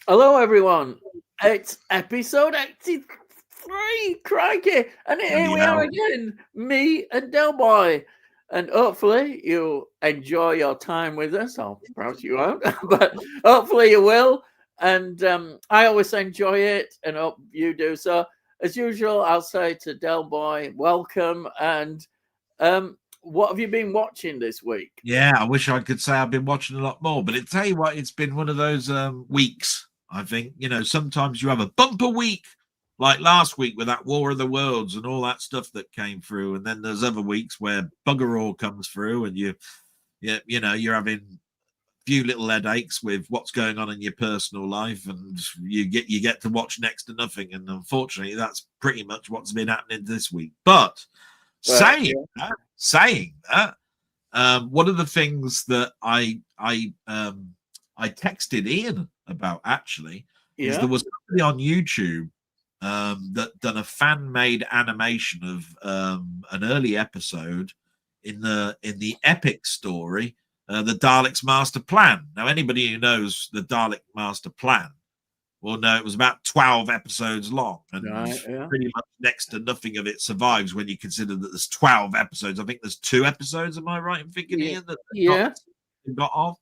Hello, everyone. It's episode 83. Crikey. And here Bloody we are hell. again, me and Delboy. And hopefully you'll enjoy your time with us. Or perhaps you won't, but hopefully you will. And I always enjoy it and hope you do. So, as usual, I'll say to Delboy, welcome. And what have you been watching this week? Yeah, I wish I could say I've been watching a lot more, but tell you what, it's been one of those weeks. I think, sometimes you have a bumper week, like last week with that War of the Worlds and all that stuff that came through, and then there's other weeks where bugger all comes through, and you're having a few little headaches with what's going on in your personal life, and you get to watch next to nothing, and unfortunately, that's pretty much what's been happening this week. But Right. saying that. One of the things that I texted Ian about actually is there was somebody on YouTube that done a fan-made animation of an early episode in the epic story, the Daleks' Master Plan. Now, anybody who knows the Dalek Master Plan will know it was about 12 episodes long, and pretty much next to nothing of it survives when you consider that there's 12 episodes. I think there's 2 episodes, am I right in thinking, Ian, that got off?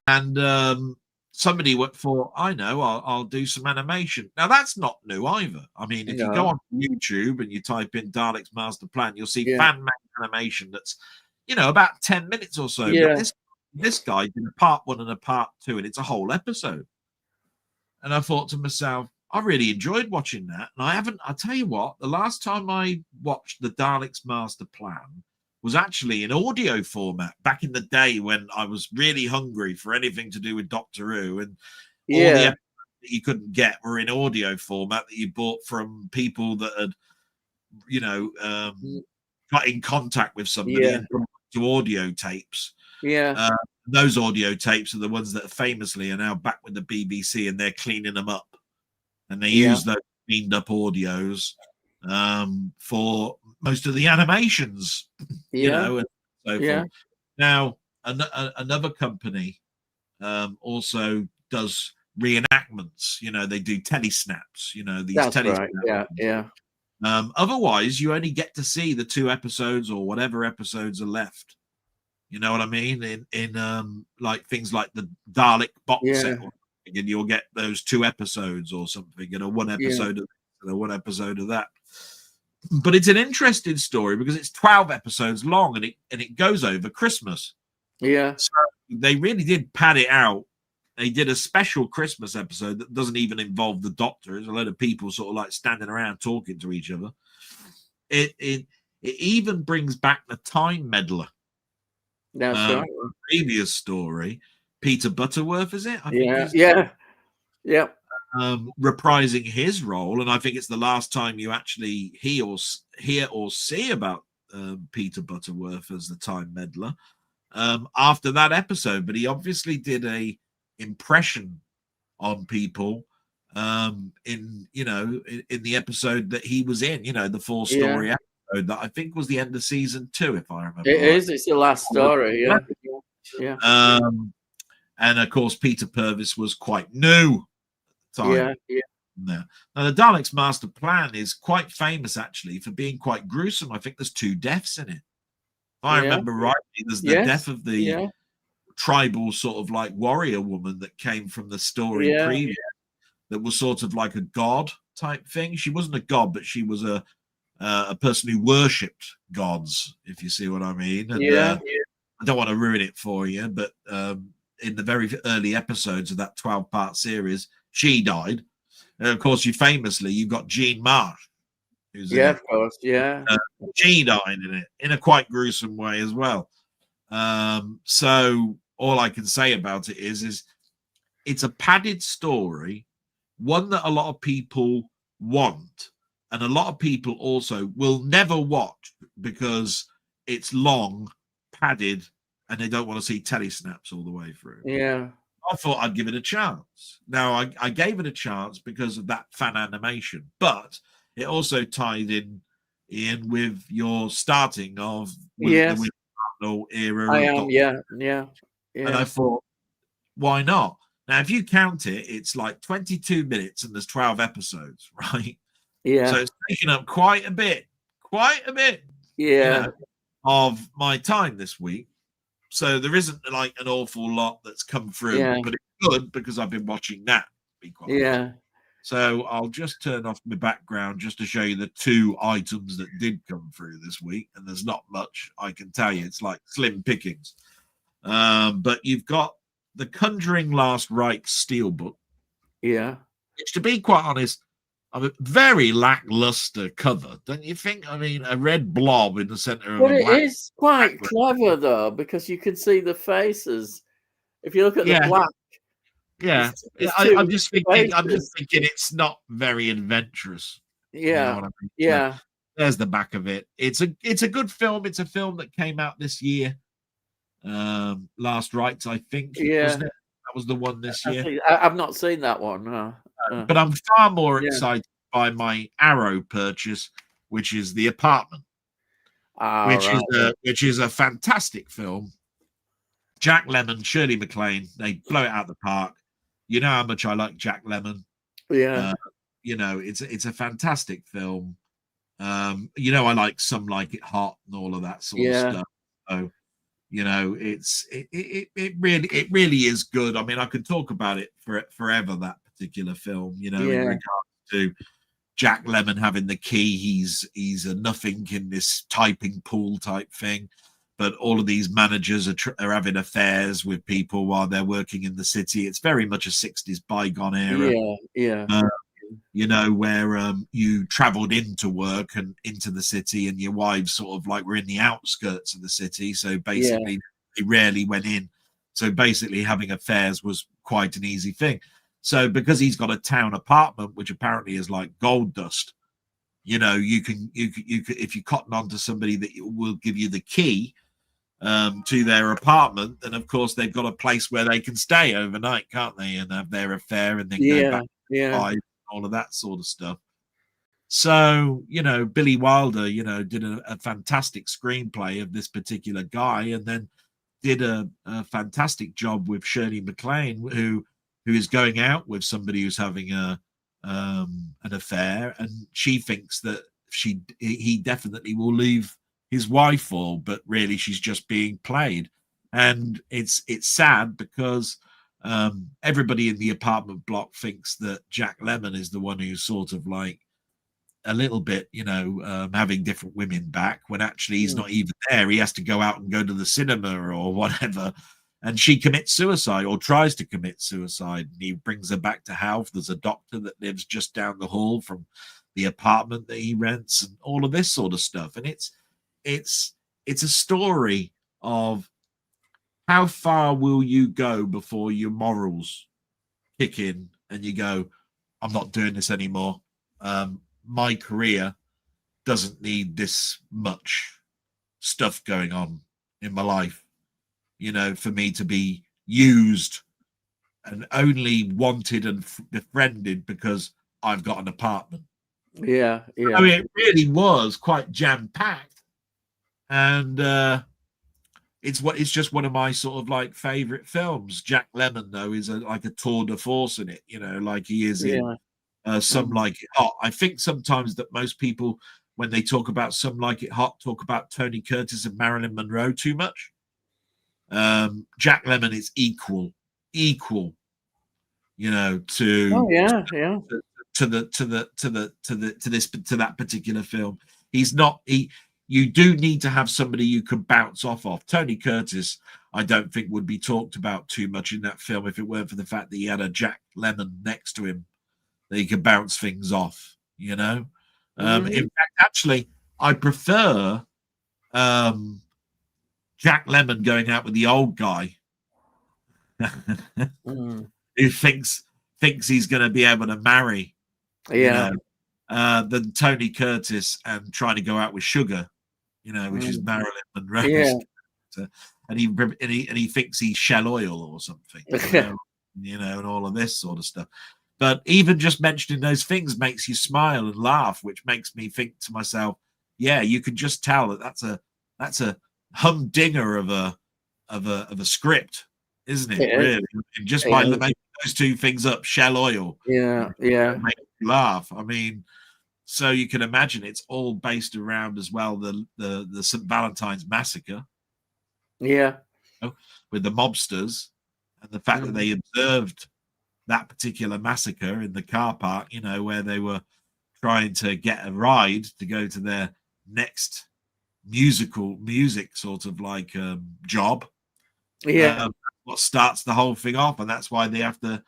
And somebody thought, I know, I'll do some animation. Now, that's not new either. I mean, if you go on YouTube and you type in Dalek's Master Plan, you'll see fan-made animation that's, about 10 minutes or so. But this guy did a part 1 and a part 2, and it's a whole episode. And I thought to myself, I really enjoyed watching that. And I'll tell you what, the last time I watched the Daleks Master Plan was actually in audio format back in the day when I was really hungry for anything to do with Doctor Who. And all the episodes that you couldn't get were in audio format that you bought from people that had, got in contact with somebody and put to audio tapes. Those audio tapes are the ones that famously are now back with the BBC, and they're cleaning them up, and they use those cleaned up audios for most of the animations, and so forth. Now, another company also does reenactments. They do telesnaps. These telesnaps. Otherwise, you only get to see the 2 episodes or whatever episodes are left. You know what I mean? In like things like the Dalek box set, and you'll get those 2 episodes or something, one episode of this and 1 episode of that. But it's an interesting story because it's 12 episodes long, and it goes over Christmas. So they really did pad it out. They did a special Christmas episode that doesn't even involve the Doctor. There's a load of people sort of like standing around talking to each other. It even brings back the Time Meddler. That's right. Previous story, Peter Butterworth, is it? I think reprising his role, and I think it's the last time you actually hear or see about Peter Butterworth as the Time Meddler after that episode. But he obviously did a impression on people in the episode that he was in. The 4-story episode that I think was the end of season 2, if I remember. It's the last story. And of course, Peter Purvis was quite new at the time. Now, the Daleks Master Plan is quite famous actually for being quite gruesome. I think there's 2 deaths in it. If I remember rightly, there's the death of the tribal sort of like warrior woman that came from the story previous, that was sort of like a god type thing. She wasn't a god, but she was a person who worshipped gods, if you see what I mean. And, I don't want to ruin it for you, but in the very early episodes of that 12-part series, she died. And of course, you've got Jean Marsh. Who's of course, she died in it in a quite gruesome way as well. So all I can say about it is it's a padded story, one that a lot of people want, and a lot of people also will never watch because it's long, padded, and they don't want to see telesnaps all the way through. I thought I'd give it a chance. Now, I gave it a chance because of that fan animation, but it also tied in with your starting of the era. I am, And I thought, why not? Now, if you count it, it's like 22 minutes and there's 12 episodes, right? Yeah. So it's taken up quite a bit, Yeah. of my time this week. So there isn't like an awful lot that's come through, but it's good because I've been watching that. Be quite honest. So I'll just turn off my background just to show you the 2 items that did come through this week. And there's not much, I can tell you. It's like slim pickings. But you've got The Conjuring Last Rites Steelbook. Yeah. Which, to be quite honest, a very lackluster cover, don't you think? I mean, a red blob in the center of but a black. It is quite clever, though, because you can see the faces. If you look at the black. Yeah, I'm just thinking it's not very adventurous. Yeah, you know what I mean? yeah. So there's the back of it. It's a good film. It's a film that came out this year. Last Rites, I think. Yeah, wasn't it? That was the one this year. I've not seen that one. No. But I'm far more excited by my Arrow purchase, which is The Apartment, which is a fantastic film. Jack Lemmon, Shirley MacLaine, they blow it out the park. You know how much I like Jack Lemmon. Yeah. It's a fantastic film. I like Some Like It Hot and all of that sort of stuff. So, it really is good. I mean, I could talk about it forever, that particular film, in regards to Jack Lemmon having the key. He's a nothing in this typing pool type thing. But all of these managers are having affairs with people while they're working in the city. It's very much a 60s bygone era. Where you traveled into work and into the city, and your wives sort of like were in the outskirts of the city. So basically, they rarely went in. So basically, having affairs was quite an easy thing. So because he's got a town apartment, which apparently is like gold dust, you can if you cotton on to somebody that will give you the key to their apartment, then of course they've got a place where they can stay overnight, can't they, and have their affair and then go back to all of that sort of stuff. So Billy Wilder did a fantastic screenplay of this particular guy, and then did a fantastic job with Shirley MacLaine, who is going out with somebody who's having an affair, and she thinks that he definitely will leave his wife for, but really she's just being played. And it's sad because everybody in the apartment block thinks that Jack Lemmon is the one who's sort of like a little bit, having different women back, when actually he's not even there. He has to go out and go to the cinema or whatever. And she commits suicide, or tries to commit suicide. And he brings her back to health. There's a doctor that lives just down the hall from the apartment that he rents, and all of this sort of stuff. And it's a story of how far will you go before your morals kick in and you go, I'm not doing this anymore. My career doesn't need this much stuff going on in my life, for me to be used and only wanted and befriended because I've got an apartment. Yeah. I mean, it really was quite jam-packed. And it's just one of my sort of like favorite films. Jack Lemmon, though, is like a tour de force in it, like he is in Some Like It Hot. I think sometimes that most people, when they talk about Some Like It Hot, talk about Tony Curtis and Marilyn Monroe too much. Jack Lemmon is equal, to that particular film. You do need to have somebody you can bounce off of. Tony Curtis, I don't think, would be talked about too much in that film if it weren't for the fact that he had a Jack Lemmon next to him that he could bounce things off, In fact, actually, I prefer Jack Lemmon going out with the old guy who thinks he's going to be able to marry, than Tony Curtis and trying to go out with Sugar, which is Marilyn Monroe. And he thinks he's Shell Oil or something, and all of this sort of stuff. But even just mentioning those things makes you smile and laugh, which makes me think to myself, yeah, you can just tell that that's a humdinger of a script, isn't it? Really, just by making those two things up, Shell Oil. Yeah, yeah. Make you laugh. I mean, so you can imagine it's all based around as well the St. Valentine's massacre. Yeah. With the mobsters and the fact that they observed that particular massacre in the car park, you know, where they were trying to get a ride to go to their next music sort of like job. Yeah. What starts the whole thing off, and that's why they have to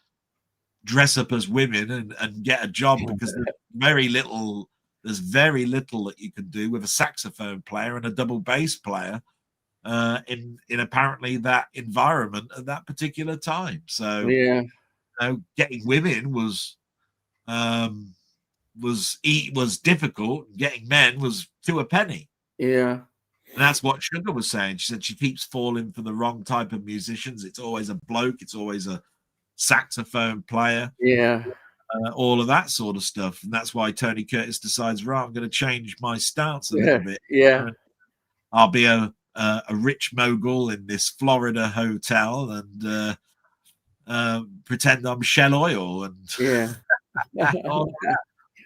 dress up as women and get a job, because there's very little that you can do with a saxophone player and a double bass player in apparently that environment at that particular time. So yeah, you know, getting women was difficult. Getting men was to a penny. Yeah. And that's what Sugar was saying. She said she keeps falling for the wrong type of musicians. It's always a bloke. It's always a saxophone player. Yeah. All of that sort of stuff. And that's why Tony Curtis decides, right, I'm going to change my stance a little bit. Yeah. I'll be a rich mogul in this Florida hotel and pretend I'm Shell Oil. And yeah.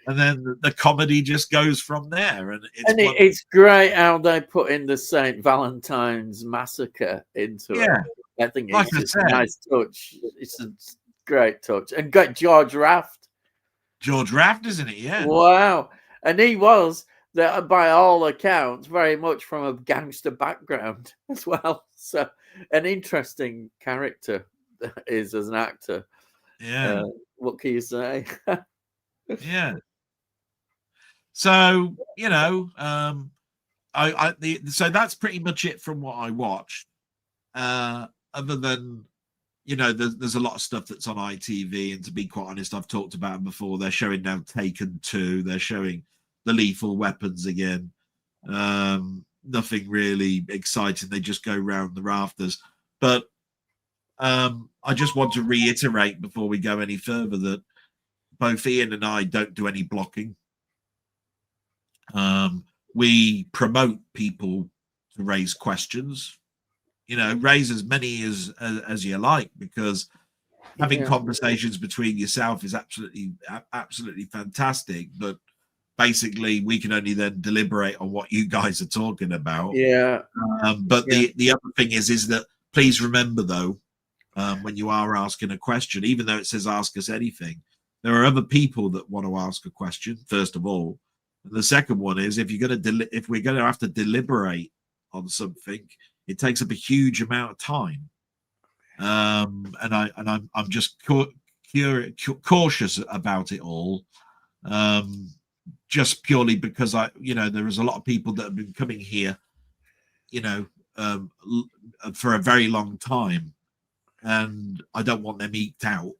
And then the comedy just goes from there. And it's great how they put in the St. Valentine's massacre into it. I think it's just a nice touch. It's a great touch. And got George Raft. George Raft, isn't it? Yeah. Wow. And he was, by all accounts, very much from a gangster background as well. So an interesting character is as an actor. Yeah. What can you say? Yeah. So, you know, so that's pretty much it from what I watched. Other than, you know, there's a lot of stuff that's on ITV, and to be quite honest, I've talked about them before. They're showing now Taken 2. They're showing The Lethal Weapons again. Nothing really exciting. They just go round the rafters. But I just want to reiterate before we go any further that both Ian and I don't do any blocking. We promote people to raise questions. You know, raise as many as you like, because having conversations between yourself is absolutely fantastic. But basically, we can only then deliberate on what you guys are talking about. Yeah. But the other thing is that please remember, though, when you are asking a question, even though it says ask us anything, there are other people that want to ask a question, first of all. And the second one is, if we're going to have to deliberate on something, it takes up a huge amount of time. And I'm just cautious about it all, just purely because there is a lot of people that have been coming here, for a very long time, and I don't want them eked out.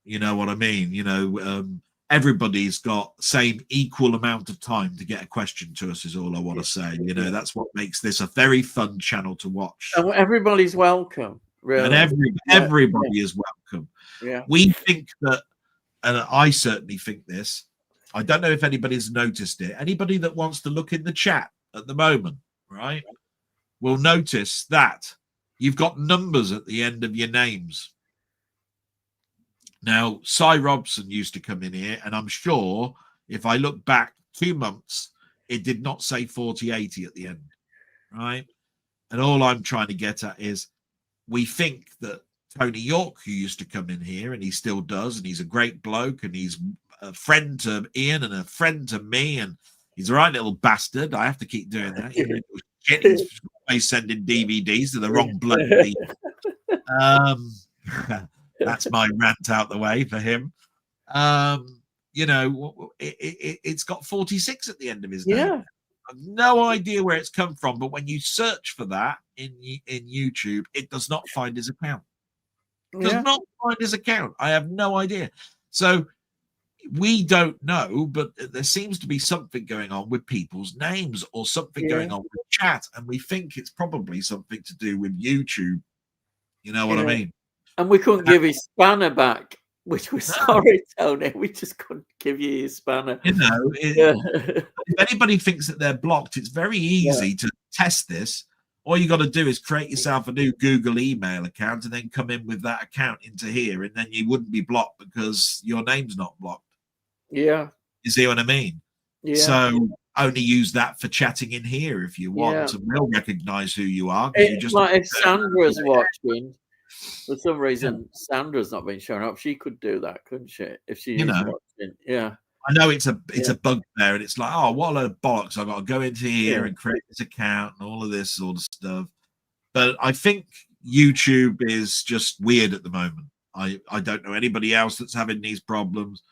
You know what I mean? Everybody's got same equal amount of time to get a question to us, is all I want to say. That's what makes this a very fun channel to watch. And everybody's welcome, really. And everybody is welcome. Yeah. We think that, and I certainly think this, I don't know if anybody's noticed it. Anybody that wants to look in the chat at the moment, right, will notice that you've got numbers at the end of your names. Now, Cy Robson used to come in here, and I'm sure if I look back 2 months, it did not say 4080 at the end, right? And all I'm trying to get at is, we think that Tony York, who used to come in here, and he still does, and he's a great bloke, and he's a friend to Ian and a friend to me, and he's a right little bastard. I have to keep doing that. He's always sending DVDs to the wrong bloke. That's my rant out the way for him. It's got 46 at the end of his name. Yeah. I've no idea where it's come from, but when you search for that in YouTube, it does not find his account. It does not find his account. I have no idea. So we don't know, but there seems to be something going on with people's names, or something going on with chat, and we think it's probably something to do with YouTube. You know what I mean? And we couldn't give his spanner back, which was sorry, Tony. We just couldn't give you his spanner. If anybody thinks that they're blocked, it's very easy to test this All you got to do is create yourself a new Google email account and then come in with that account into here, and then you wouldn't be blocked because your name's not blocked. Yeah. You see what I mean? Yeah. So only use that for chatting in here if you want, and we'll recognize who you are. It's just like if Sandra's watching, for some reason, Sandra's not been showing up. She could do that, couldn't she? If she is watching. Yeah. I know it's a bugbear, and it's like, oh, what a load of bollocks! I've got to go into here and create this account and all of this sort of stuff. But I think YouTube is just weird at the moment. I don't know anybody else that's having these problems,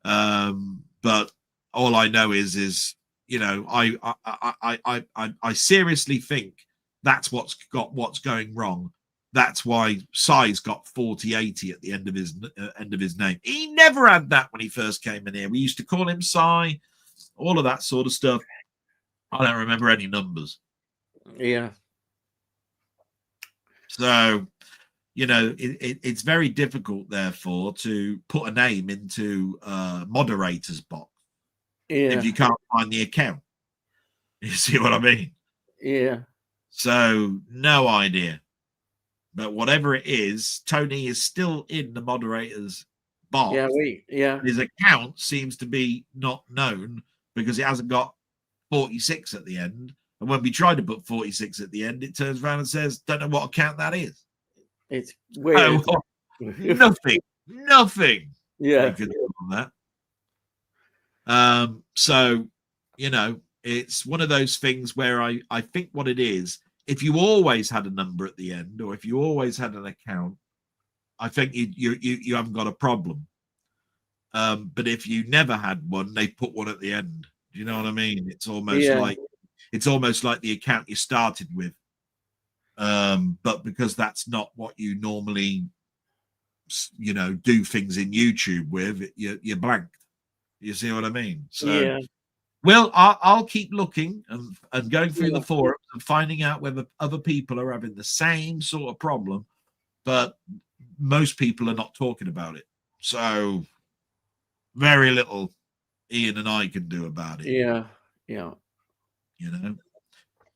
but all I know is you know, I seriously think that's what's going wrong. That's why Si's got 4080 at the end of his name. He never had that when he first came in here. We used to call him Si, all of that sort of stuff. I don't remember any numbers. Yeah. So, you know, it's very difficult, therefore, to put a name into a moderator's box if you can't find the account. You see what I mean? Yeah. So, no idea. But whatever it is, Tony is still in the moderator's box. His account seems to be not known because it hasn't got 46 at the end. And when we try to put 46 at the end, it turns around and says, don't know what account that is. It's weird. Oh, nothing. Yeah. On that. So, you know, it's one of those things where I think what it is, if you always had a number at the end, or if you always had an account, I think you haven't got a problem. But if you never had one, they put one at the end. Do you know what I mean? It's almost like the account you started with. But because that's not what you normally, you know, do things in YouTube with, you're blanked. You see what I mean? So, well, I'll keep looking and going through the forums and finding out whether other people are having the same sort of problem, but most people are not talking about it. So, very little Ian and I can do about it. Yeah. You know.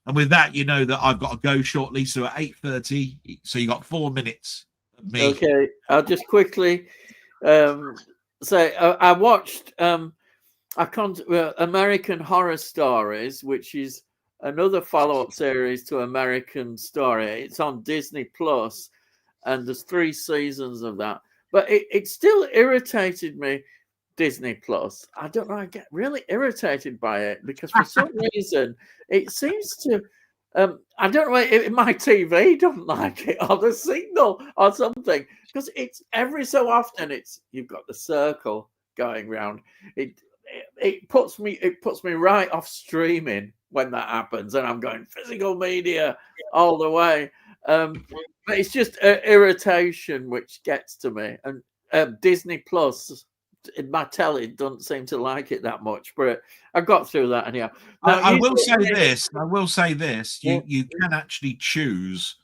And with that, you know that I've got to go shortly. So at 8:30, so you got 4 minutes of me. Okay, I'll just quickly say I watched American Horror Stories, which is another follow-up series to American Story. It's on Disney Plus, and there's 3 seasons of that. But it still irritated me. Disney Plus. I don't know. I get really irritated by it because for some reason it seems to. I don't know if my TV don't like it or the signal or something, because it's every so often you've got the circle going round. It puts me right off streaming when that happens, and I'm going physical media all the way. But it's just irritation which gets to me, and Disney Plus. My telly doesn't seem to like it that much, but I got through that anyhow. Now, I will say this. You can actually choose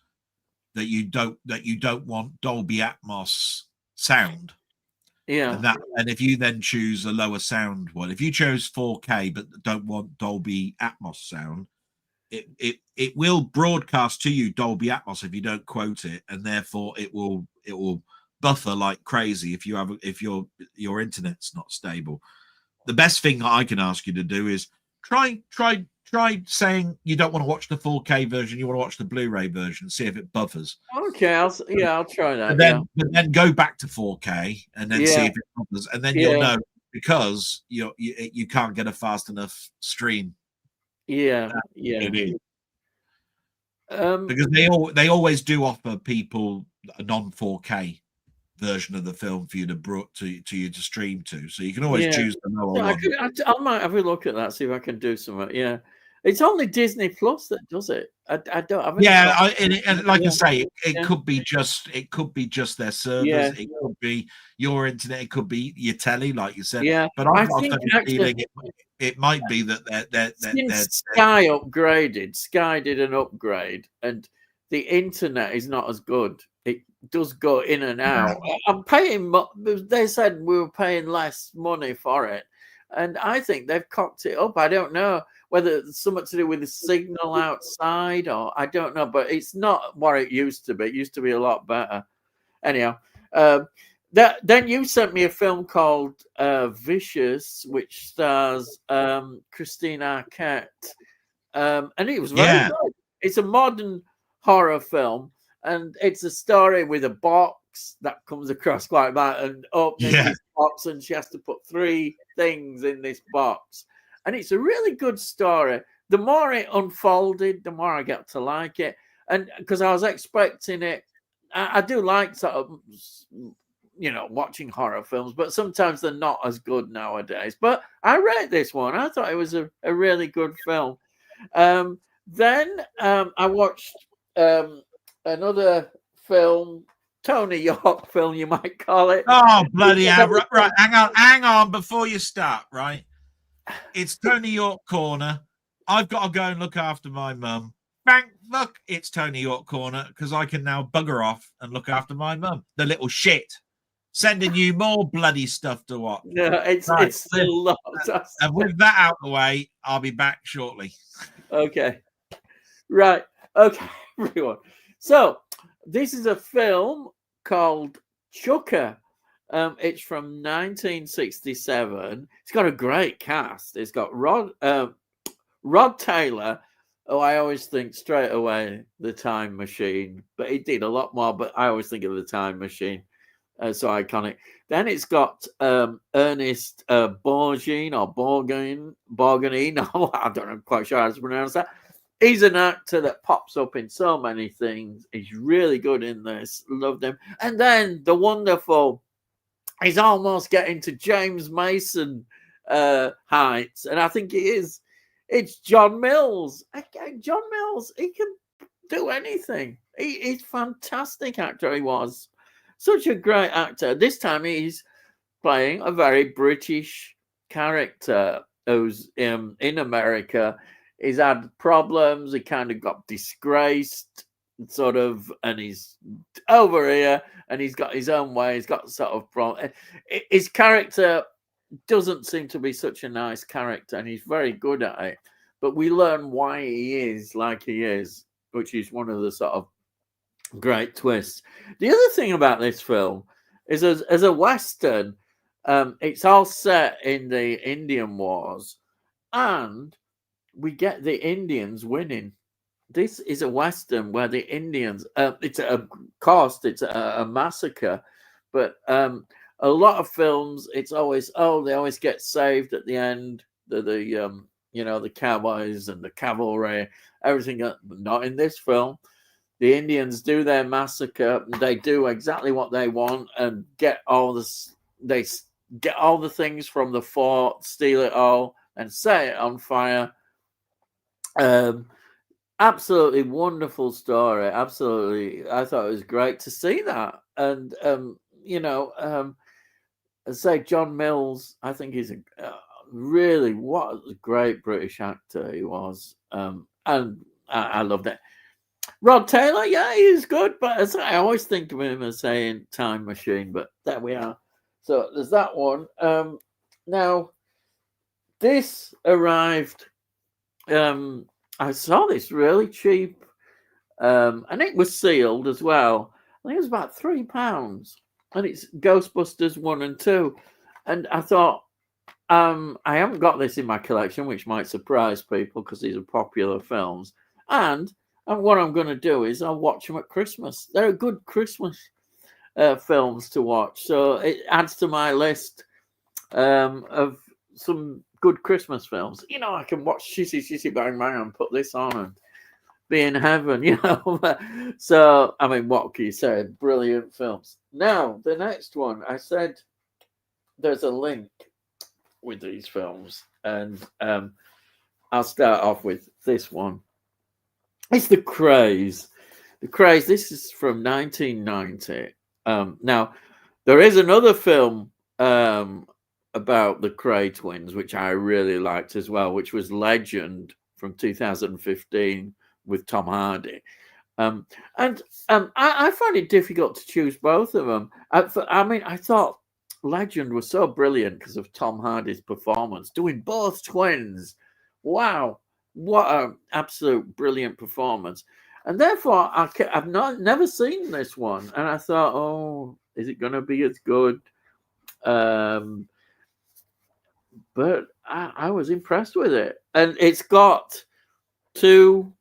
that you don't want Dolby Atmos sound. Yeah. And if you then choose a lower sound one, if you chose 4K but don't want Dolby Atmos sound, it will broadcast to you Dolby Atmos if you don't quote it, and therefore it will buffer like crazy if your internet's not stable. The best thing I can ask you to do is try saying you don't want to watch the 4K version, you want to watch the Blu-ray version, see if it buffers. Okay, I'll try that. But then go back to 4K and then see if it buffers, and then you'll know, because you can't get a fast enough stream. Yeah. It is. Because they always do offer people a non-4K version of the film for you to stream to, so you can always choose the lower one. I might have a look at that, see if I can do something. Yeah, it's only Disney Plus that does it. I don't. I say, it could be just their servers. It could be your internet. It could be your telly, like you said. Yeah, but I've got a feeling it might be that Sky upgraded. Sky did an upgrade, and the internet is not as good. It does go in and out. I'm paying. They said we were paying less money for it, and I think they've cocked it up. I don't know whether it's something to do with the signal outside, or I don't know, but it's not what it used to be. It used to be a lot better. Anyhow, then you sent me a film called Vicious, which stars Christine Arquette, and it was very good. It's a modern horror film, and it's a story with a box that comes across like that, and opens this box, and she has to put 3 things in this box, and it's a really good story. The more it unfolded, the more I got to like it, and because I was expecting it. I do like sort of, watching horror films, but sometimes they're not as good nowadays. But I rate this one. I thought it was a really good film. Then I watched another film, Tony York film, you might call it. Oh, bloody hell. Right, hang on before you start, right? It's Tony York Corner. I've got to go and look after my mum. Look, it's Tony York Corner, because I can now bugger off and look after my mum. The little shit. Sending you more bloody stuff to watch. No, it's still lots. And with that out of the way, I'll be back shortly. Okay. Right. Okay, everyone. So this is a film called Chucker. It's from 1967. It's got a great cast. It's got Rod Taylor. Oh, I always think straight away The Time Machine, but he did a lot more. But I always think of The Time Machine, so iconic. Then it's got Ernest Borgnine or Borgnine. No, I don't know quite sure how to pronounce that. He's an actor that pops up in so many things. He's really good in this. Loved him. And then the wonderful. He's almost getting to James Mason heights, and I think he is. It's John Mills. Again, John Mills, he can do anything. He's a fantastic actor. He was such a great actor. This time he's playing a very British character who's in America. He's had problems. He kind of got disgraced, sort of, and he's over here, and he's got his own way. He's got sort of problem. His character doesn't seem to be such a nice character, and he's very good at it. But we learn why he is like he is, which is one of the sort of great twists. The other thing about this film is, as a Western, it's all set in the Indian Wars, and we get the Indians winning. This is a Western where the Indians, it's a massacre, but a lot of films, it's always, they always get saved at the end. The cowboys and the cavalry, everything. Not in this film. The Indians do their massacre. They do exactly what they want and get all this. They get all the things from the fort, steal it all, and set it on fire. Absolutely wonderful story. Absolutely, I thought it was great to see that. And say John Mills, I think he's really what a great British actor he was, and I loved it. Rod Taylor, yeah, he's good, but I always think of him as saying Time Machine. But there we are. So there's that one. Now this arrived. I saw this really cheap, and it was sealed as well. I think it was about £3. And it's Ghostbusters 1 and 2. And I thought, I haven't got this in my collection, which might surprise people because these are popular films. And what I'm going to do is I'll watch them at Christmas. They're good Christmas films to watch. So it adds to my list of some good Christmas films. I can watch Shitty Shitty Bang Bang and put this on and be in heaven, So, I mean, what can you say? Brilliant films. Now, the next one, I said there's a link with these films, and I'll start off with this one. It's The Craze. The Craze, this is from 1990. Now, there is another film about the Cray twins, which I really liked as well, which was Legend from 2015 with Tom Hardy. I find it difficult to choose both of them. I thought Legend was so brilliant because of Tom Hardy's performance, doing both twins. Wow, what an absolute brilliant performance! And therefore, I've never seen this one, and I thought, oh, is it going to be as good? But I was impressed with it, and it's got two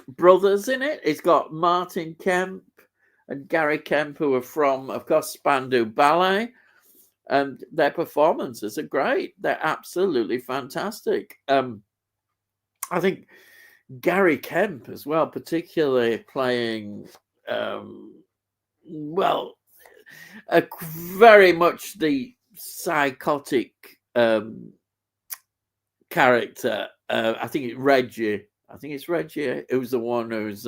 brothers in it. It's got Martin Kemp and Gary Kemp, who are from, of course, Spandau Ballet, and their performances are great. They're absolutely fantastic. I think Gary Kemp as well, particularly playing, very much the psychotic character. I think it's Reggie. It was the one who's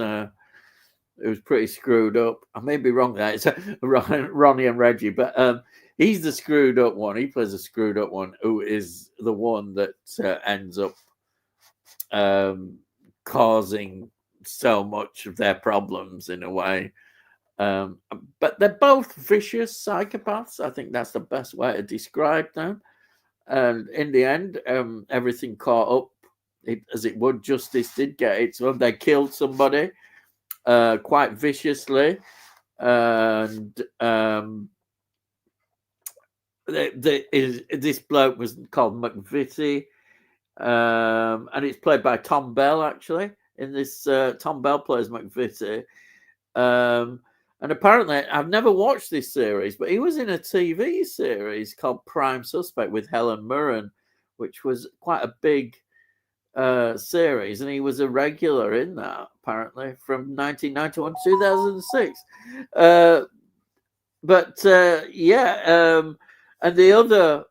pretty screwed up. I may be wrong there. It's Ronnie and Reggie, but he's the screwed up one. He plays a screwed up one who is the one that ends up causing so much of their problems in a way. But they're both vicious psychopaths. I think that's the best way to describe them. And in the end, everything caught up as it would. Justice did get it. So they killed somebody quite viciously. And this bloke was called McVitie. And it's played by Tom Bell, actually. In this, Tom Bell plays McVitie. And apparently, I've never watched this series, but he was in a TV series called Prime Suspect with Helen Mirren, which was quite a big series. And he was a regular in that, apparently, from 1991 to 2006. And the other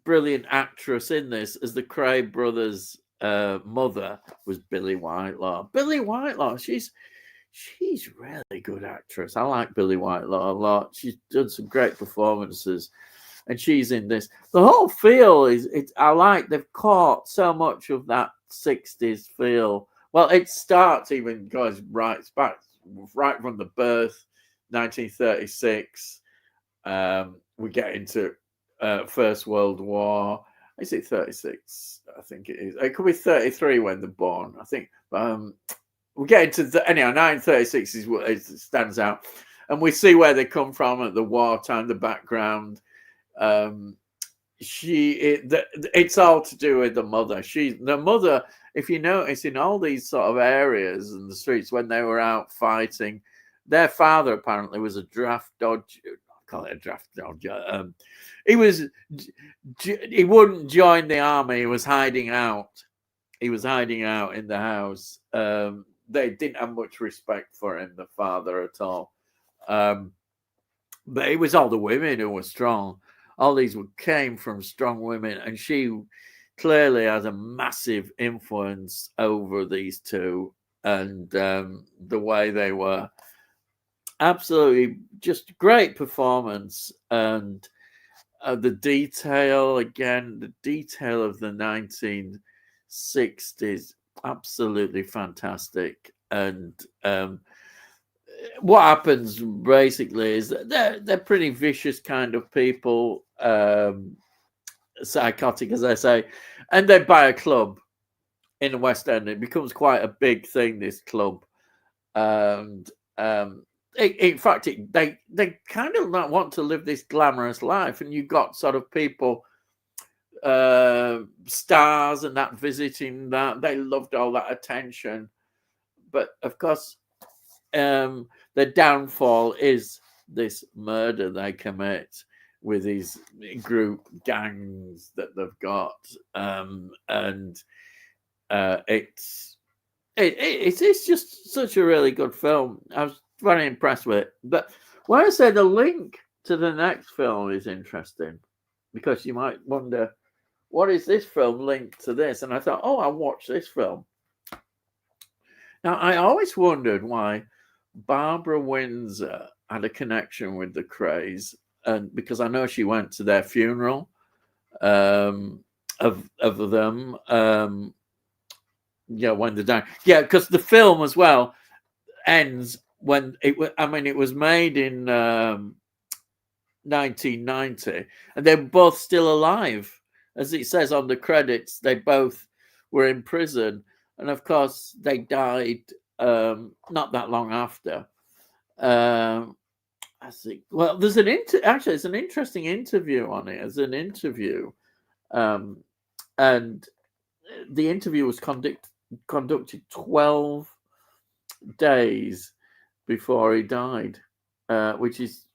brilliant actress in this as the Cray brothers' mother was Billie Whitelaw. Billie Whitelaw, she's really good actress. I like Billie Whitelaw a lot. She's done some great performances, and she's in this. The whole feel I like. They've caught so much of that 60s feel. Well, it starts even goes right back right from the birth, 1936. We get into First World War. Is it 36? I think it is. It could be 33 when they're born. I think. We get into 1936 is what it stands out, and we see where they come from at the wartime, the background. It's all to do with the mother. The mother. If you notice, in all these sort of areas and the streets when they were out fighting, their father apparently was a draft dodger. I call it a draft dodger. He wouldn't join the army. He was hiding out. He was hiding out in the house. They didn't have much respect for him, the father, at all. But it was all the women who were strong. All these came from strong women, and she clearly has a massive influence over these two, and the way they were. Absolutely just great performance, and the detail of the 1960s, absolutely fantastic. And what happens basically is that they're pretty vicious kind of people, psychotic, as I say, and they buy a club in the West End. It becomes quite a big thing, this club, and in fact, they kind of not want to live this glamorous life, and you've got sort of people, stars and that, visiting that. They loved all that attention, but of course, the downfall is this murder they commit with these group gangs that they've got, and it's just such a really good film. I was very impressed with it. But when I say the link to the next film is interesting, because you might wonder, what is this film linked to this? And I thought, I'll watch this film. Now, I always wondered why Barbara Windsor had a connection with the Krays, and because I know she went to their funeral of them. When they're down. Yeah, because the film as well ends when it was, I mean, it was made in 1990, and they're both still alive. As it says on the credits, they both were in prison, and of course they died not that long after. I think. Well, there's actually it's an interesting interview on it. As an interview, and the interview was conducted 12 days before he died, which is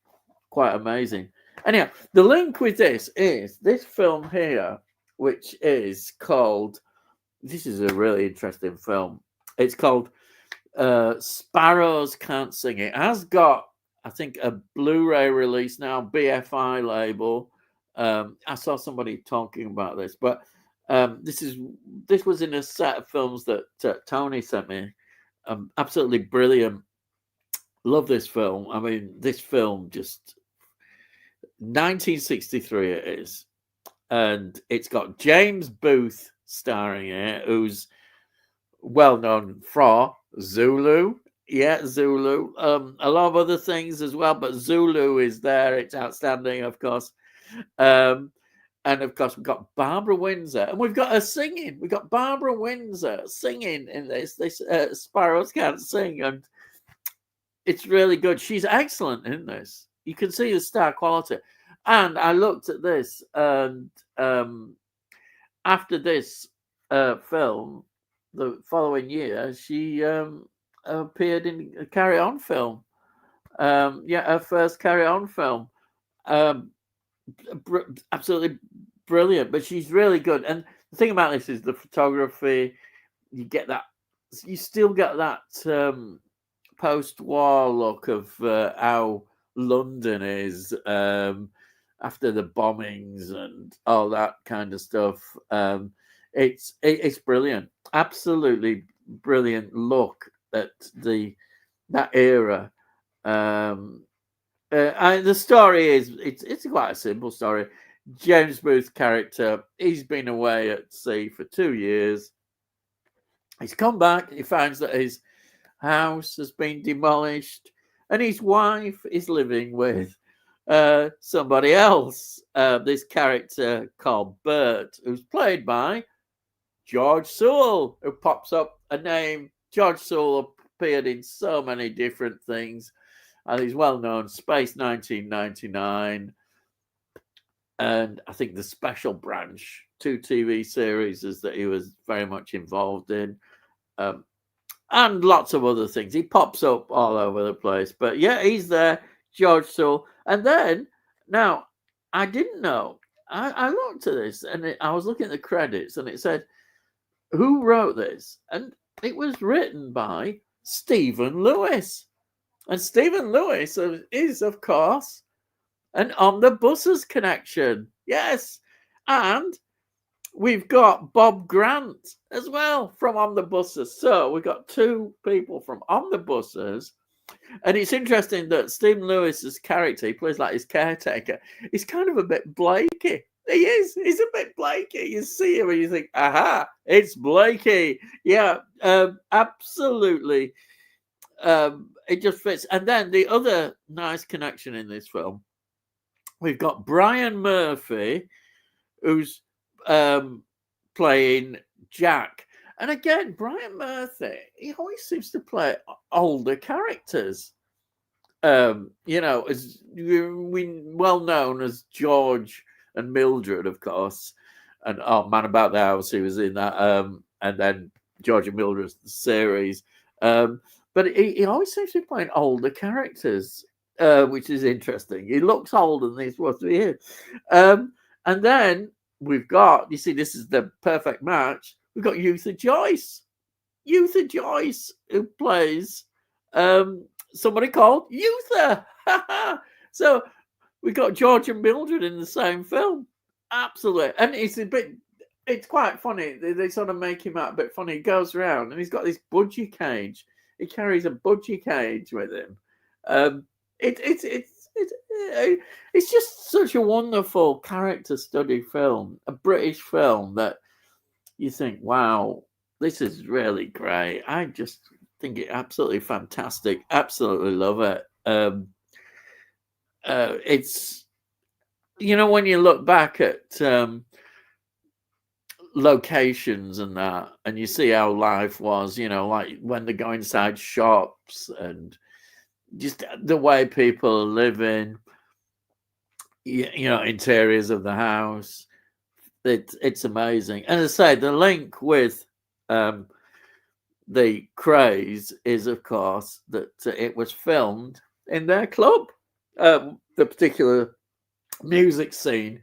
quite amazing. Anyhow, the link with this is this film here, which is called. This is a really interesting film. It's called Sparrows Can't Sing. It has got, I think, a Blu-ray release now, BFI label. I saw somebody talking about this, but this was in a set of films that Tony sent me. Absolutely brilliant. Love this film. I mean, this film just 1963 it is, and it's got James Booth starring in it, who's well known for Zulu. Yeah, Zulu. A lot of other things as well, but Zulu is there. It's outstanding, of course. And of course, we've got Barbara Windsor, and we've got her singing. We've got Barbara Windsor singing in this. Sparrows Can't Sing, and it's really good. She's excellent in this. You can see the star quality. And I looked at this, and after this film, the following year, she appeared in a Carry On film. Her first Carry On film. Absolutely brilliant, but she's really good. And the thing about this is the photography. You get that. You still get that post-war look of how London is after the bombings and all that kind of stuff. It's brilliant, absolutely brilliant look at that era. The story is it's quite a simple story. James Booth's character, he's been away at sea for 2 years. He's come back. He finds that his house has been demolished, and his wife is living with somebody else. This character called Bert, who's played by George Sewell, who pops up a name. George Sewell appeared in so many different things. He's well known, Space 1999, and I think the Special Branch, 2 TV series that he was very much involved in, and lots of other things. He pops up all over the place, but yeah, he's there, George Sewell. And then, now, I didn't know. I looked at this, and I was looking at the credits, and it said, who wrote this? And it was written by Stephen Lewis. And Stephen Lewis is, of course, an On the Buses connection. Yes. And we've got Bob Grant as well from On the Buses. So we've got 2 people from On the Buses. And it's interesting that Stephen Lewis's character, he plays like his caretaker, he's kind of a bit Blakey. He is. He's a bit Blakey. You see him and you think, aha, it's Blakey. Yeah, absolutely. It just fits. And then the other nice connection in this film, we've got Brian Murphy, who's playing Jack. And again, Brian Murphy, he always seems to play older characters. As we well known as George and Mildred, of course, and Man About the House, he was in that, and then George and Mildred series. But he always seems to be playing older characters, which is interesting. He looks older than he's supposed to be here. And then we've got, you see, this is the perfect match. We've got Youtha Joyce. Youtha Joyce, who plays somebody called Youtha. So we got George and Mildred in the same film. Absolutely. And it's quite funny. They sort of make him out a bit funny. He goes around and he's got this budgie cage. He carries a budgie cage with him. It's just such a wonderful character study film, a British film that you think, wow, this is really great. I just think it absolutely fantastic. Absolutely love it. It's, you know, when you look back at locations and that, and you see how life was, you know, like when they go inside shops and just the way people are living, you know, interiors of the house. It's amazing. And as I say, the link with the craze is, of course, that it was filmed in their club, the particular music scene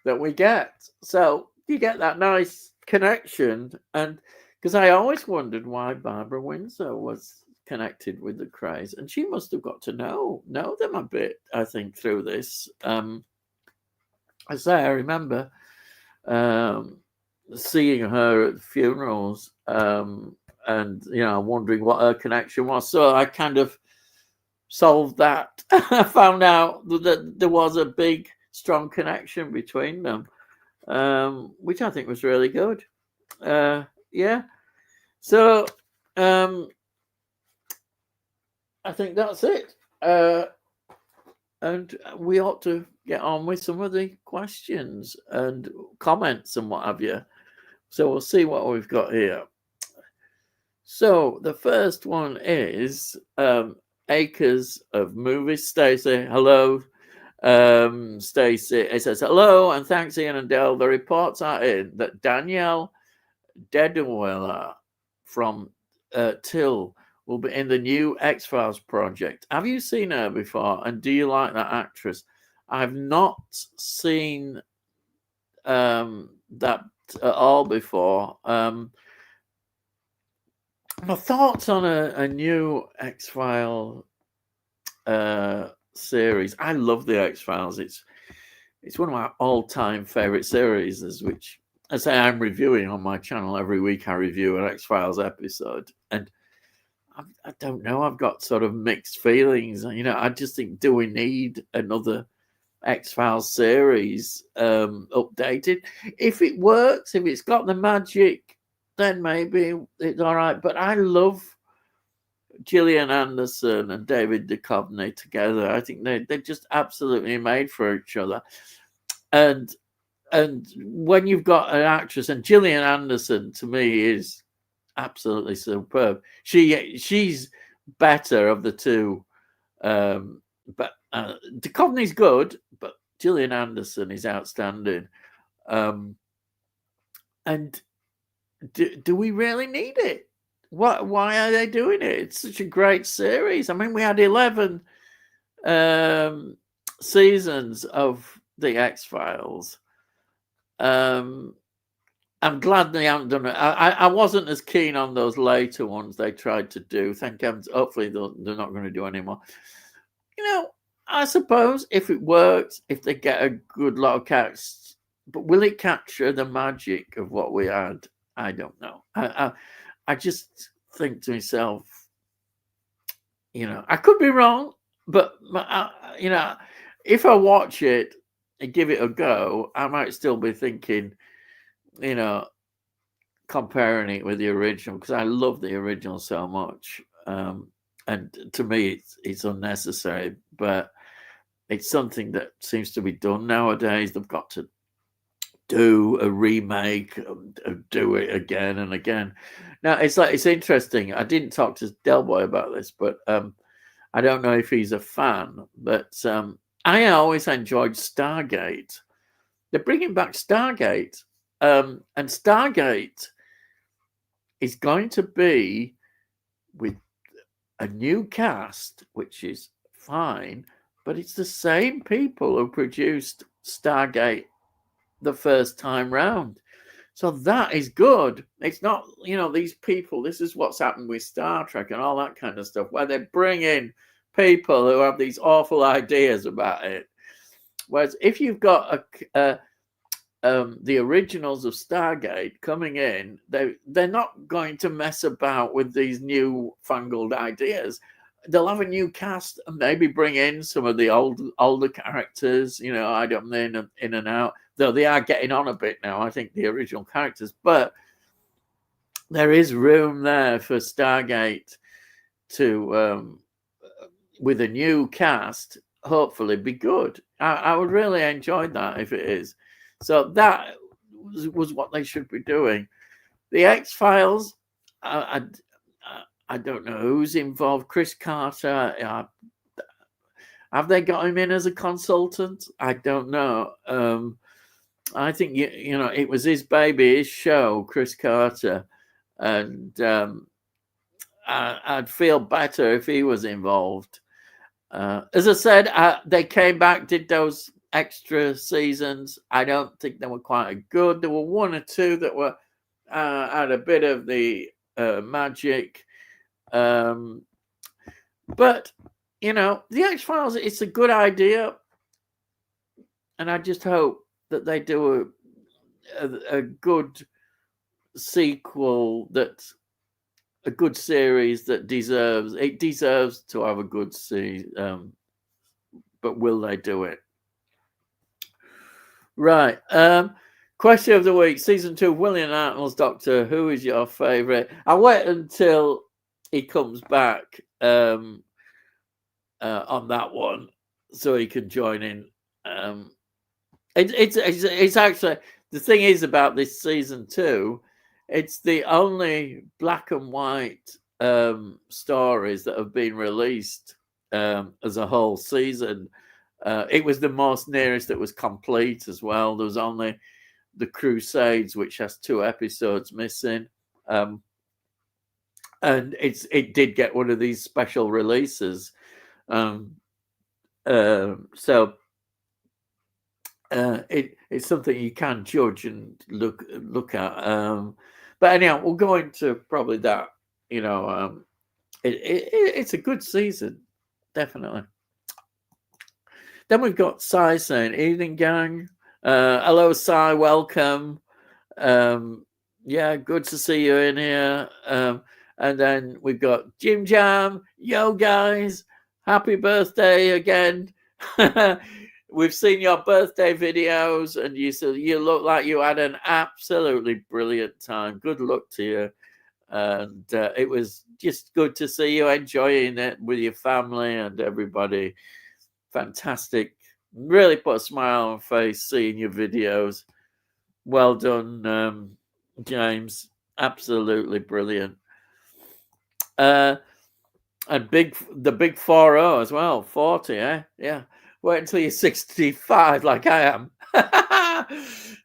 that we get. So you get that nice connection. And because I always wondered why Barbara Windsor was connected with the craze, and she must have got to know them a bit, I think, through this. I say, I remember seeing her at funerals, and, you know, wondering what her connection was. So I kind of solved that. I found out that there was a big, strong connection between them, which I think was really good. Yeah. So I think that's it. And we ought to get on with some of the questions and comments and what have you. So we'll see what we've got here. So the first one is Acres of Movies. Stacey, hello. Stacey, it says, hello and thanks, Ian and Del. The reports are in that Danielle Dedenweller from Till will be in the new X-Files project. Have you seen her before? And do you like that actress? I've not seen that at all before. My thoughts on a new X-File series. I love the X-Files. It's one of my all-time favorite series, which I say I'm reviewing on my channel every week. I review an X-Files episode, and I don't know. I've got sort of mixed feelings. You know, I just think, do we need another X-Files series updated? If it works, if it's got the magic, then maybe it's all right. But I love Gillian Anderson and David Duchovny together. I think they're just absolutely made for each other. And when you've got an actress, and Gillian Anderson to me is absolutely superb. She's better of the two, but Duchovny's good, but Gillian Anderson is outstanding. And do we really need it? Why are they doing it? It's such a great series. I mean, we had 11 seasons of the X-Files. I'm glad they haven't done it. I wasn't as keen on those later ones they tried to do. Thank heavens. Hopefully they're not going to do anymore. You know, I suppose if it works, if they get a good lot of casts, but will it capture the magic of what we had? I don't know. I just think to myself, you know, I could be wrong, but you know, if I watch it and give it a go, I might still be thinking, you know, comparing it with the original, because I love the original so much. And to me, it's unnecessary, but it's something that seems to be done nowadays. They've got to do a remake, do it again and again. Now, it's interesting. I didn't talk to Delboy about this, but I don't know if he's a fan, but I always enjoyed Stargate. They're bringing back Stargate. And Stargate is going to be with a new cast, which is fine, but it's the same people who produced Stargate the first time round. So that is good. It's not, you know, these people, this is what's happened with Star Trek and all that kind of stuff, where they bring in people who have these awful ideas about it. Whereas if you've got the originals of Stargate coming in, they're not going to mess about with these new fangled ideas. They'll have a new cast and maybe bring in some of the older characters, you know, I don't know, in and out, though they are getting on a bit now, I think, the original characters. But there is room there for Stargate to with a new cast, hopefully be good. I would really enjoy that if it is. So that was what they should be doing. The X-Files, I don't know who's involved. Chris Carter, have they got him in as a consultant? I don't know. I think you know it was his baby, his show, Chris Carter, and I'd feel better if he was involved. As I said, they came back, did those extra seasons. I don't think they were quite good. There were one or two that were had a bit of the magic, but you know, the X-Files. It's a good idea, and I just hope that they do a good sequel, that's a good series that deserves to have a good season. But will they do it? Right. Question of the week: Season 2 of William Hartnell's Doctor Who is your favourite? I'll wait until he comes back on that one, so he can join in. It's actually, the thing is about this Season 2, it's the only black and white stories that have been released as a whole season. It was the most nearest that was complete as well. There was only The Crusades, which has 2 episodes missing. And it did get one of these special releases. So it's something you can judge and look at. But anyhow, we'll go into probably that. You know, it's a good season, definitely. Then we've got Cy saying, "Evening, gang. Hello, Cy. Welcome. Yeah, good to see you in here." And then we've got Jim Jam. Yo, guys. Happy birthday again. We've seen your birthday videos, and you look like you had an absolutely brilliant time. Good luck to you. And it was just good to see you enjoying it with your family and everybody. Fantastic. Really put a smile on my face seeing your videos. Well done, James. Absolutely brilliant. And the big 40 as well. 40, eh? Yeah. Wait until you're 65 like I am.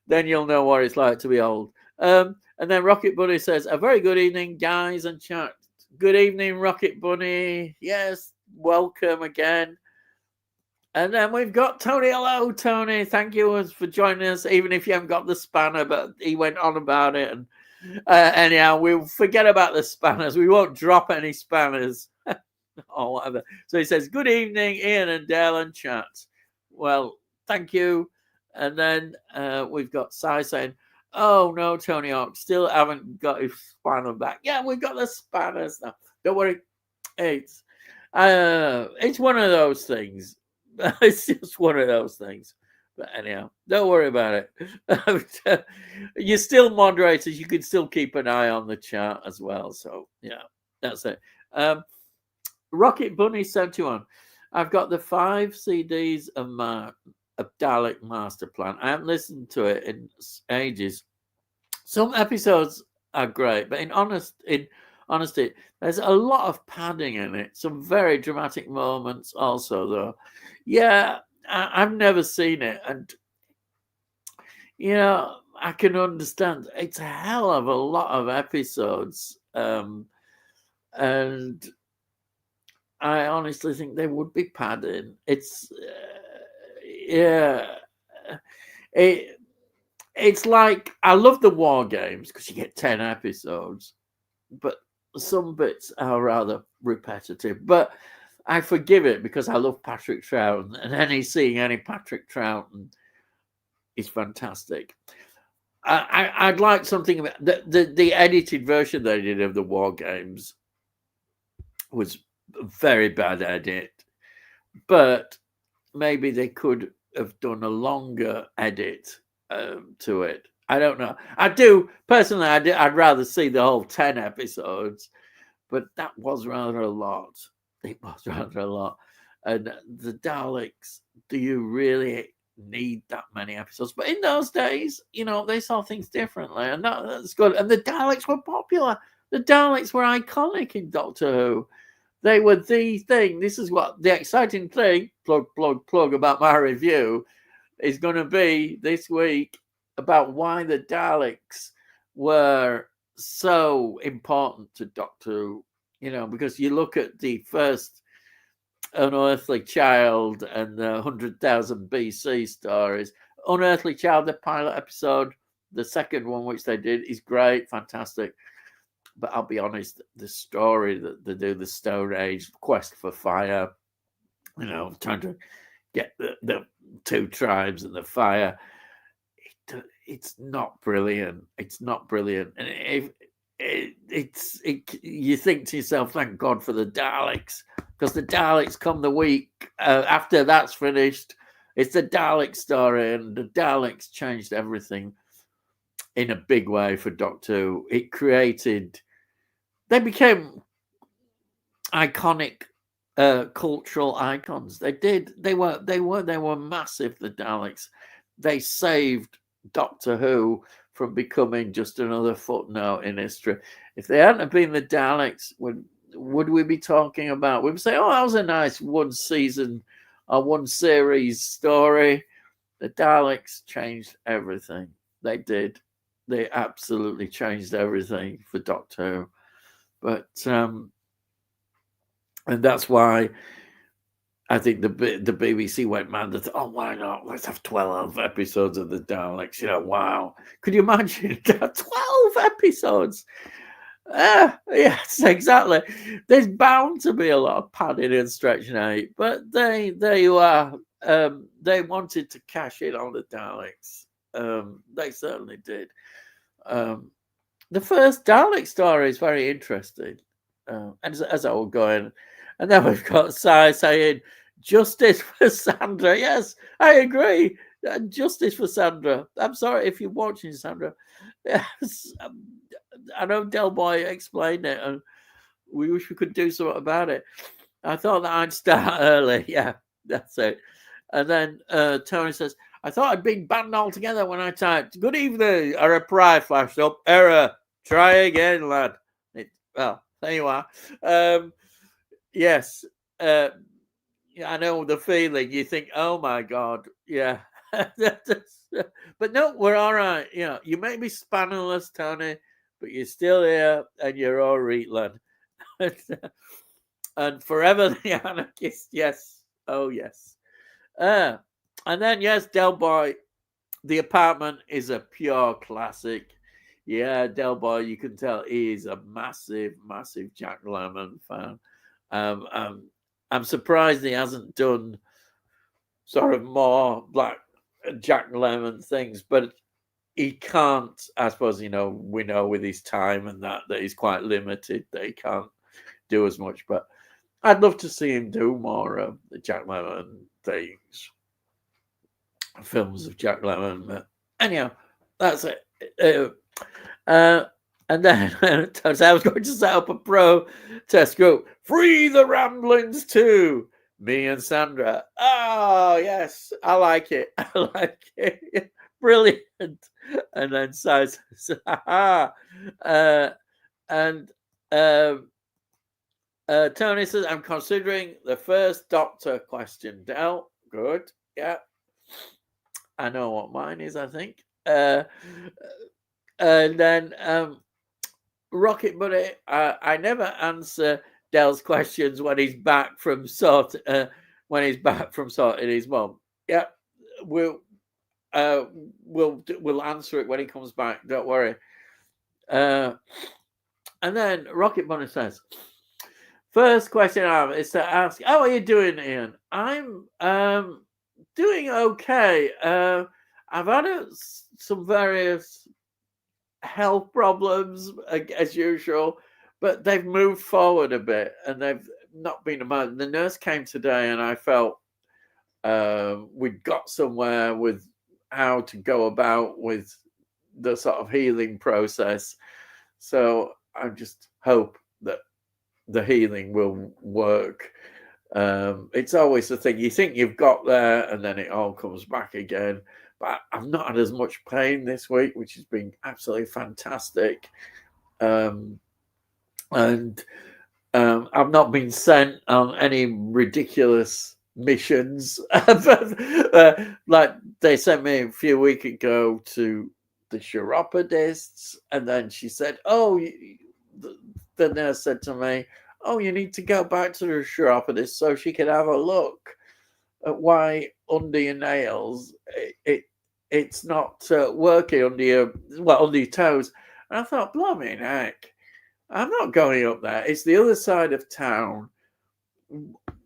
Then you'll know what it's like to be old. And then Rocket Bunny says, "A very good evening, guys and chat." Good evening, Rocket Bunny. Yes, welcome again. And then we've got Tony. Hello, Tony. Thank you for joining us, even if you haven't got the spanner, but he went on about it. And anyhow, we'll forget about the spanners. We won't drop any spanners or whatever. So he says, "Good evening, Ian and Dale and chat." Well, thank you. And then we've got Cy saying, "Oh, no, Tony Hawk, still haven't got his spanner back." Yeah, we've got the spanners now. Don't worry. It's one of those things. It's just one of those things. But anyhow, don't worry about it. You're still moderators. You can still keep an eye on the chat as well. So, yeah, that's it. Rocket Bunny 71. I've got the 5 CDs of Dalek Master Plan. I haven't listened to it in ages. Some episodes are great, but in honesty, there's a lot of padding in it. Some very dramatic moments also, though. Yeah, I've never seen it, and you know, I can understand. It's a hell of a lot of episodes, and I honestly think they would be padding. It's it's like, I love the War Games because you get 10 episodes, but some bits are rather repetitive. But I forgive it because I love Patrick Troughton, and seeing any Patrick Troughton is fantastic. I'd like something about the edited version they did of the War Games was a very bad edit, but maybe they could have done a longer edit to it. I don't know. I do personally. I'd rather see the whole 10 episodes, but that was rather a lot. It was rather a lot. And the Daleks, do you really need that many episodes? But in those days, they saw things differently, and that's good. And the Daleks were popular. The Daleks were iconic in Doctor Who. They were the thing. This is what the exciting thing, plug about my review, is going to be this week, about why the Daleks were so important to Doctor Who. Because you look at the first Unearthly Child and the 100,000 BC stories. Unearthly Child, the pilot episode, the second one which they did, is great, fantastic. But I'll be honest, the story that they do, the Stone Age quest for fire, trying to get the two tribes and the fire, it's not brilliant. It's not brilliant. And you think to yourself, thank God for the Daleks, because the Daleks come the week after that's finished. It's the Dalek story, and the Daleks changed everything in a big way for Doctor Who. They became iconic cultural icons. They were massive, the Daleks. They saved Doctor Who from becoming just another footnote in history. If they hadn't been the Daleks, would we be talking about? We'd say, oh, that was a nice one season or one series story. The Daleks changed everything. They did. They absolutely changed everything for Doctor Who. But and that's why I think the BBC went mad. That, oh, why not? Let's have 12 episodes of the Daleks. Wow. Could you imagine 12 episodes? Yes, exactly. There's bound to be a lot of padding and stretching out, but they wanted to cash in on the Daleks. They certainly did. The first Dalek story is very interesting, as I will go in. And then we've got Sai saying, justice for Sandra. Yes, I agree. Justice for Sandra. I'm sorry if you're watching, Sandra. Yes, I know Delboy explained it, and we wish we could do something about it. I thought that I'd start early. Yeah, that's it. And then Tony says, I thought I'd been banned altogether when I typed, good evening. A reply flashed up. Error. Try again, lad. Well, there you are. Yes. I know the feeling. You think, oh my God. Yeah. But no, we're all right. You may be spannerless, Tony, but you're still here and you're all right, lad. And forever the anarchist. Yes. Oh, yes. And then, yes, Delboy, The Apartment is a pure classic. Yeah, Delboy, you can tell he is a massive, massive Jack Lemmon fan. I'm surprised he hasn't done sort of more like Jack Lemmon things, but he can't. I suppose, we know with his time and that he's quite limited, that he can't do as much. But I'd love to see him do more of the Jack Lemmon things, films of Jack Lemmon. But anyhow, that's it. And then I was going to set up a protest group. Free the Ramblings too. Me and Sandra. Oh, yes. I like it. I like it. Brilliant. And then Si says, Tony says, I'm considering the first Doctor question. Del, good. Yeah. I know what mine is, I think. And then Rocket Bunny, I never answer Del's questions when he's back from sorting his mum. Yeah, we'll answer it when he comes back. Don't worry. And then Rocket Bunny says, first question I have is to ask, how are you doing, Ian? I'm doing okay. I've had some various health problems as usual, but they've moved forward a bit and they've not been a month. The nurse came today and I felt we'd got somewhere with how to go about with the sort of healing process. So I just hope that the healing will work. It's always the thing. You think you've got there, and then it all comes back again. But I've not had as much pain this week, which has been absolutely fantastic. And I've not been sent on any ridiculous missions. Like they sent me a few weeks ago to the chiropodists, and then she said, "Oh," the nurse said to me, "Oh, you need to go back to the chiropodist so she can have a look at why under your nails it's not working under your toes." And I thought, blimey heck, I'm not going up there. It's the other side of town.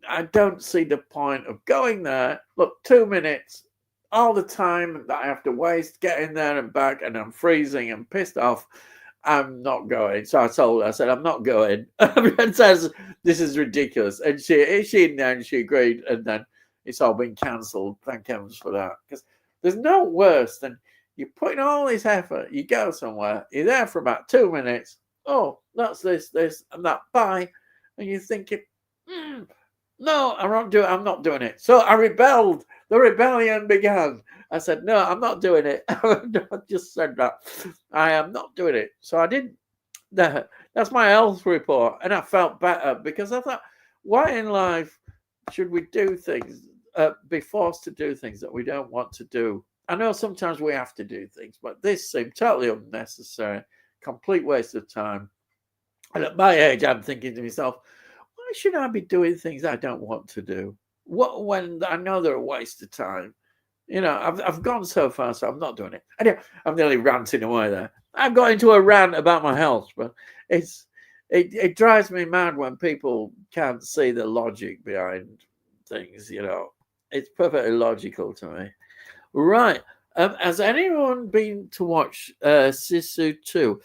I don't see the point of going there. Look, 2 minutes, all the time that I have to waste getting there and back, and I'm freezing and pissed off. I'm not going. So I told her, I said, I'm not going. And says, this is ridiculous. And she agreed, and then it's all been cancelled. Thank heavens for that. Because there's no worse than you put in all this effort, you go somewhere, you're there for about 2 minutes. Oh, that's this, and that, bye. And you're thinking, no, I'm not doing it. So I rebelled. The rebellion began. I said, no, I'm not doing it. I just said that. I am not doing it. So I didn't. That's my health report. And I felt better because I thought, why in life should we do things, be forced to do things that we don't want to do? I know sometimes we have to do things, but this seemed totally unnecessary, complete waste of time. And at my age, I'm thinking to myself, why should I be doing things I don't want to do? What when I know they're a waste of time? You know, I've gone so far, so I'm not doing it. Anyway, I'm nearly ranting away there. I've got into a rant about my health, but it drives me mad when people can't see the logic behind things. You know, it's perfectly logical to me. Right. Has anyone been to watch Sisu 2?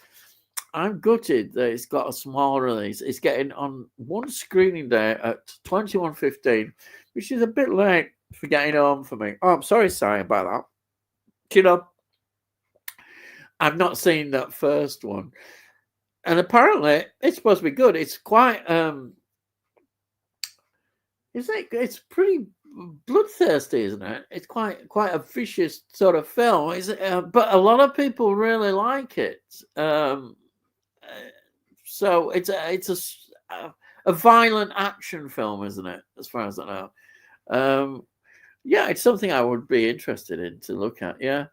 I'm gutted that it's got a small release. It's getting on one screening day at 21:15, which is a bit late for getting home for me. Oh, I'm sorry about that. You know, I've not seen that first one. And apparently it's supposed to be good. It's quite it's pretty bloodthirsty, isn't it? It's quite a vicious sort of film. But a lot of people really like it. So it's a violent action film, isn't it? As far as I know. Yeah, it's something I would be interested in to look at. Yeah.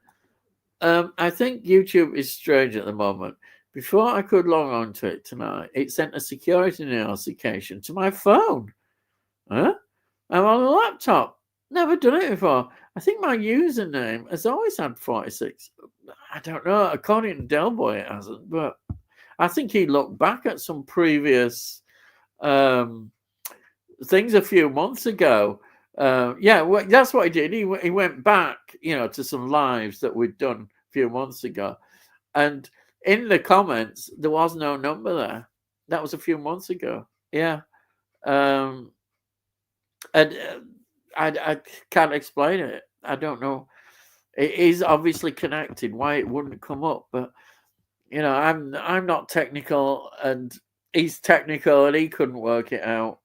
I think YouTube is strange at the moment. Before I could log on to it tonight, it sent a security notification to my phone. Huh? I'm on a laptop. Never done it before. I think my username has always had 46. I don't know. According to Delboy, it hasn't. But I think he looked back at some previous things a few months ago. Yeah, well, that's what he did. He went back, you know, to some lives that we'd done a few months ago. And in the comments, there was no number there. That was a few months ago. Yeah. And I can't explain it. I don't know. It is obviously connected. Why it wouldn't come up, but you know, I'm not technical, and he's technical, and he couldn't work it out.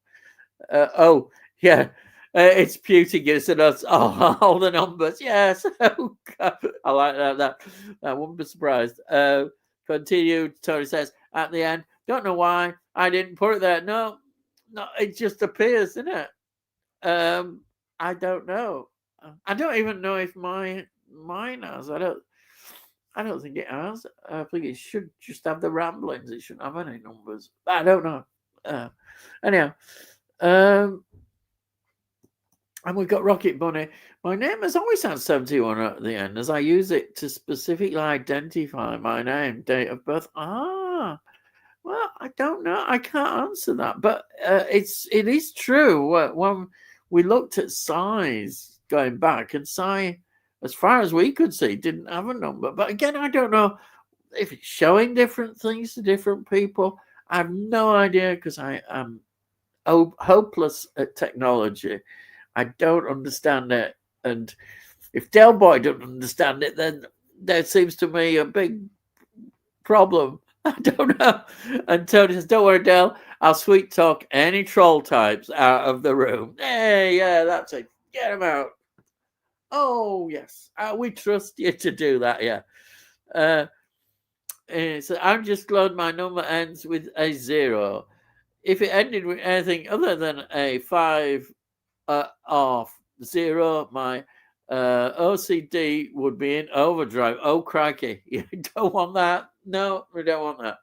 Oh yeah, it's puting us and us all the numbers. Yes, oh, I like that. I wouldn't be surprised. Continue. Tony says at the end. Don't know why I didn't put it there. No, it just appears, isn't it? I don't know. I don't even know if mine has. I don't think it has. I think it should just have the ramblings. It shouldn't have any numbers. I don't know. Anyhow, and we've got Rocket Bunny. My name has always had 71 at the end, as I use it to specifically identify my name, date of birth. Well, I don't know. I can't answer that, but it is true. When we looked at size going back, and size, as far as we could see, didn't have a number. But again, I don't know if it's showing different things to different people. I have no idea because I am hopeless at technology. I don't understand it. And if Delboy doesn't understand it, then there seems to me a big problem. I don't know. And Tony says, don't worry, Del. I'll sweet talk any troll types out of the room. Hey, yeah, that's it. Get them out. Oh, yes. We trust you to do that, yeah. So I'm just glad my number ends with a 0. If it ended with anything other than a 5 or 0, my OCD would be in overdrive. Oh, crikey. You don't want that? No, we don't want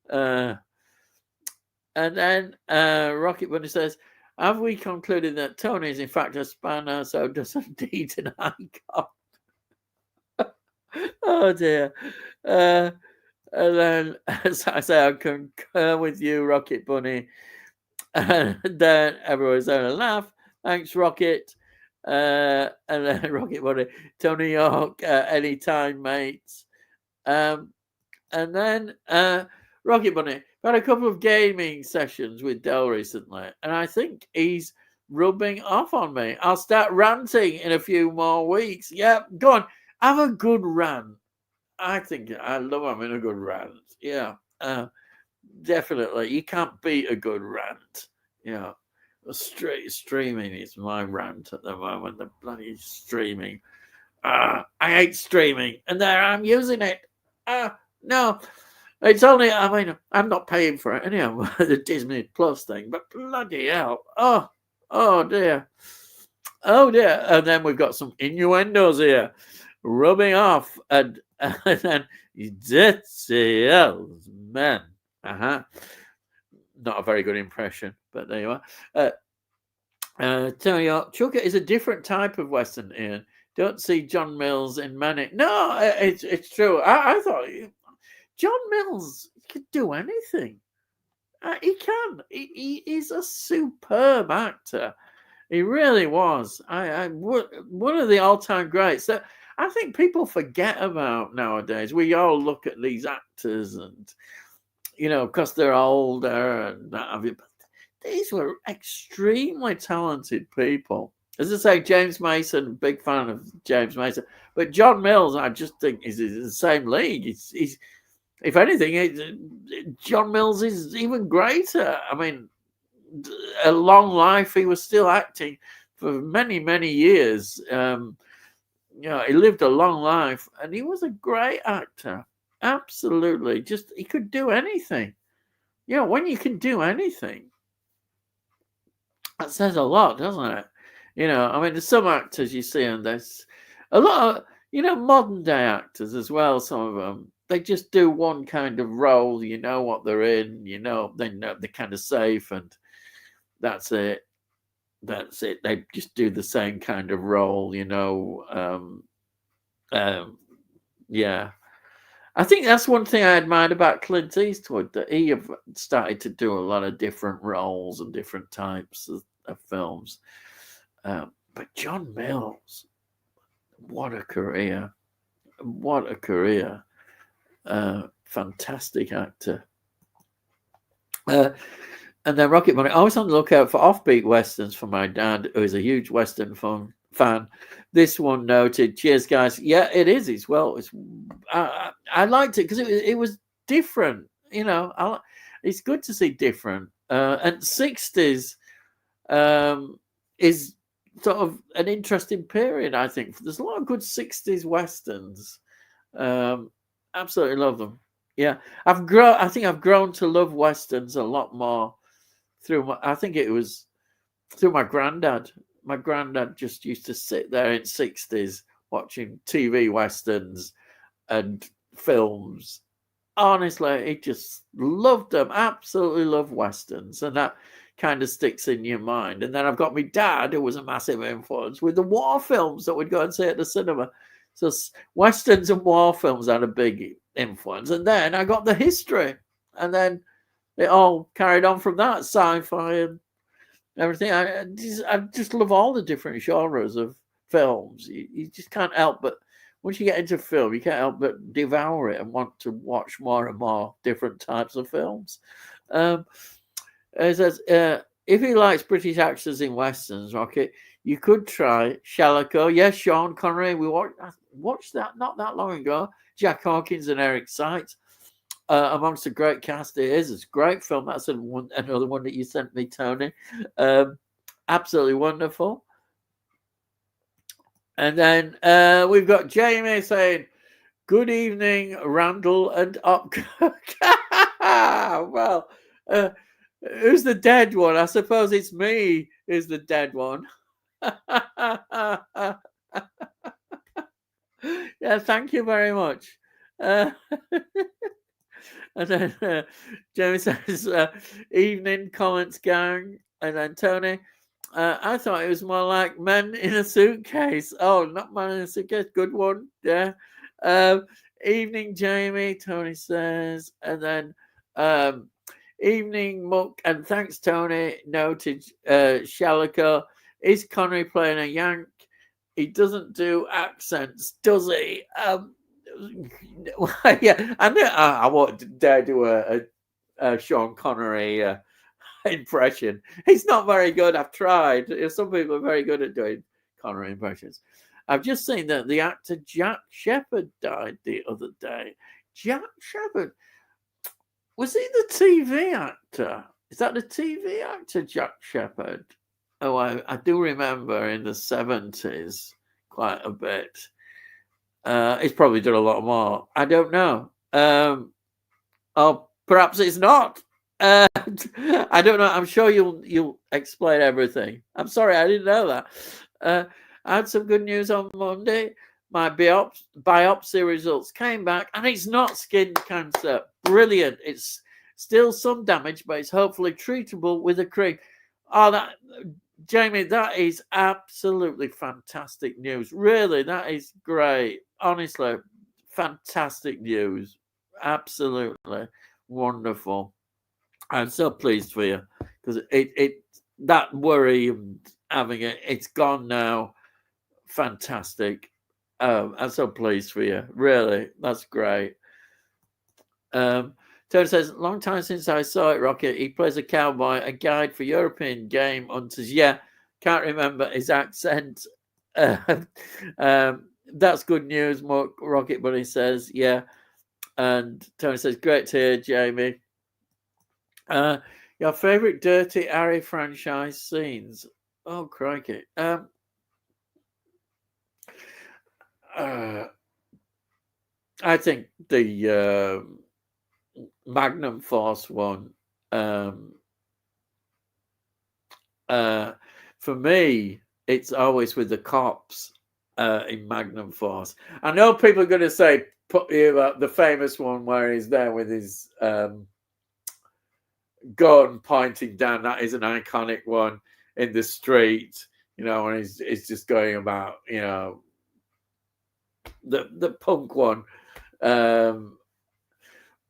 that. And then Rocket Bunny says, have we concluded that Tony is in fact a spanner, so doesn't need an icon? Oh, dear. And then, as I say, I concur with you, Rocket Bunny. And then everyone's going to laugh. Thanks, Rocket. And then Rocket Bunny, Tony York, anytime, mates. And then Rocket Bunny, I've had a couple of gaming sessions with Del recently, and I think he's rubbing off on me. I'll start ranting in a few more weeks. Yeah, go on. Have a good rant. I think I love having a good rant. Yeah, definitely. You can't beat a good rant. Yeah. Streaming is my rant at the moment. The bloody streaming. I hate streaming. And there I'm using it. No. It's only, I mean, I'm not paying for it anyhow, the Disney Plus thing, but bloody hell. Oh dear. Oh dear. And then we've got some innuendos here rubbing off. And then details, man. Not a very good impression, but there you are. Tell you what, Chuka is a different type of Western, Ian. Don't see John Mills in Manic. No, it's true. I thought John Mills could do anything. He can. He's a superb actor. He really was. One of the all-time greats that I think people forget about nowadays. We all look at these actors and, because they're older and that have you. But these were extremely talented people. As I say, James Mason, big fan of James Mason. But John Mills, I just think is in the same league. He's if anything, John Mills is even greater. I mean, a long life. He was still acting for many, many years. He lived a long life, and he was a great actor. Absolutely, he could do anything. When you can do anything, that says a lot, doesn't it? I mean, there's some actors you see, and there's a lot of modern day actors as well. Some of them. They just do one kind of role, what they're in, they know they're kind of safe, and that's it. That's it. They just do the same kind of role, yeah. I think that's one thing I admired about Clint Eastwood, that he have started to do a lot of different roles and different types of films. But John Mills, what a career. What a career. Fantastic actor. And then Rocket Money, always on the lookout for offbeat westerns for my dad, who is a huge western fan. This one noted, cheers guys. Yeah, it is as well. I liked it because it was different. It's good to see different. And 60s is sort of an interesting period, I think. There's a lot of good 60s westerns. Absolutely love them. Yeah, I think I've grown to love westerns a lot more I think it was through my granddad. My granddad just used to sit there in 60s watching TV westerns and films. Honestly, he just loved them. Absolutely loved westerns, and that kind of sticks in your mind. And then I've got my dad, who was a massive influence with the war films that we'd go and see at the cinema. So westerns and war films had a big influence. And then I got the history, and then it all carried on from that, sci-fi and everything. I just love all the different genres of films. You just can't help but, once you get into film, you can't help but devour it and want to watch more and more different types of films. It says, if he likes British actors in westerns, Rocket, you could try Shalako. Yes, Sean Connery. We watched that not that long ago. Jack Hawkins and Eric Sykes. amongst a great cast. It is. It's a great film. That's another one that you sent me, Tony. Absolutely wonderful. And then we've got Jamie saying, "Good evening, Randall and Upkirk." Well, who's the dead one? I suppose it's me who's the dead one. Yeah, thank you very much. And then Jamie says, "Evening comments gang." And then Tony, I thought it was more like Men in a Suitcase. Oh, not Man in a Suitcase. Good one. Yeah. Evening, Jamie, Tony says. And then evening, Muck. And thanks, Tony. Noted Shalika. Is Connery playing a Yank? He doesn't do accents, does he? Yeah, I won't dare do a Sean Connery impression. He's not very good. I've tried. Some people are very good at doing Connery impressions. I've just seen that the actor Jack Shepherd died the other day. Jack Shepherd, was he the TV actor? Is that the TV actor Jack Shepherd? Oh, I do remember in the 70s quite a bit. He's probably done a lot more. I don't know. Oh, perhaps it's not. I don't know. I'm sure you'll explain everything. I'm sorry, I didn't know that. I had some good news on Monday. My biopsy results came back, and it's not skin cancer. Brilliant. It's still some damage, but it's hopefully treatable with a cream. Oh, that Jamie, that is absolutely fantastic news. Really, that is great. Honestly, fantastic news. Absolutely wonderful. I'm so pleased for you because it that worry and having it's gone now. Fantastic. I'm so pleased for you. Really, that's great. Tony says, long time since I saw it, Rocket. He plays a cowboy, a guide for European game hunters. Yeah, can't remember his accent. That's good news, Rocket Bunny says. Yeah. And Tony says, great to hear, Jamie. Your favourite Dirty Harry franchise scenes? Oh, crikey. I think the Magnum Force one, for me, it's always with the cops in Magnum Force. I know people are going to say the famous one where he's there with his gun pointing down. That is an iconic one in the street, and he's just going about, the punk one.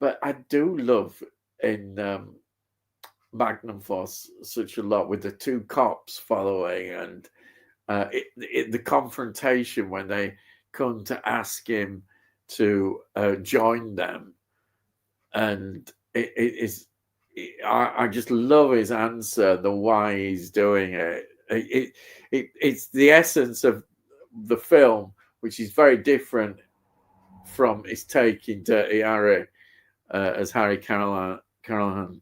But I do love in Magnum Force such a lot with the two cops following and the confrontation when they come to ask him to join them, and I just love his answer, the why he's doing it. It's the essence of the film, which is very different from his take in Dirty Harry as Harry Callahan.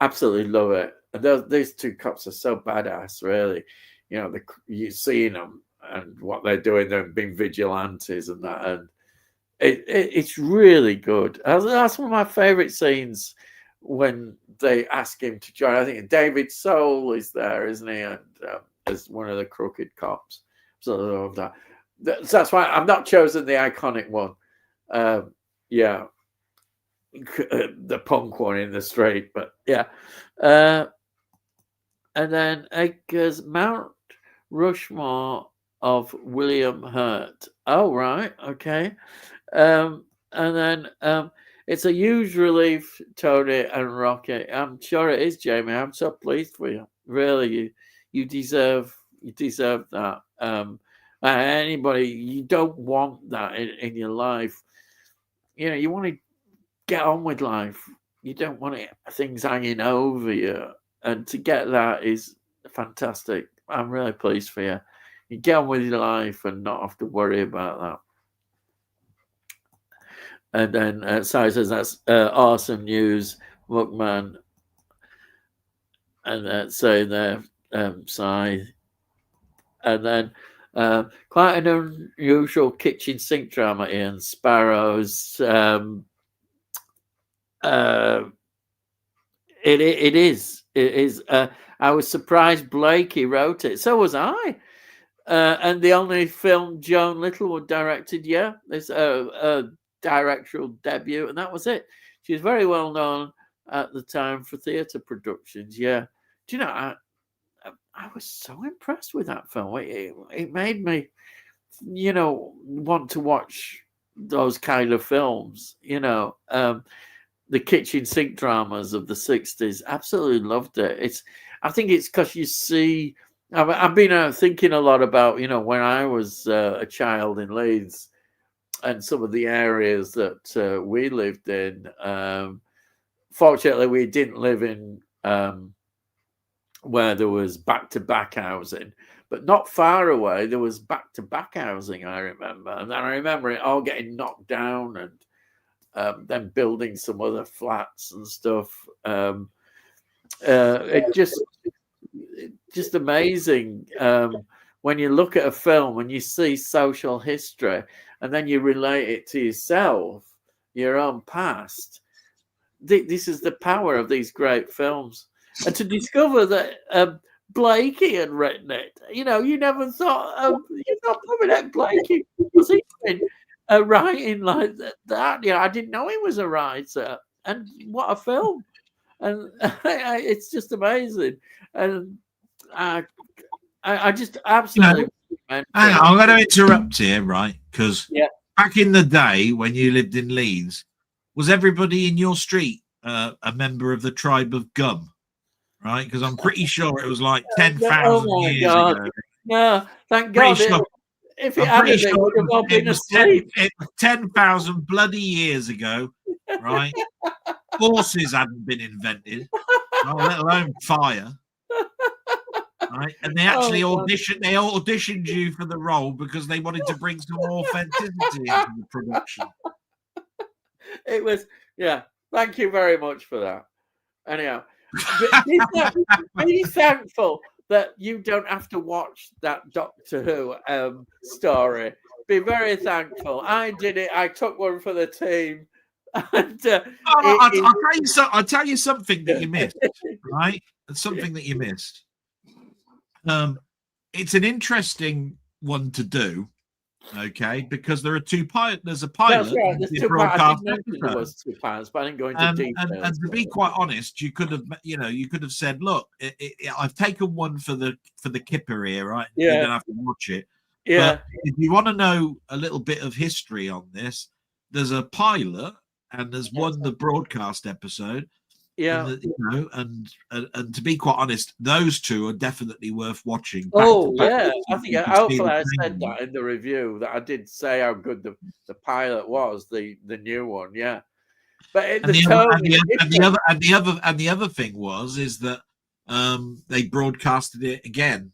Absolutely love it. And these two cops are so badass, really. You're seeing them and what they're doing, they're being vigilantes and that. And it's really good. That's one of my favorite scenes when they ask him to join. I think David Soul is there, isn't he? And as one of the crooked cops. So I love that. That's why I've not chosen the iconic one. Yeah. The punk one in the street, but yeah. And then Edgar's Mount Rushmore of William Hurt. Oh, right. Okay. And then it's a huge relief, Tony and Rocky. I'm sure it is, Jamie. I'm so pleased for you. Really, you deserve that. Anybody, you don't want that in your life. You want to get on with life. You don't want things hanging over you. And to get that is fantastic. I'm really pleased for you. You get on with your life and not have to worry about And then Si says that's awesome news, Muckman. And saying there, Si. And then quite an unusual kitchen sink drama in Sparrows. It is. I was surprised Blakey wrote it. So was I. And the only film Joan Littlewood directed, it's a directorial debut, and that was it. She was very well known at the time for theatre productions. Yeah. Do you know, I was so impressed with that film. It made me, want to watch those kind of films, the kitchen sink dramas of the 60s. Absolutely loved it. I think it's because you see, I've been thinking a lot about, when I was a child in Leeds and some of the areas that we lived in. Fortunately, we didn't live in where there was back-to-back housing, but not far away there was back-to-back housing, I remember. And I remember it all getting knocked down and then building some other flats and stuff. It just amazing when you look at a film and you see social history and then you relate it to yourself, your own past. This is the power of these great films. And to discover that Blakey had written it, you never thought, you thought probably Blakey was even writing like that. Yeah, I didn't know he was a writer. And what a film. And it's just amazing. And I just absolutely... hang on, I'm going to interrupt here, right? Because back in the day when you lived in Leeds, was everybody in your street a member of the tribe of Gum? Right, because I'm pretty sure it was like 10,000 years ago. No, thank God. If it hadn't, it would have all been asleep. 10,000 bloody years ago, right? Horses hadn't been invented, let alone fire. Right, and they actually auditioned you for the role because they wanted to bring some authenticity into the production. It was, thank you very much for that. Anyhow, be thankful that you don't have to watch that Doctor Who story. Be very thankful. I did it. I took one for the team. And, I'll tell you something that you missed, right? Something that you missed. It's an interesting one to do, okay? Because there are two pilots. There's a pilot. That's right. There's two pilots. I didn't mention there was two pilots, but I didn't go into details. And to be quite honest, you could have said, "Look, I've taken one for the kipper here, right? Yeah. You don't have to watch it." Yeah. But if you want to know a little bit of history on this, there's a pilot and there's the broadcast episode. Yeah. And to be quite honest, those two are definitely worth watching. I think hopefully I said that in the review, that I did say how good the pilot was, the new one, yeah. But the other thing is that they broadcasted it again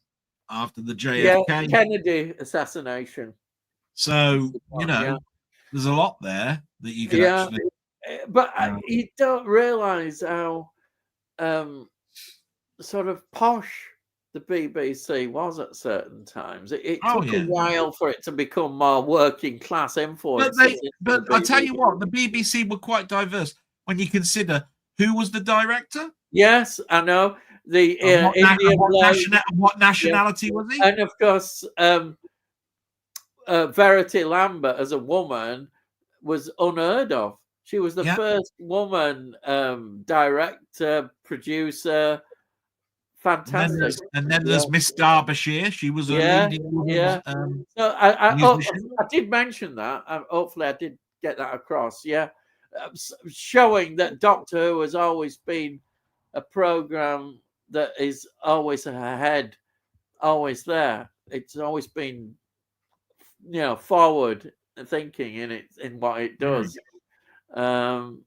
after the JFK Kennedy assassination. So there's a lot there that you can actually. But you don't realise how sort of posh the BBC was at certain times. It took a while for it to become more working class influence. But I tell you what, the BBC were quite diverse when you consider who was the director. Yes, I know. The Indian what nationality was he? And of course, Verity Lambert as a woman was unheard of. She was the first woman director, producer. Fantastic. And then there's Miss Derbyshire. She was a leading woman. So I did mention that. Hopefully, I did get that across. Yeah, showing that Doctor Who has always been a program that is always ahead, always there. It's always been, forward thinking in what it does. And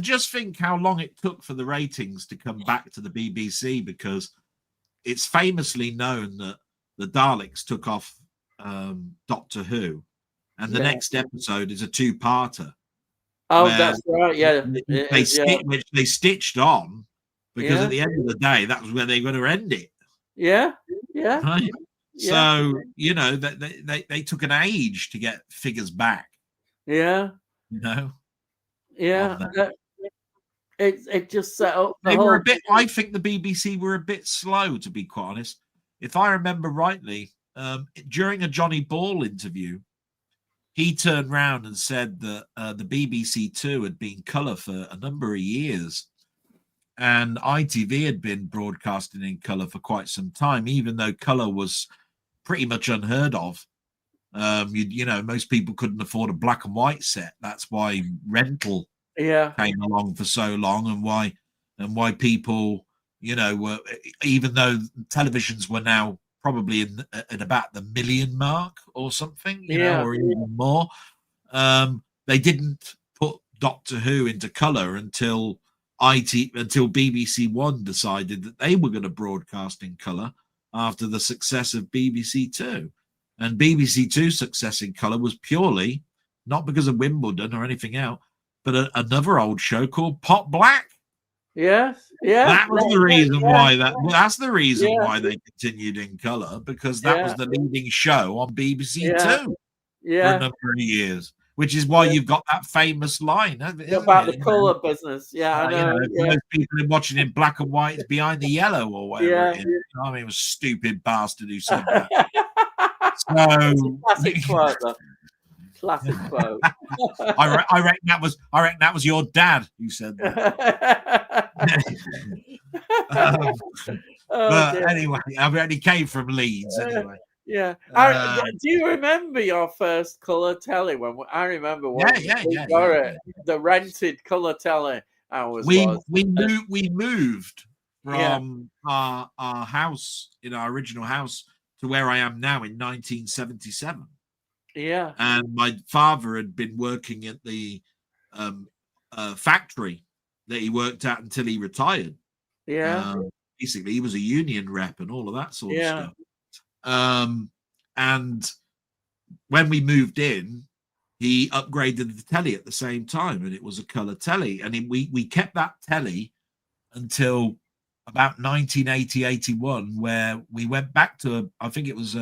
just think how long it took for the ratings to come back to the BBC, because it's famously known that the Daleks took off Doctor Who, and the next episode is a two-parter. Oh, that's right. Yeah, which they stitched on because at the end of the day, that was where they were going to end it. Yeah, right. So that they took an age to get figures back. Yeah, It just set up. They were a bit. I think the BBC were a bit slow, to be quite honest. If I remember rightly, during a Johnny Ball interview, he turned round and said that the BBC Two had been colour for a number of years, and ITV had been broadcasting in colour for quite some time, even though colour was pretty much unheard of. Most people couldn't afford a black and white set. That's why rental came along for so long, and why people, were, even though televisions were now probably in about the million mark or something, or even more. They didn't put Doctor Who into colour until BBC One decided that they were going to broadcast in colour after the success of BBC Two. And BBC Two's success in colour was purely not because of Wimbledon or anything else, but another old show called Pot Black. That was the reason why that's the reason why they continued in colour, because that was the leading show on BBC Two for a number of years, which is why you've got that famous line about the colour business. I know. Those people are watching in black and white, it's behind the yellow or whatever it is. I mean, it was a stupid bastard who said that. So classic quote, though. Classic quote. I reckon that was your dad who said that. But anyway, I mean, he came from Leeds anyway. Do you remember your first colour telly? I remember the rented colour telly. We moved from our house, our original house, to where I am now in 1977. And my father had been working at the factory that he worked at until he retired. Basically, he was a union rep and all of that sort of stuff. And when we moved in, he upgraded the telly at the same time, and it was a colour telly. And we kept that telly until about 1980-81, where we went back to, I think it was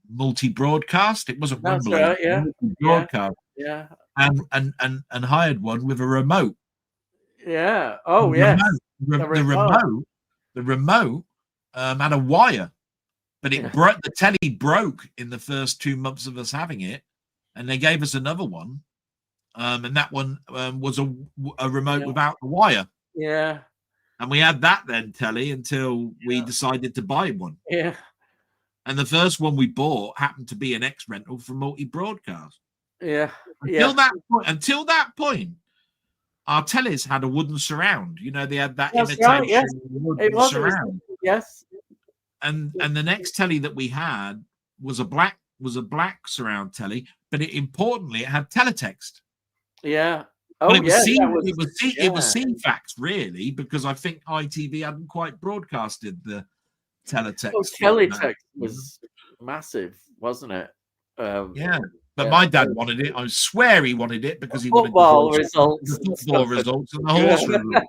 multi-broadcast. It wasn't Wimbledon. Broadcast. And hired one with a remote. The remote had a wire, but it broke. The telly broke in the first 2 months of us having it, and they gave us another one, and that one was a remote without the wire. And we had that then telly until we decided to buy one. And the first one we bought happened to be an X rental from multi-broadcast. Until that point, our tellies had a wooden surround. They had that imitation wooden surround. And the next telly that we had was a black surround telly, but importantly, it had teletext. It was CFAX really, because I think ITV hadn't quite broadcasted the teletext. Teletext was massive, wasn't it? But my dad wanted it. I swear he wanted it because he wanted the football results and the horse results.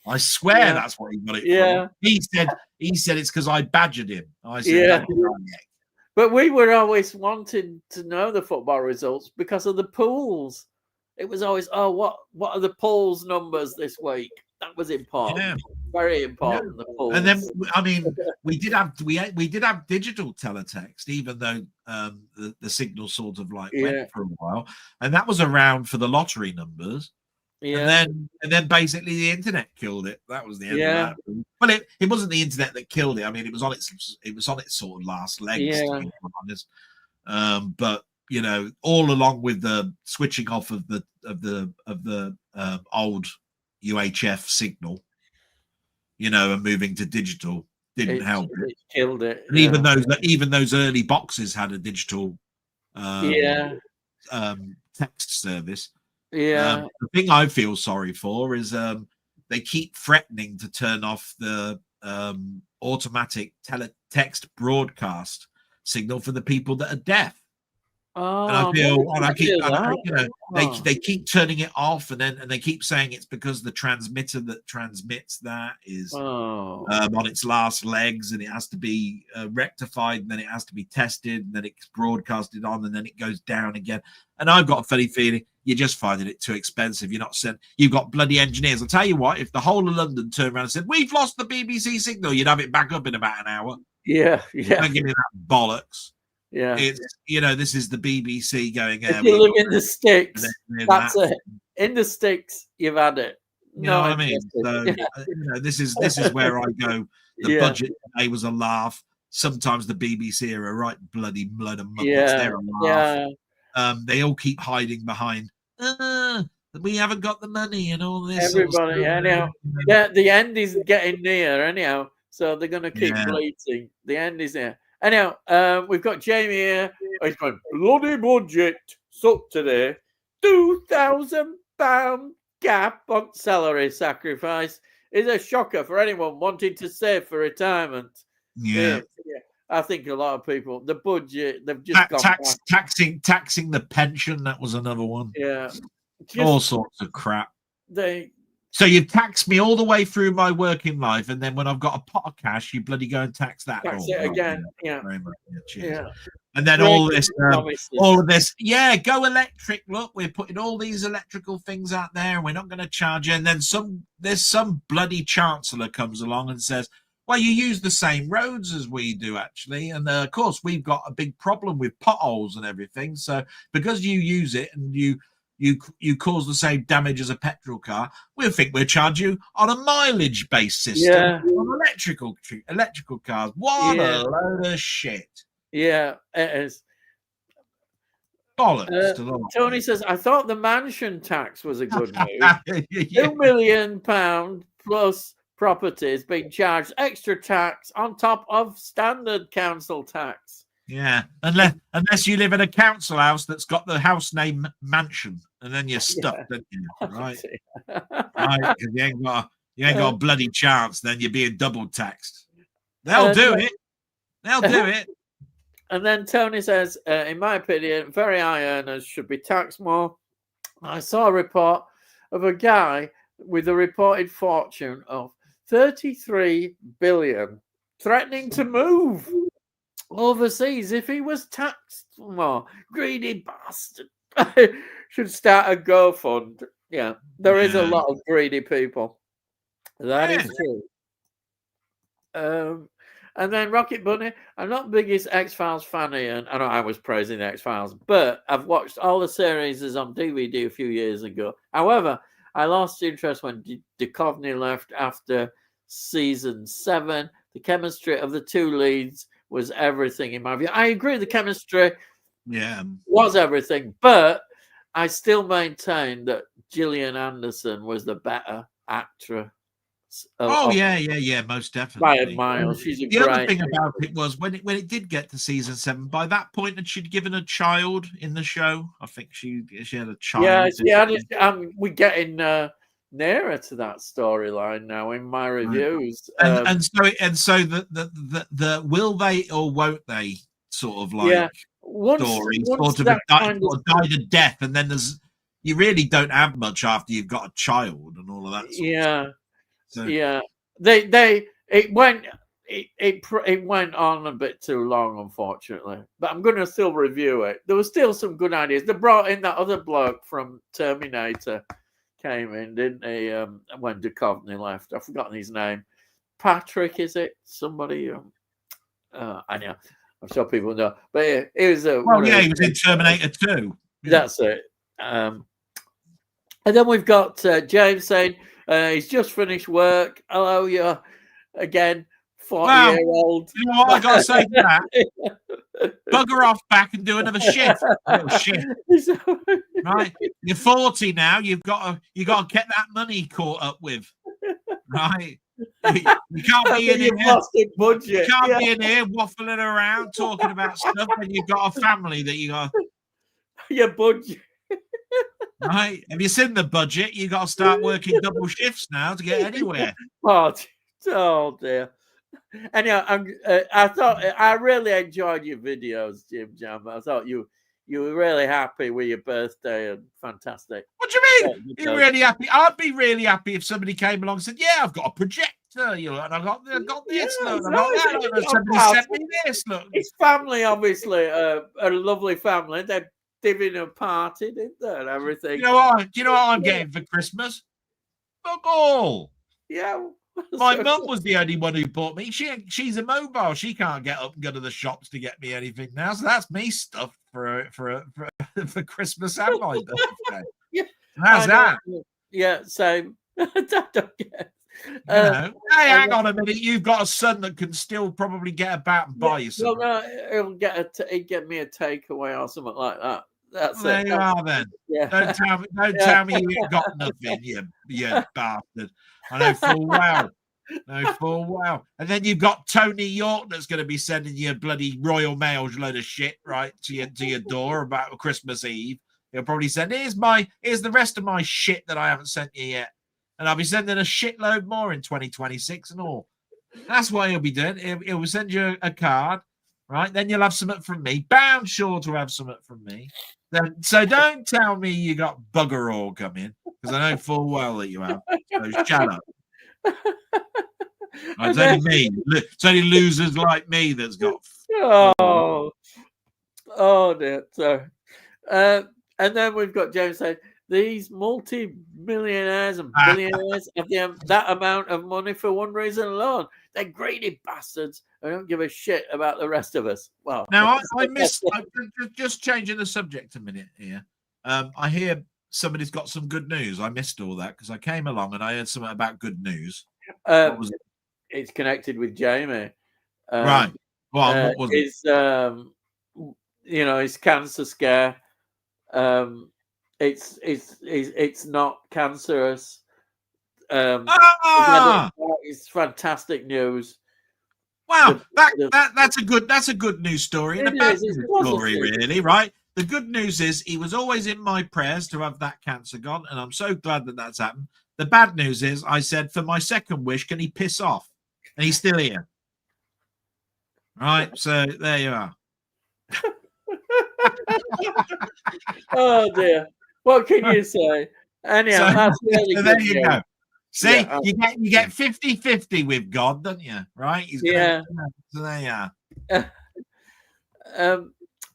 I swear that's what he got it for. He said it's because I badgered him. I said, but we were always wanting to know the football results because of the pools. It was always, what are the polls numbers this week? That was important, very important. The polls. And then, I mean, we did have digital teletext, even though the signal sort of went for a while, and that was around for the lottery numbers. And then basically the internet killed it. That was the end of that. Well, it wasn't the internet that killed it. I mean, it was on its sort of last legs, to be honest. But all along with the switching off of the old UHF signal, and moving to digital didn't help. It killed it. And even those early boxes had a digital text service. The thing I feel sorry for is they keep threatening to turn off the automatic teletext broadcast signal for the people that are deaf. And I feel, and I keep, they keep turning it off, and they keep saying it's because the transmitter that transmits that is on its last legs, and it has to be rectified, and then it has to be tested, and then it's broadcasted on, and then it goes down again. And I've got a funny feeling you're just finding it too expensive. You're not sent. You've got bloody engineers. I'll tell you what, if the whole of London turned around and said, "We've lost the BBC signal," you'd have it back up in about an hour. Yeah. Don't give me that bollocks. Yeah, it's this is the BBC going. If you live in the sticks, that's it. In the sticks, you've had it. You know what I mean? So this is where I go. The budget today was a laugh. Sometimes the BBC are a right bloody blood and muppets. They're a laugh. They all keep hiding behind. We haven't got the money and all this. Everybody, anyhow. The end is getting near, anyhow. So they're going to keep bleating. The end is there. Anyhow, we've got Jamie here. He's going, bloody budget sucked today. £2,000 gap on salary sacrifice is a shocker for anyone wanting to save for retirement. Yeah. I think a lot of people, the budget, they've just taxing the pension. That was another one. Yeah. All sorts of crap. So you tax me all the way through my working life, and then when I've got a pot of cash, you bloody go and tax that. Tax it again. Yeah. Very much. Yeah. And then all of this, go electric. Look, we're putting all these electrical things out there, and we're not going to charge you. And then there's some bloody chancellor comes along and says, well, you use the same roads as we do, actually. And of course, we've got a big problem with potholes and everything. So because you use it and you cause the same damage as a petrol car, we'll think we'll charge you on a mileage-based system on electrical cars. What a load of shit. Yeah, it is. Bollocks. Tony says, I thought the mansion tax was a good move. £2 million plus properties being charged extra tax on top of standard council tax. Yeah, unless you live in a council house that's got the house name mansion, and then you're stuck, don't you? Right? Right, because you ain't got a bloody chance. Then you're being double taxed. They'll do it. They'll do it. And then Tony says, in my opinion, very high earners should be taxed more. I saw a report of a guy with a reported fortune of 33 billion threatening to move overseas if he was taxed more. Greedy bastard. Should start a GoFund. Yeah, there is a lot of greedy people. That is true. And then Rocket Bunny, I'm not the biggest X-Files fan here, and I know I was praising the X-Files, but I've watched all the series on DVD a few years ago. However, I lost interest when Duchovny left after season 7. The chemistry of the two leads was everything in my view. I agree the chemistry was everything, but I still maintain that Gillian Anderson was the better actress. Most definitely. By a mile. She's the other thing about it was when it did get to season 7, by that point had she'd given a child in the show. I think she had a child. We're getting nearer to that storyline now in my reviews. And so the will they or won't they sort of like story sort of died a death, and then you really don't have much after you've got a child and all of that sort of stuff. So. Yeah, it went on a bit too long, unfortunately. But I'm going to still review it. There was still some good ideas. They brought in that other bloke from Terminator, came in, didn't he? When Duchovny left, I've forgotten his name. Patrick, is it? Somebody? I know. I'm sure people know. But he was. He was in Terminator 2. Yeah. That's it. And then we've got James saying. He's just finished work. Hello, you again, 40-year-old. You know what I got to say to that? Bugger off back and do another shift. Shit. Right? You're 40 now. You got to get that money caught up with. Right? You can't be in here. You can't be in here waffling around talking about stuff when you've got a family that you got. Your budget. Right? Have you seen the budget? You got to start working double shifts now to get anywhere. Oh dear. Anyhow, I thought I really enjoyed your videos, Jim Jam. I thought you you were really happy with your birthday and fantastic. What do you mean? You're really happy? I'd be really happy if somebody came along and said, "Yeah, I've got a projector, you know, and I got this, look, I got that, look, and somebody sent me this, look." His family, obviously, a lovely family. They're giving a party, didn't they, and everything. Do you know what I'm getting for Christmas? Fuck all. Yeah. My mum was the only one who bought me. She's immobile. She can't get up and go to the shops to get me anything now. So that's me stuff for Christmas and my birthday. Yeah. How's that? Yeah, same. I don't get. Hey, hang on a minute. You've got a son that can still probably get about and buy you something. Well, no, he'll get me a takeaway or something like that. That's there you are then. Yeah. Don't tell me you ain't got nothing, you bastard. I know full well. And then you've got Tony York that's going to be sending you a bloody Royal Mail's load of shit right to your door about Christmas Eve. He'll probably send, here's the rest of my shit that I haven't sent you yet. And I'll be sending a shitload more in 2026 and all. That's what he'll be doing. He'll send you a card, right? Then you'll have something from me. Bound sure to have something from me. So don't tell me you got bugger all coming, because I know full well that you have. So shut up. It's only me. It's only losers like me that's got. Oh dear. So, and then we've got James saying these multi-millionaires and billionaires have that amount of money for one reason alone. They're greedy bastards. I don't give a shit about the rest of us. Well, now I'm just changing the subject a minute here. I hear somebody's got some good news. I missed all that because I came along and I heard something about good news. What was it? It's connected with Jamie. Right. What was it? His cancer scare. It's not cancerous. It's fantastic news. Wow, that's a good news story. And a bad news story, really, right? The good news is he was always in my prayers to have that cancer gone, and I'm so glad that that's happened. The bad news is I said for my second wish, can he piss off? And he's still here. Right, so there you are. Oh dear. What can you say? Anyhow, that's really so good. There you go. See, you get 50-50 with God, don't you? Right? So there you are.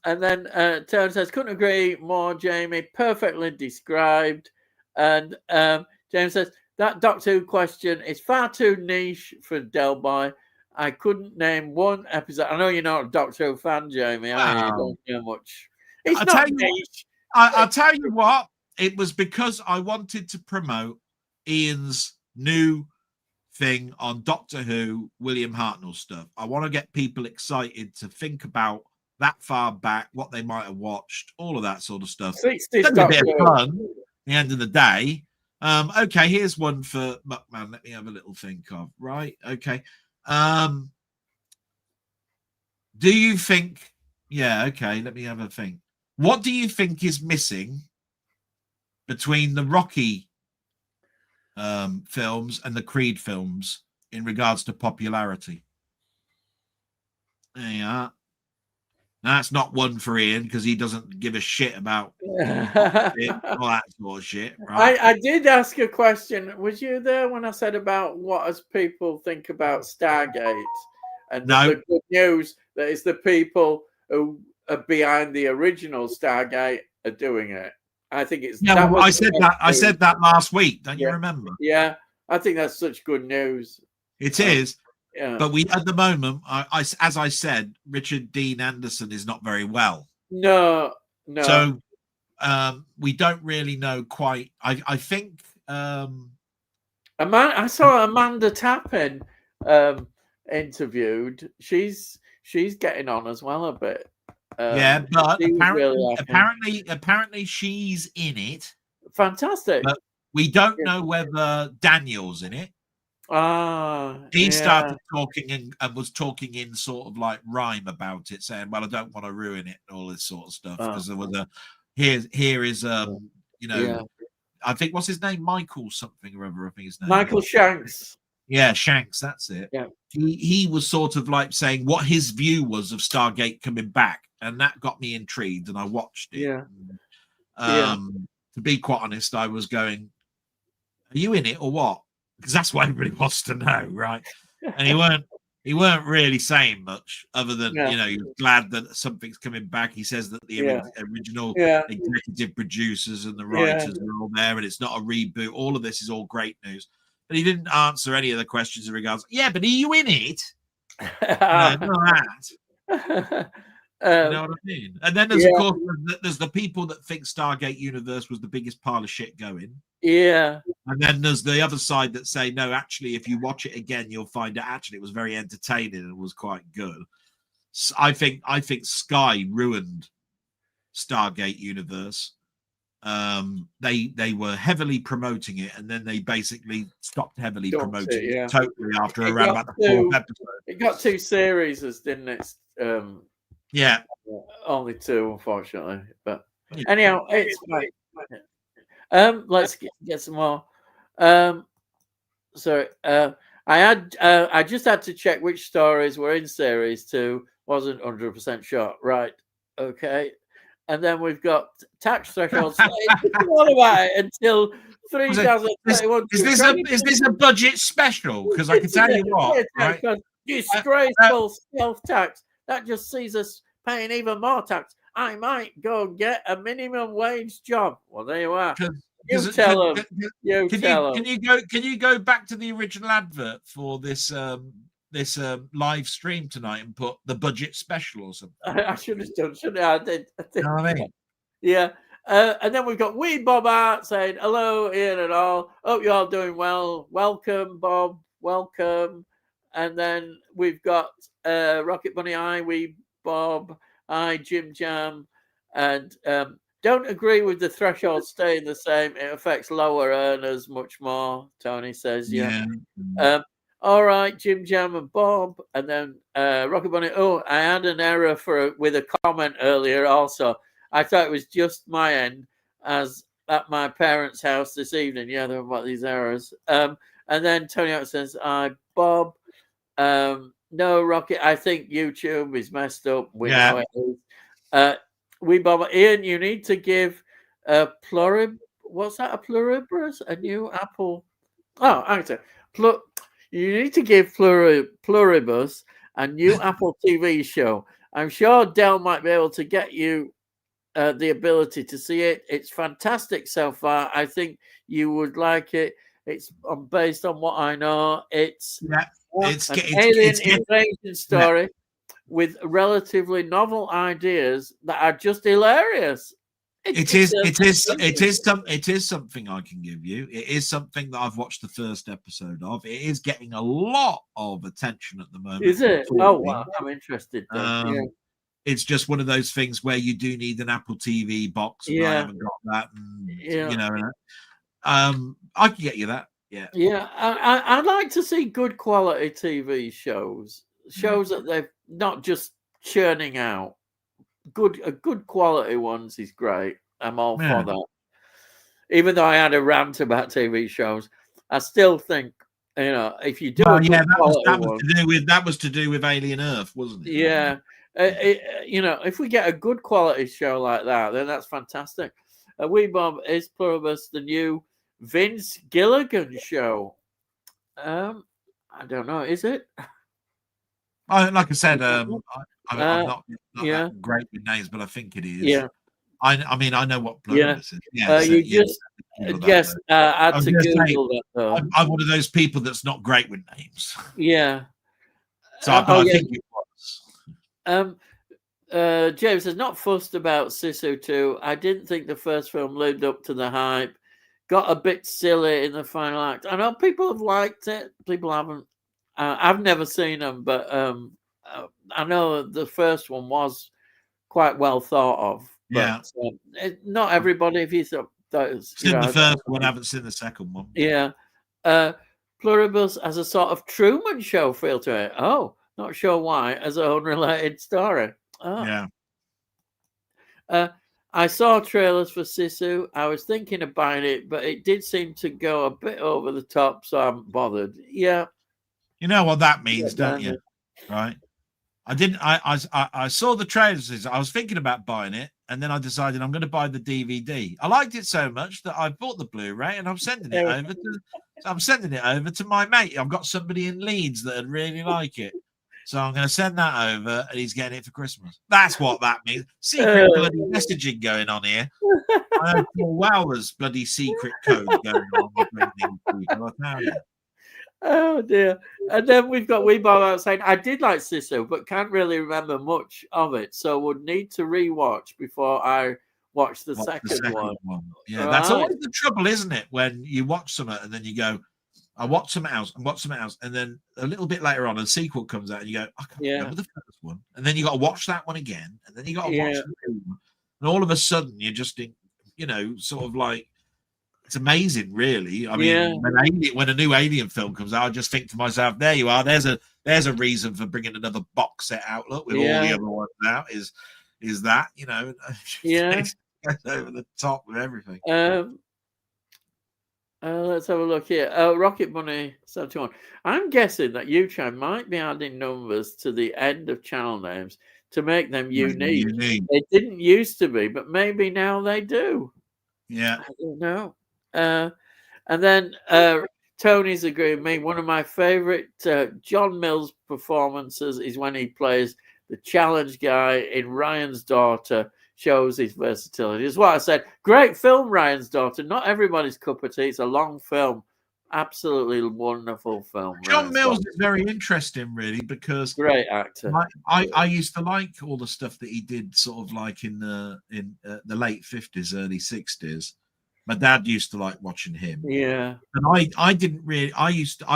And then Tone says, couldn't agree more, Jamie. Perfectly described. And James says, that Doctor Who question is far too niche for Delboy. I couldn't name one episode. I know you're not a Doctor Who fan, Jamie. Wow. I mean, you don't know much. It's not niche. I'll tell you what. It was because I wanted to promote Ian's new thing on Doctor Who, William Hartnell stuff. I want to get people excited to think about that far back, what they might have watched, all of that sort of stuff. It's a bit of fun at the end of the day. Okay, here's one for Muckman. Let me have a little think of. Right, okay. Do you think... Yeah, okay, let me have a think. What do you think is missing between the Rocky films and the Creed films in regards to popularity? There you are. That's not one for Ian because he doesn't give a shit about all that sort of shit. Right? I did ask a question. Was you there when I said about what as people think about Stargate? And the good news that it's the people who are behind the original Stargate are doing it. I think it's. Yeah, I said that. I said that last week. Don't you remember? Yeah, I think that's such good news. It is. Yeah. But at the moment, as I said, Richard Dean Anderson is not very well. No. So we don't really know quite. I think. I saw Amanda Tappin interviewed. She's getting on as well a bit. But apparently she's in it. Fantastic. But we don't know whether Daniel's in it. He started talking and was talking in sort of like rhyme about it, saying, "Well, I don't want to ruin it," and all this sort of stuff because there was a here is I think what's his name, Michael something or other. I think his name Michael Shanks. Yeah, Shanks, that's it. Yeah. He was sort of like saying what his view was of Stargate coming back, and that got me intrigued, and I watched it. Yeah. To be quite honest, I was going, "Are you in it or what?" Because that's what everybody wants to know, right? And he weren't really saying much other than he was glad that something's coming back. He says that the original executive producers and the writers are all there, and it's not a reboot. All of this is all great news. But he didn't answer any of the questions in regards. Yeah, but are you in it? Not that. You know what I mean? And then there's of course there's the people that think Stargate Universe was the biggest pile of shit going. Yeah. And then there's the other side that say, no, actually, if you watch it again, you'll find that actually it was very entertaining and was quite good. So I think Sky ruined Stargate Universe. They were heavily promoting it, and then they basically stopped heavily promoting it totally after around about the fourth episode. It got 2 series, didn't it? Yeah, only 2, unfortunately. But anyhow, it's fine. Let's get some more. Sorry, I just had to check which stories were in series 2. Wasn't 100% sure. Right. Okay. And then we've got tax thresholds. What about it until 3021? Is this a budget special? Because I can tell you what, right? Disgraceful self-tax that just sees us paying even more tax. I might go and get a minimum wage job. Well, there you are. You tell them. Can you go back to the original advert for this live stream tonight and put the budget special or something? I should have done, shouldn't I? I did. You know what I mean? Yeah. And then we've got Wee Bob Art saying, hello, Ian and all. Hope you're all doing well. Welcome, Bob. Welcome. And then we've got Rocket Bunny, hi, Wee Bob, hi, Jim Jam. And don't agree with the threshold staying the same. It affects lower earners much more, Tony says. Yeah. All right, Jim Jam and Bob. And then Rocket Bunny. Oh, I had an error with a comment earlier also. I thought it was just my end, as at my parents' house this evening. Yeah, there were about these errors. And then Tony out says, Bob, no, Rocket, I think YouTube is messed up. We know it is. We, Bob, Ian, you need to give what's that? A pluribus? A new Apple? Oh, actually, you need to give pluribus a new Apple TV show. I'm sure Dell might be able to get you the ability to see it. It's fantastic so far. I think you would like it. It's based on what I know. It's an alien invasion story with relatively novel ideas that are just hilarious. It is something I can give you. It is something that I've watched the first episode of. It is getting a lot of attention at the moment. Is it? Oh wow, I'm interested. It's just one of those things where you do need an Apple TV box, and I haven't got that. And, you know, I can get you that. Yeah, yeah. I'd like to see good quality TV shows that they're not just churning out. Good quality ones is great. I'm all for that. Even though I had a rant about TV shows, I still think, you know, if you do that was to do with Alien Earth, wasn't it? Yeah. You know, if we get a good quality show like that, then that's fantastic. Wee Bob, is Pluribus the new Vince Gilligan show? I don't know. Is it? Like I said, I'm not that great with names, but I think it is. Yeah. I mean, I know what Pluribus is. Yeah. Add to Google that, though. I'm one of those people that's not great with names. Yeah. So I think it was. James says, not fussed about Sisu 2. I didn't think the first film lived up to the hype. Got a bit silly in the final act. I know people have liked it. People haven't. I've never seen them, but I know the first one was quite well thought of. But, not everybody. If you thought seen the first one, I haven't seen the second one. Yeah. Pluribus has a sort of Truman Show feel to it. Oh, not sure why, as an unrelated story. Oh. Yeah. I saw trailers for Sisu. I was thinking of buying it, but it did seem to go a bit over the top, so I haven't bothered. Yeah, You know what that means, don't you? Right. I didn't. I saw the trailers. I was thinking about buying it, and then I decided I'm going to buy the DVD. I liked it so much that I bought the Blu-ray, and I'm sending it over to. I'm sending it over to my mate. I've got somebody in Leeds that'd really like it, so I'm going to send that over, and he's getting it for Christmas. That's what that means. Secret bloody messaging going on here. I know full well there's bloody secret code going on between these people. I tell you. Oh dear. And then we've got Wee Bob out saying, I did like Sisu, but can't really remember much of it. So would need to rewatch before I watch the second one. Yeah, right. That's always the trouble, isn't it? When you watch something and then you go, I watch something else and watch something else. And then a little bit later on, a sequel comes out and you go, I can't remember the first one. And then you got to watch that one again. And then you got to watch the new one. And all of a sudden you're just in, you know, sort of like, it's amazing, really. I mean, when a new Alien film comes out, I just think to myself, there you are. There's a reason for bringing another box set out. Look, with all the other ones out, is that, you know, it's over the top with everything. Let's have a look here. Rocket Bunny 71. I'm guessing that YouTube might be adding numbers to the end of channel names to make them unique. They didn't used to be, but maybe now they do. Yeah. I don't know. And then Tony's agreed with me. One of my favorite John Mills performances is when he plays the challenge guy in Ryan's Daughter. Shows his versatility. Is what I said. Great film, Ryan's Daughter. Not everybody's cup of tea. It's a long film. Absolutely wonderful film. John Mills is very interesting, really, because great actor. I used to like all the stuff that he did, sort of like in the late 50s, early 60s. My dad used to like watching him. Yeah. And I didn't really. I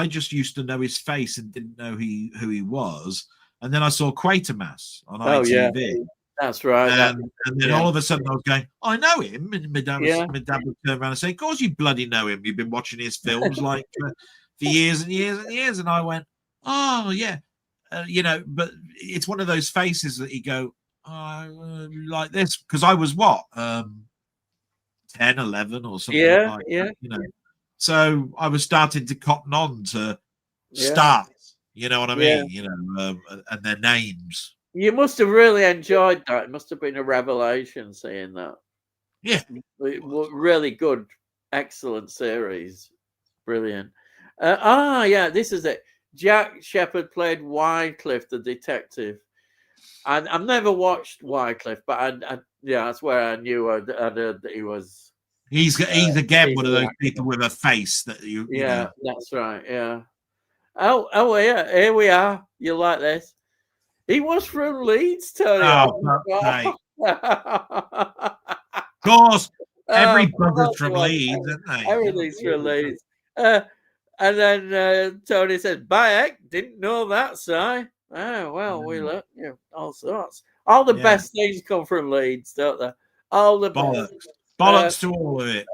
just used to know his face and didn't know who he was. And then I saw Quatermass on ITV. Yeah. That's right. And then all of a sudden I was going, I know him. And my dad would turn around and say, of course you bloody know him. You've been watching his films like for years and years and years. And I went, oh, yeah. You know, but it's one of those faces that you go, like this. Because I was what? 10, 11 or something like that, you know. So I was starting to cotton on to stars, you know what I mean? You know, and their names. You must have really enjoyed that. It must have been a revelation seeing that. Yeah. Really good, excellent series. Brilliant. This is it. Jack Shepherd played Wycliffe, the detective. I've never watched Wycliffe, but that's where I knew I'd heard that he was. He's again one of those people with a face that you. Yeah, that's right. Yeah. Oh yeah. Here we are. You like this? He was from Leeds, Tony. Oh, of course, everybody's from Leeds, isn't they? Everything's from Leeds. And then Tony said, "Bayek, didn't know that, Si." Oh well, we learned all sorts. All the best things come from Leeds, don't they? All the bollocks to all of it.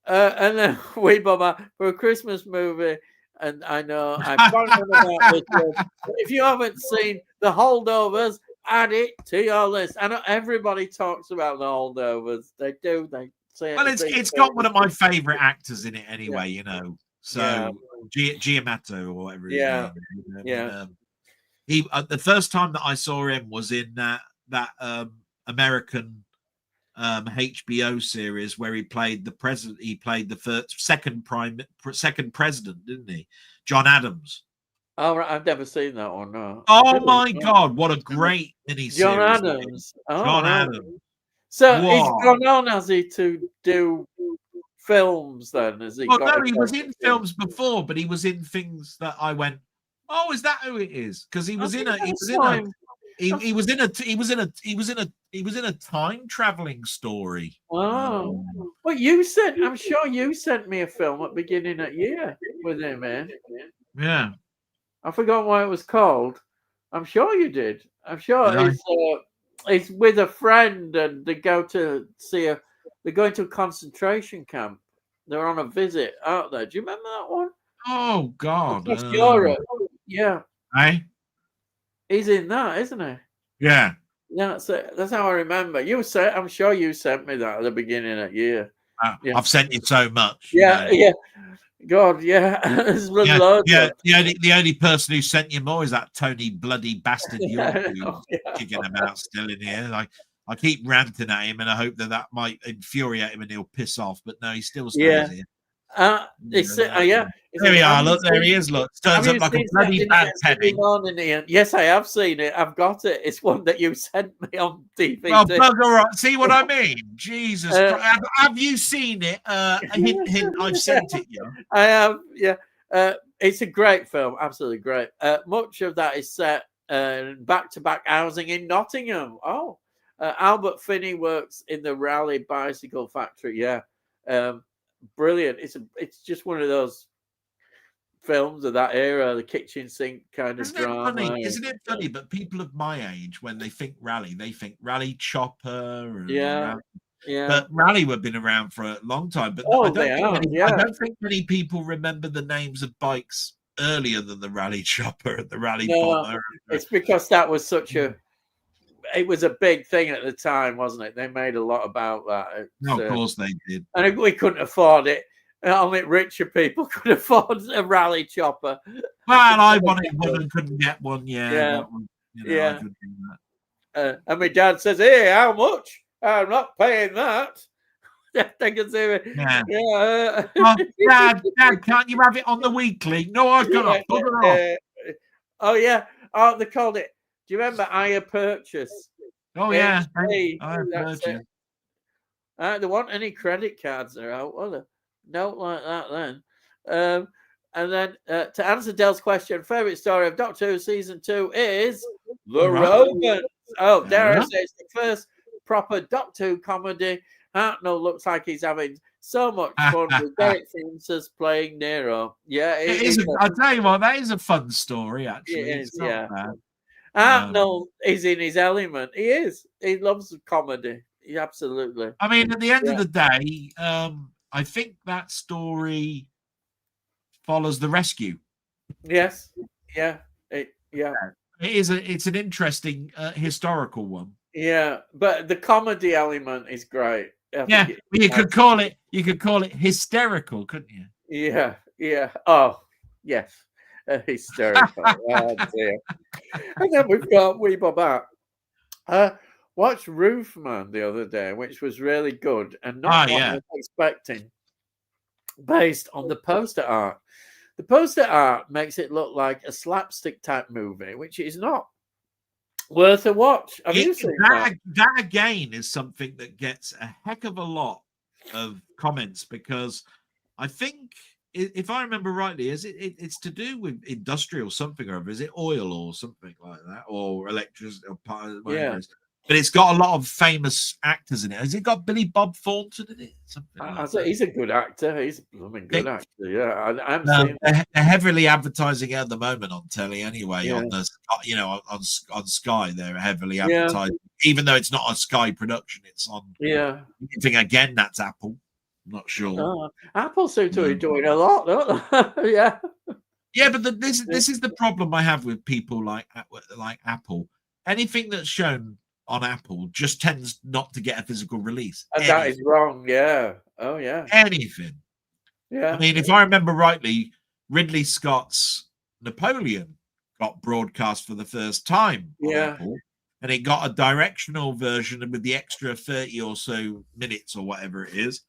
And then we for a Christmas movie. And I know I'm talking about this. If you haven't seen The Holdovers, add it to your list. I know everybody talks about The Holdovers. They do. They say. Well, it's got one of my favorite actors in it anyway. You know, so Giamatti or whatever. He the first time that I saw him was in that American HBO series where he played the president. He played the second president, didn't he? John Adams. Oh, right. I've never seen that one. No. Oh my God! What a great mini-series! John Adams. John Adams. So he's gone on, has he, to do films? Then has he? Well, no, he was in films before, but he was in things that I went, "Oh, is that who it is?" Because he was in a time traveling story. Oh, well, you said, I'm sure you sent me a film at the beginning of the year with him, man. Yeah, I forgot what it was called. I'm sure you did. I'm sure he's with a friend, and they go to see they're going to a concentration camp. They're on a visit out there. Do you remember that one? Oh God, Europe. Yeah. Hey, he's in that, isn't he? Yeah. Yeah, that's how I remember. I'm sure you sent me that at the beginning of the year. I've sent you so much. Yeah. God, yeah. There's Yeah, loads of. the only person who sent you more is that Tony bloody bastard York who's kicking about still in here. Like, I keep ranting at him, and I hope that might infuriate him and he'll piss off. But no, he still stays here. Yeah. There we are. Look, there he is. Look, turns up like a bloody bad penny. Morning, Ian? Yes, I have seen it. I've got it. It's one that you sent me on DVD. Well, bugger off. See what I mean? Jesus Christ. Have you seen it? Hint, I've sent it you. I have, yeah. It's a great film, absolutely great. Much of that is set back-to-back housing in Nottingham. Oh, Albert Finney works in the Raleigh Bicycle Factory. Yeah, brilliant. It's just one of those films of that era, the kitchen sink kind of drama. Isn't it funny? But people of my age, when they think Raleigh, they think Raleigh Chopper. And yeah. But Raleigh have been around for a long time. But I don't think many people remember the names of bikes earlier than the Raleigh Chopper and the Raleigh Bomber. It's because that was it was a big thing at the time, wasn't it? They made a lot about that. No, of course they did. And we couldn't afford it. Only richer people could afford a Raleigh Chopper. Well, I wanted one and couldn't get one. Yeah. And my dad says, "Hey, how much? I'm not paying that." They can say, "Yeah, Dad, can't you have it on the weekly?" No, I can't. Oh yeah. Oh, they called it. Do you remember hire purchase? Oh yeah, hire purchase. There weren't any credit cards there out, were there? No, like that then. And then to answer Dell's question, favorite story of Doctor Who season 2 is The Romans. Oh, dare I say it's the first proper Doctor Who comedy. Hartnell looks like he's having so much fun with Derek Francis playing Nero. Yeah, it is. I'll tell you what, that is a fun story. Actually, it is. Yeah, Hartnell is in his element. He is. He loves comedy. He absolutely. I mean, at the end of the day, I think that story follows the rescue. Yes. Yeah. It's an interesting historical one. Yeah, but the comedy element is great. You could call it hysterical, couldn't you? Yeah. Oh, yes, hysterical. Oh dear. And then we've got Wee Bobat. Watched Roofman the other day, which was really good and not what I was expecting. Based on the poster art. The poster art makes it look like a slapstick type movie, which is not. Worth a watch. Have you seen that? That again is something that gets a heck of a lot of comments because I think, if I remember rightly, it's to do with industrial something or other. Is it oil or something like that, or electricity? Or but it's got a lot of famous actors in it. Has it got Billy Bob Thornton in it? He's a good actor. He's a blooming good actor. Yeah, I'm they're heavily advertising it at the moment on telly. Anyway, on the on Sky, they're heavily advertising. Even though it's not a Sky production, it's on. Yeah, I think again that's Apple. I'm not sure. Apple seem to be doing a lot, don't they? Yeah. Yeah, but this is the problem I have with people like Apple. Anything that's shown on Apple just tends not to get a physical release. And that is wrong, yeah. Oh, yeah. Anything. Yeah. I mean, if I remember rightly, Ridley Scott's Napoleon got broadcast for the first time on Apple, and it got a directional version with the extra 30 or so minutes or whatever it is.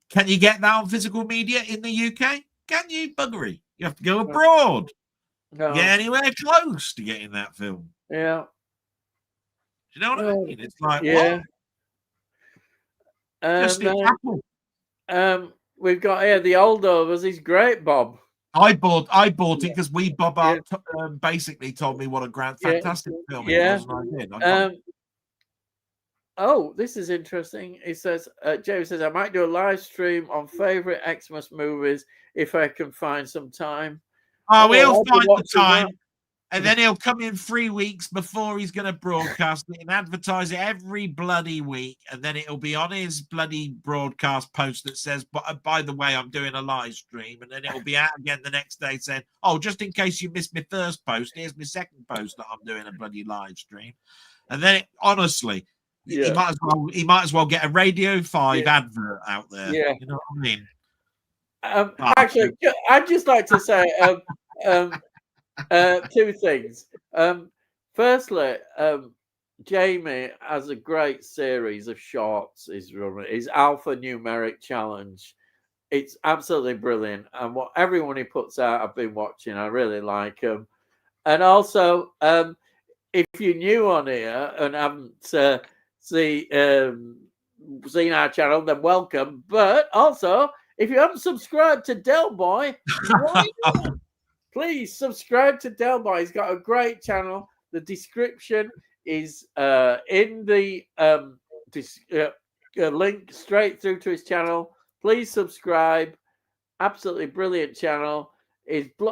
Can you get that on physical media in the UK? Can you? Buggery. You have to go abroad. No. Get anywhere close to getting that film. Yeah. Do you know what I mean? It's like, what? Just Apple. We've got here the Holdovers. He's great, Bob. I bought it because Bob basically told me what a fantastic film it was. This is interesting. He says, Jerry says, I might do a live stream on favorite Xmas movies if I can find some time. We'll find the time. And then he'll come in 3 weeks before he's going to broadcast it and advertise it every bloody week. And then it'll be on his bloody broadcast post that says, by the way, I'm doing a live stream. And then it'll be out again the next day saying, just in case you missed my first post, here's my second post that I'm doing a bloody live stream. And then honestly, he might as well get a Radio 5 advert out there. Yeah. You know what I mean? Actually, I'd just like to say two things. Firstly, Jamie has a great series of shorts. His alphanumeric challenge. It's absolutely brilliant, and what everyone he puts out, I've been watching. I really like him. And also, if you're new on here and haven't seen our channel, then welcome. But also, if you haven't subscribed to Delboy, why not? Please subscribe to Delboy. He's got a great channel. The description is in the link straight through to his channel. Please subscribe. Absolutely brilliant channel.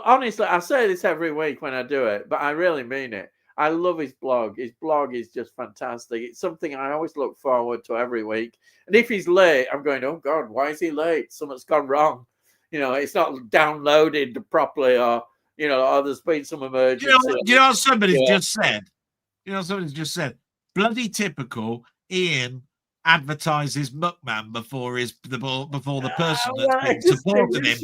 Honestly, I say this every week when I do it, but I really mean it. I love his blog. His blog is just fantastic. It's something I always look forward to every week. And if he's late, I'm going, oh God, why is he late? Something's gone wrong. It's not downloaded properly, or there's been some emergency. You know what somebody's just said? Somebody's just said, bloody typical. Ian advertises Muckman before the person that's been supporting him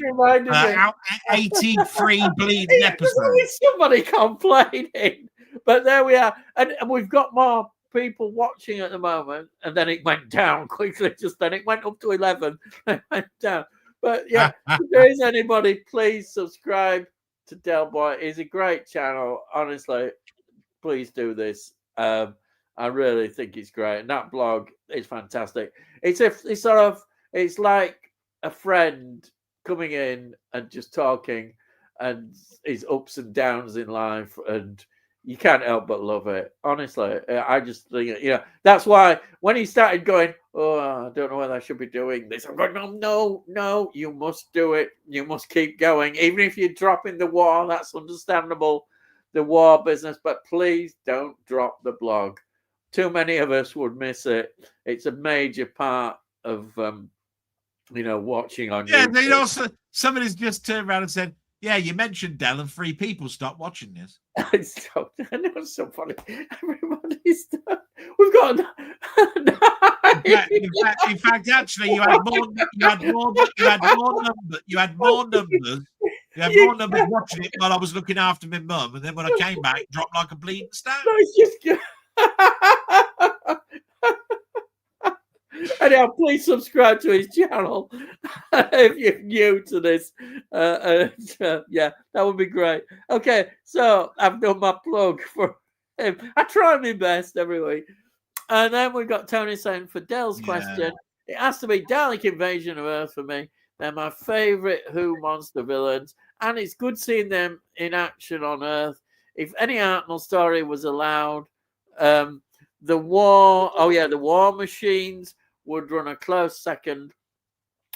83 bleeding episodes. Somebody complaining, but there we are, and we've got more people watching at the moment, and then it went down quickly. Just then it went up to 11, it went down. But yeah, if there is anybody, please subscribe to Delboy. It's a great channel. Honestly, please do this. I really think it's great, and that blog is fantastic. It's like a friend coming in and just talking, and his ups and downs in life, and you can't help but love it. Honestly, I just think that's why when he started going, oh, I don't know whether I should be doing this, I'm going, no, you must do it. You must keep going, even if you're dropping the war. That's understandable, the war business, but please don't drop the blog. Too many of us would miss it. It's a major part of watching on YouTube. Also somebody's just turned around and said, yeah, you mentioned Del and 3 people stopped watching this. I know it's so funny. Everybody's done. We've got in fact, actually, you had more numbers watching it while I was looking after my mum, and then when I came back, it dropped like a bleeding stone. No, it's just good. Anyhow, please subscribe to his channel if you're new to this. Yeah, that would be great. Okay, so I've done my plug for him. I try my best every week. And then we've got Tony saying, for Dell's question, it has to be Dalek Invasion of Earth for me. They're my favourite Who monster villains, and it's good seeing them in action on Earth. If any Hartnell story was allowed, the War Machines would run a close second.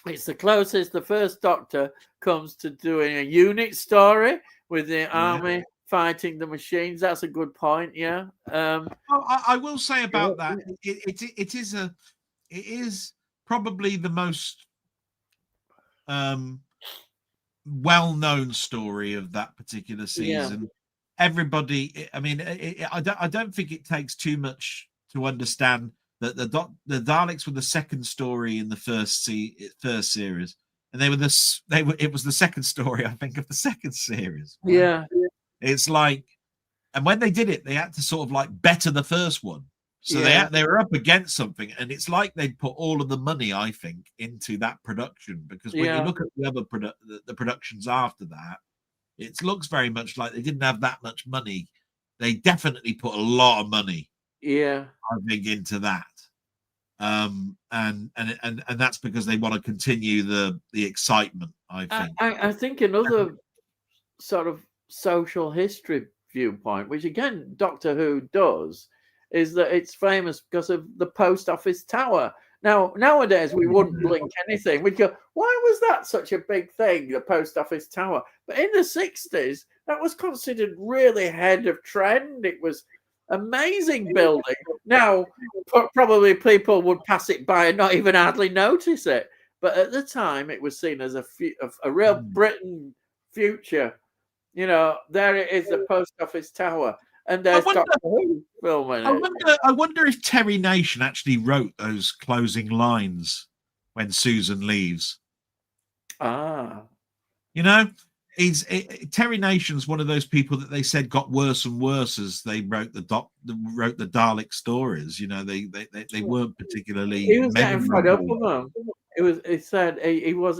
It's the closest the First Doctor comes to doing a unit story with the army fighting the machines. That's a good point. Yeah. I will say about that. It is probably the most well-known story of that particular season. Everybody, I mean, I don't think it takes too much to understand that the Daleks were the second story in the first series, and it was the second story, I think, of the second series. Right? Yeah, it's like, and when they did it, they had to sort of like better the first one, so they were up against something, and it's like they'd put all of the money, I think, into that production, because when you look at the other the productions after that, it looks very much like they didn't have that much money. They definitely put a lot of money, I think, into that. And that's because they want to continue the excitement, I think. I think another sort of social history viewpoint, which again Doctor Who does, is that it's famous because of the post office tower. Now, nowadays, we wouldn't blink anything. We'd go, why was that such a big thing, the post office tower? But in the 60s, that was considered really ahead of trend. It was amazing building. Now, probably people would pass it by and not even hardly notice it. But at the time, it was seen as a real Britain future. There it is, the post office tower. And there's Doctor Who filming it. I wonder if Terry Nation actually wrote those closing lines when Susan leaves. You know, Terry Nation's one of those people that they said got worse and worse as they wrote the Dalek stories. You know, they weren't particularly. He was getting fed up with them. He said he was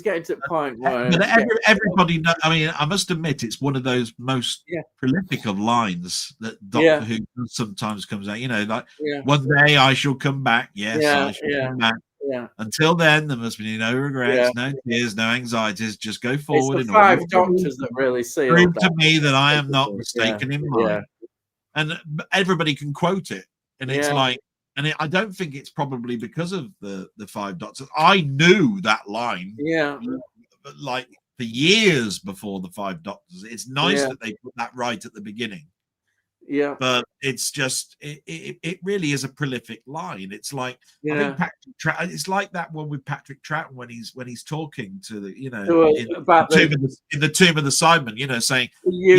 getting to the point where. But everybody knows. I mean, I must admit, it's one of those most prolific of lines that Doctor Who sometimes comes out. You know, like one day I shall come back. Yes, I shall come back. Yeah. Until then, there must be no regrets, no tears, no anxieties. Just go forward. It's the 5 Doctors that really prove to me that I am not mistaken in mind. And everybody can quote it, and it's like, and I don't think it's probably because of the 5 Doctors. I knew that line, like for years before the 5 Doctors. It's nice that they put that right at the beginning. Yeah, but it's just it really is a prolific line. It's like I think Patrick it's like that one with Patrick Troughton when he's talking to the in the Tomb of the Cybermen, you know, saying you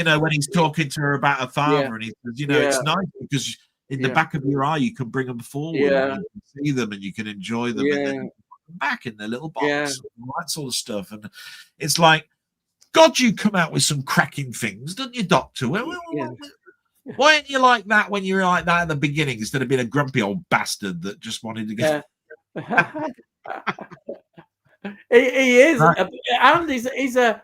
know, when he's talking to her about her father, and he says, you know, it's nice because in the back of your eye you can bring them forward, and you can see them and you can enjoy them, and then you put them back in their little box, and all that sort of stuff, and it's like. God, you come out with some cracking things, don't you, Doctor? Why aren't you like that when you were like that at the beginning instead of being a grumpy old bastard that just wanted to get? He is, and he's a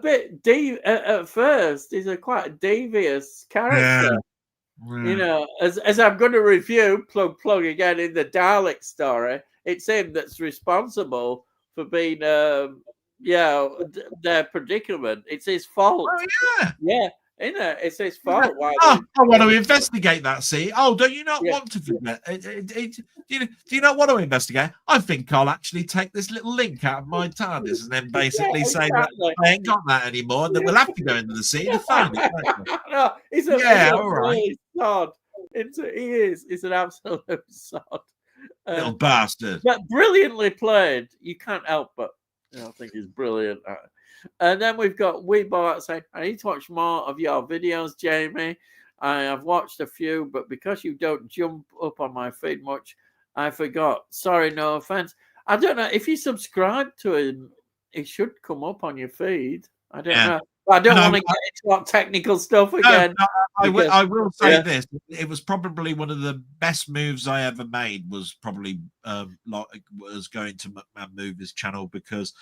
bit at first. He's a quite devious character. You know, as I'm going to review, plug again in the Dalek story. It's him that's responsible for being. Their predicament. It's his fault. Oh it's his fault. I want to investigate that. See, do you not want to? Do you not want to investigate? I think I'll actually take this little link out of my TARDIS and then basically say that I ain't got that anymore, and that we'll have to go into the sea to find it. No, he's all right. Sod. He's an absolute sod. Little bastard. But brilliantly played. You can't help but. I think he's brilliant. And then we've got Weebot saying, I need to watch more of your videos, Jamie. I have watched a few, but because you don't jump up on my feed much, I forgot. Sorry, no offense. I don't know. If you subscribe to him, it should come up on your feed. I don't know. I don't want to get into that technical stuff again. I will say this. It was probably one of the best moves I ever made was probably was going to McMahon Movies channel, because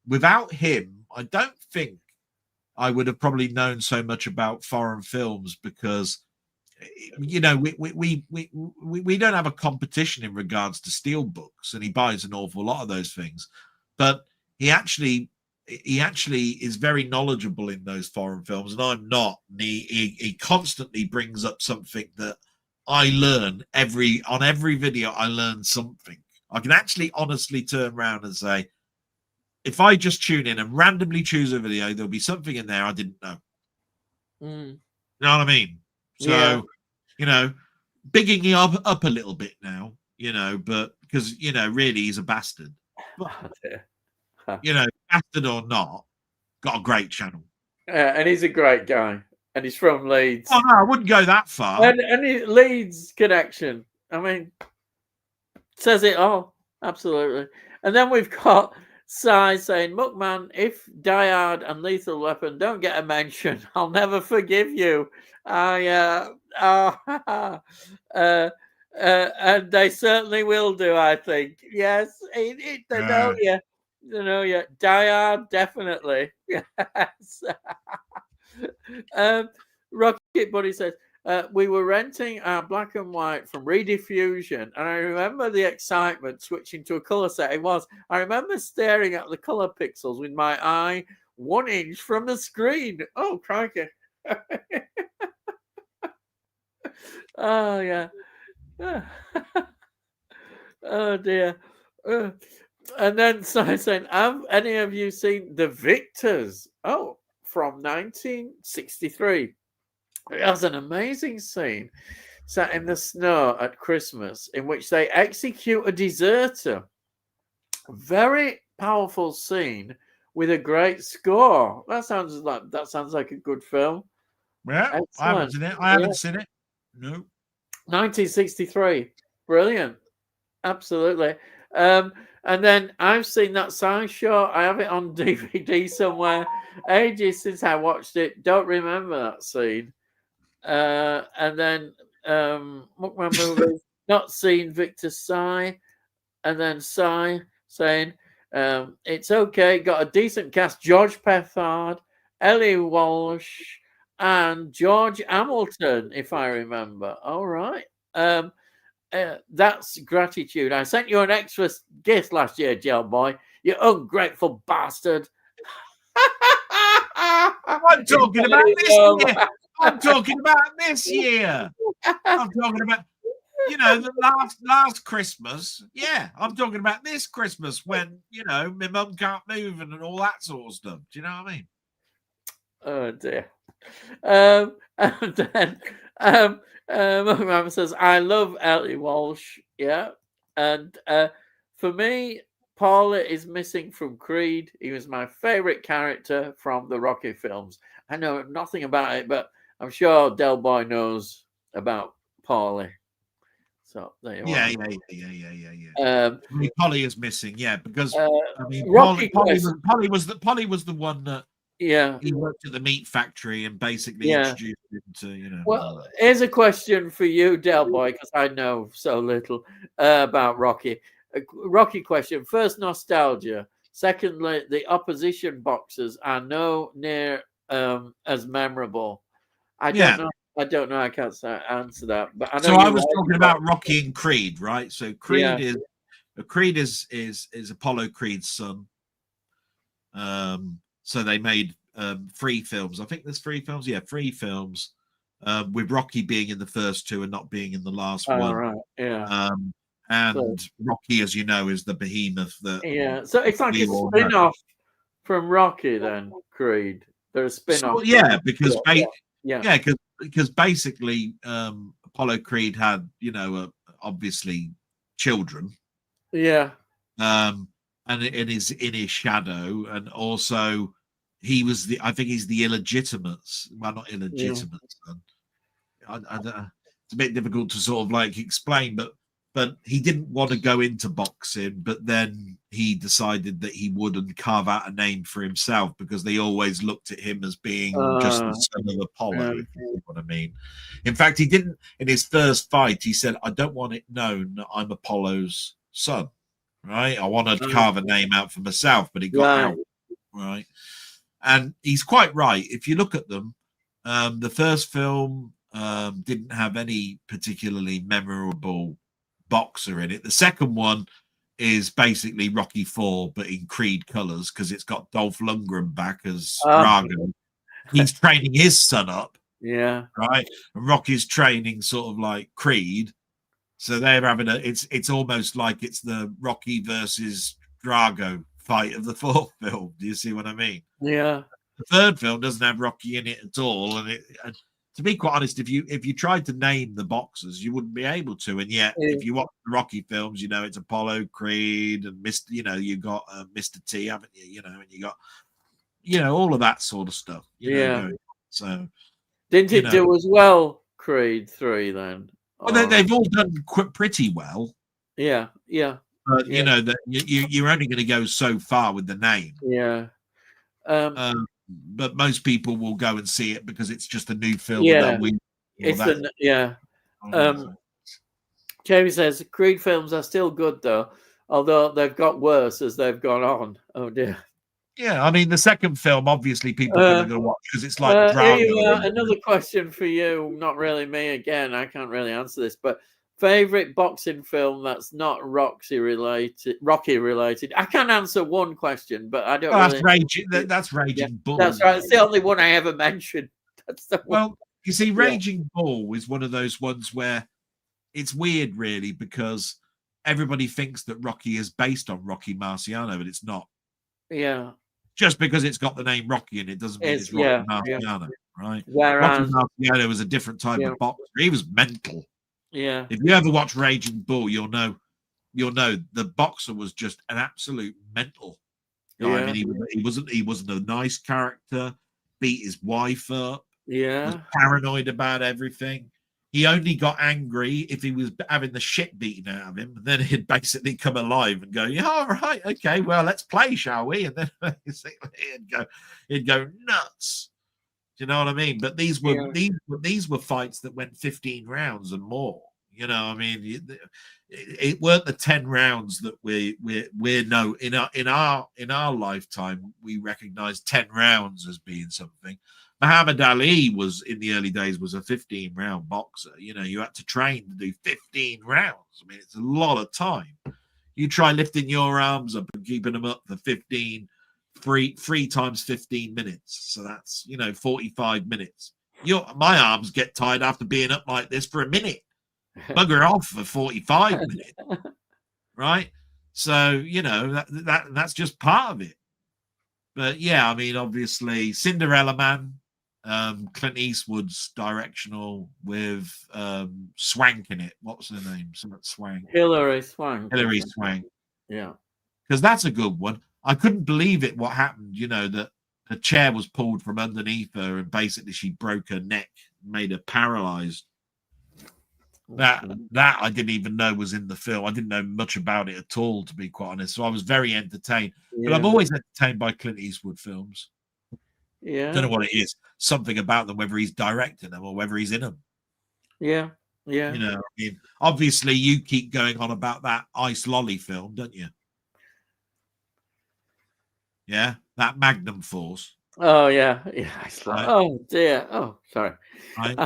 without him, I don't think I would have probably known so much about foreign films, because you know we don't have a competition in regards to steel books, and he buys an awful lot of those things, but he actually is very knowledgeable in those foreign films, and I'm not. And he constantly brings up something that I learn on every video. I learn something. I can actually honestly turn around and say, if I just tune in and randomly choose a video, there'll be something in there I didn't know. You know what I mean? So, you know, bigging him up a little bit now, you know, but because, you know, really he's a bastard. But, you know, bastard or not, got a great channel. And he's a great guy. And he's from Leeds. Oh, no, I wouldn't go that far. And Leeds connection. I mean, says it all. Absolutely. And then we've got Sai saying, Muckman, if Die Hard and Lethal Weapon don't get a mention, I'll never forgive you. And they certainly will do, I think. Yes, they know you. You know, Die Hard, definitely. Yes. Rocket Buddy says, we were renting our black and white from Rediffusion, and I remember the excitement switching to a color set. I remember staring at the color pixels with my eye 1 inch from the screen. Oh, crikey. Oh, yeah. Oh, dear. And then saying, have any of you seen The Victors? Oh, from 1963. It has an amazing scene set in the snow at Christmas in which they execute a deserter. Very powerful scene with a great score. That sounds like a good film. Yeah, excellent. I haven't seen it. I haven't seen it. No. 1963. Brilliant. Absolutely. And then I've seen that science show. I have it on DVD somewhere. Ages since I watched it. Don't remember that scene. And then Muckman movies. Not seen Victor Sigh. And then Sigh saying, it's okay. Got a decent cast. George Pethard, Ellie Walsh, and George Hamilton, if I remember. All right. That's gratitude. I sent you an extra gift last year, Delboy. You ungrateful bastard. I'm talking about this year. I'm talking about this year. I'm talking about, the last Christmas. Yeah, I'm talking about this Christmas when, my mum can't move and all that sort of stuff. Do you know what I mean? Oh, dear. And then Mum says, I love Ellie Walsh. Yeah. And for me, Paula is missing from Creed. He was my favorite character from the Rocky films. I know nothing about it, but I'm sure Delboy knows about Paulie. So there you yeah, are. Yeah. Polly is missing, yeah, because Rocky Polly was the one that he worked at the meat factory and basically introduced him to, Well, here's a question for you, Delboy, because I know so little about Rocky. Rocky question. First, nostalgia. Secondly, the opposition boxers are no near as memorable. I don't know. I can't answer that. But I know. So I was talking about Rocky and Creed, right? So Creed is Apollo Creed's son. So they made 3 films. I think there's 3 films. Yeah, 3 films. With Rocky being in the first 2 and not being in the last one. Right. Yeah. And so, Rocky, as you know, is the behemoth that. So it's like a spin-off from Rocky, then Creed. There's a spin-off. Because because basically Apollo Creed had, obviously children. Yeah. And it is in his shadow, and also I think he's the illegitimate, well, not illegitimate son. It's a bit difficult to sort of explain, but he didn't want to go into boxing, but then he decided that he wouldn't carve out a name for himself because they always looked at him as being just the son of Apollo, if you know what I mean. In fact, he didn't, in his first fight, he said, I don't want it known that I'm Apollo's son, right? I want to carve a name out for myself, but he got out, right? And he's quite right. If you look at them, the first film didn't have any particularly memorable boxer in it. The second one is basically Rocky 4, but in Creed colors, because it's got Dolph Lundgren back as Drago. He's training his son up. Yeah. Right. And Rocky's training sort of like Creed. So they're having it's almost like it's the Rocky versus Drago fight of the 4th film. Do you see what I mean? Yeah. The 3rd film doesn't have Rocky in it at all. And to be quite honest, if you tried to name the boxers, you wouldn't be able to. And yet, if you watch the Rocky films, it's Apollo Creed and Mr. You got Mr. T, haven't you? And you got all of that sort of stuff. So didn't it do as well? Creed 3 then. Well, they've all done pretty well. Yeah. But that you're only going to go so far with the name. Yeah. But most people will go and see it because it's just a new film. Jamie says Creed films are still good though, although they've got worse as they've gone on. Oh dear. Yeah, I mean the second film, obviously people are going to watch because it's like drama. Another question for you, not really me again. I can't really answer this, but favorite boxing film that's not Rocky related. I can answer one question, but I don't. That's Raging Bull. That's right. It's the only one I ever mentioned. That's the one. Well, you see, Raging Bull is one of those ones where it's weird, really, because everybody thinks that Rocky is based on Rocky Marciano, but it's not. Yeah. Just because it's got the name Rocky in it doesn't mean it's Rocky Marciano, right? Whereas Rocky Marciano was a different type of boxer. He was mental. Yeah. If you ever watch Raging Bull, you'll know the boxer was just an absolute mental. I mean, he wasn't a nice character. Beat his wife up. Yeah. Was paranoid about everything. he only got angry if he was having the shit beaten out of him. And then he'd basically come alive and go, yeah, all right, okay, well, let's play, shall we? And then basically he'd go nuts. Do you know what I mean? But these were fights that went 15 rounds and more. You know, I mean, it weren't the 10 rounds that we know in our lifetime. We recognize 10 rounds as being something. Muhammad Ali was in the early days was a 15-round boxer. You know, you had to train to do 15 rounds. I mean, it's a lot of time. You try lifting your arms up and keeping them up for 15. Three times 15 minutes, so that's 45 minutes. My arms get tired after being up like this for a minute. Bugger off for 45 minutes, right? So that's just part of it. But yeah, I mean, obviously, Cinderella Man, Clint Eastwood's directional with Swank in it. What's her name? Something Swank. Hilary Swank. Hilary Swank. Yeah, because that's a good one. I couldn't believe it. What happened? That the chair was pulled from underneath her, and basically she broke her neck, made her paralyzed. That I didn't even know was in the film. I didn't know much about it at all, to be quite honest. So I was very entertained. Yeah. But I'm always entertained by Clint Eastwood films. Yeah, don't know what it is. Something about them, whether he's directing them or whether he's in them. Yeah, yeah. I mean, obviously, you keep going on about that Ice Lolly film, don't you? Yeah, that Magnum Force. Oh yeah. Right. Oh dear. Oh, sorry. Right.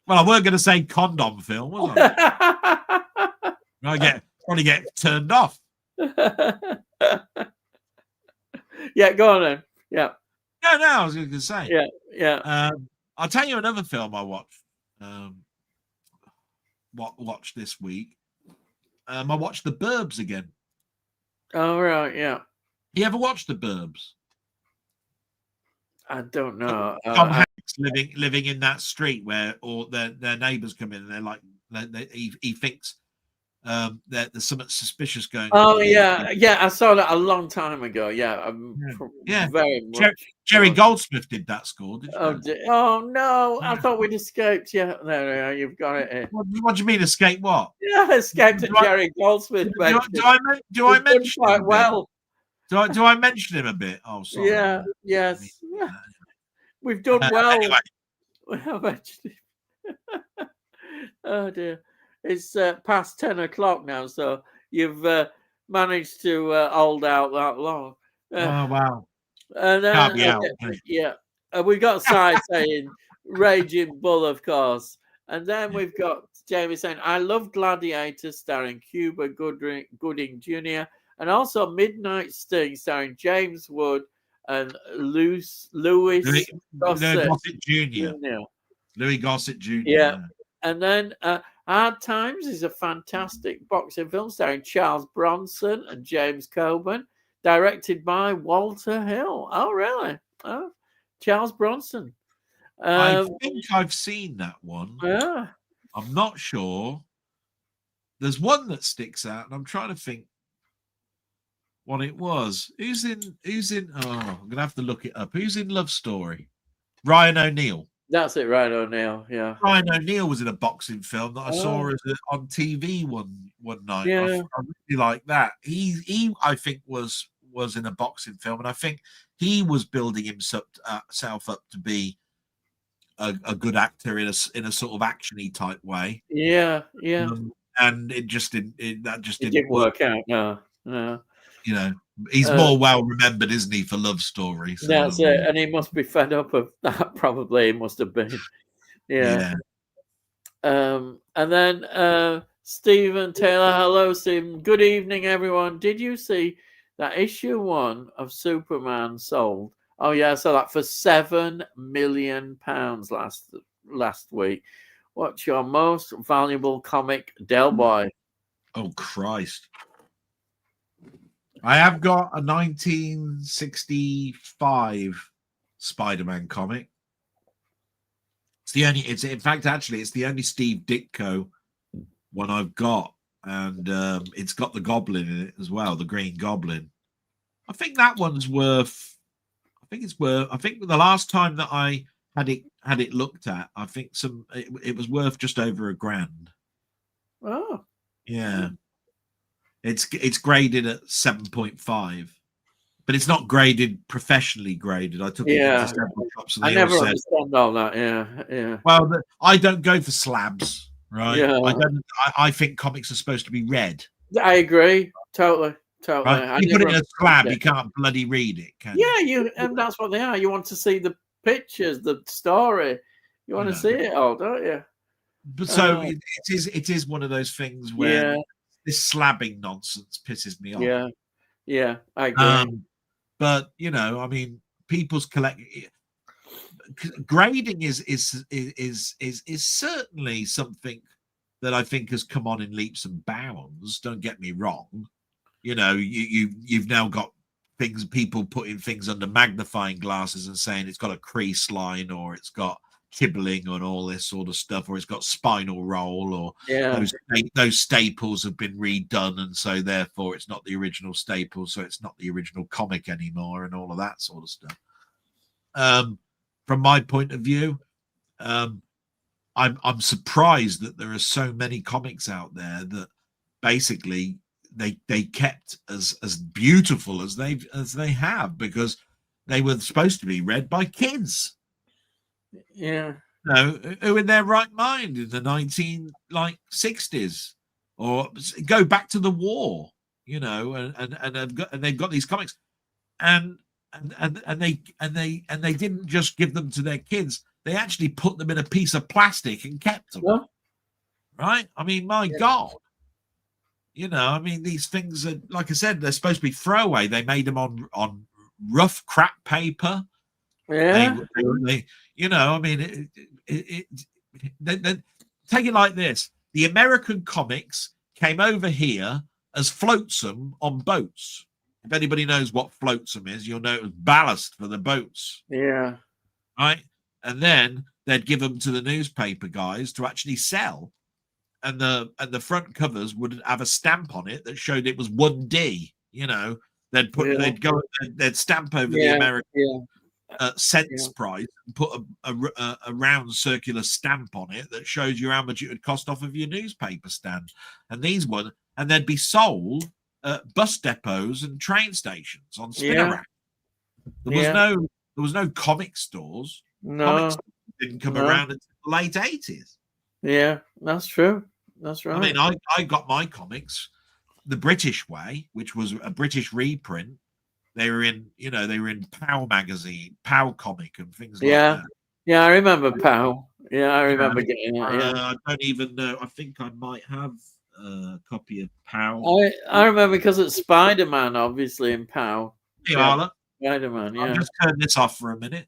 Well, I weren't going to say condom film, was I? probably get turned off. Yeah, go on then. Yeah. No, I was going to say. Yeah. I'll tell you another film I watched. Watched this week. I watched The Burbs again. Oh right, yeah. You ever watched The Burbs? I don't know. Tom Hanks living in that street where all their neighbors come in and they're like, he thinks there's something suspicious going on. Oh yeah, I saw that a long time ago. Yeah, very much. Jerry Goldsmith did that score. Did you oh no, I thought we'd escaped. Yeah, there, you've got it here. What do you mean escape? What? Yeah, escaped at Jerry Goldsmith. Do I mention quite well? Do I mention him a bit? Oh, sorry. Yeah, yes. We've done well. Anyway. We have mentioned him. Oh dear. It's past 10 o'clock now, so you've managed to hold out that long. Oh, wow. And Can't be out. Yeah. We've got Sai saying, Raging Bull, of course. And then we've got Jamie saying, I love Gladiator, starring Cuba Gooding Jr., and also Midnight Sting, starring James Wood and Louis Gossett Jr. Louis Gossett Jr. Yeah. And then Hard Times is a fantastic boxing film starring Charles Bronson and James Coburn, directed by Walter Hill. Oh, really? Oh, Charles Bronson. I think I've seen that one. Yeah. I'm not sure. There's one that sticks out, and I'm trying to think what it was. Who's in? Oh, I'm gonna have to look it up. Who's in Love Story? Ryan O'Neal. That's it, Ryan O'Neal. Yeah. Ryan O'Neal was in a boxing film that I saw on TV one night. Yeah. I really like that. He I think was in a boxing film, and I think he was building himself up to be a good actor in a sort of actiony type way. Yeah. And it just didn't. That just didn't work out. No. He's more well remembered, isn't he, for Love Story? So, that's it, and he must be fed up of that. Probably, he must have been. Yeah. And then Stephen Taylor, hello, Stephen. Good evening, everyone. Did you see that issue 1 of Superman sold? Oh yeah, I saw that for £7 million last week. What's your most valuable comic, Delboy? Oh Christ! I have got a 1965 Spider-Man comic. In fact, it's the only Steve Ditko one I've got, and it's got the Goblin in it as well, the Green Goblin. I think that one's worth. I think the last time that I had it had it looked at. I think it was worth just over $1,000. Oh, yeah. It's graded at 7.5, but it's not graded professionally graded. I took it into several shops and I they never all said, understand all that. Yeah. Well, I don't go for slabs, right? Yeah. I think comics are supposed to be read. I agree. Totally. Right? You put it in a slab, you can't bloody read it, can you? And that's what they are. You want to see the pictures, the story. You want to see it all, don't you? But so it is one of those things where this slabbing nonsense pisses me off. Yeah, I agree. But I mean, people's grading is certainly something that I think has come on in leaps and bounds. Don't get me wrong. You've now got people putting things under magnifying glasses and saying it's got a crease line or it's got kibbling and all this sort of stuff, or it's got spinal roll, or those staples have been redone and so therefore it's not the original staple, so it's not the original comic anymore, and all of that sort of stuff. From my point of view, I'm surprised that there are so many comics out there that basically they kept as beautiful as they have, because they were supposed to be read by kids. Yeah. Who in their right mind in the 1960s, or go back to the war, and they've got these comics, and they didn't just give them to their kids. They actually put them in a piece of plastic and kept them. Yeah. Right? I mean, my God. I mean, these things are, like I said, they're supposed to be throwaway. They made them on rough crap paper. Yeah. I mean, take it like this: the American comics came over here as flotsam on boats. If anybody knows what flotsam is, you'll know it was ballast for the boats. Yeah. Right, and then they'd give them to the newspaper guys to actually sell, and the front covers would have a stamp on it that showed it was 1D. They'd stamp over the American. Cents price and put a round circular stamp on it that shows you how much it would cost off of your newspaper stand, and they'd be sold at bus depots and train stations on spinner rack. There was no comic stores. No, comics didn't come around until the late 80s. Yeah, that's true. That's right. I mean, I got my comics the British way, which was a British reprint. They were in POW magazine, POW comic, and things like that. Yeah, I remember POW. Yeah, I remember getting it. I don't even know. I think I might have a copy of POW. I remember because it's Spider-Man, obviously, in POW. Spider-Man, I'll just turn this off for a minute.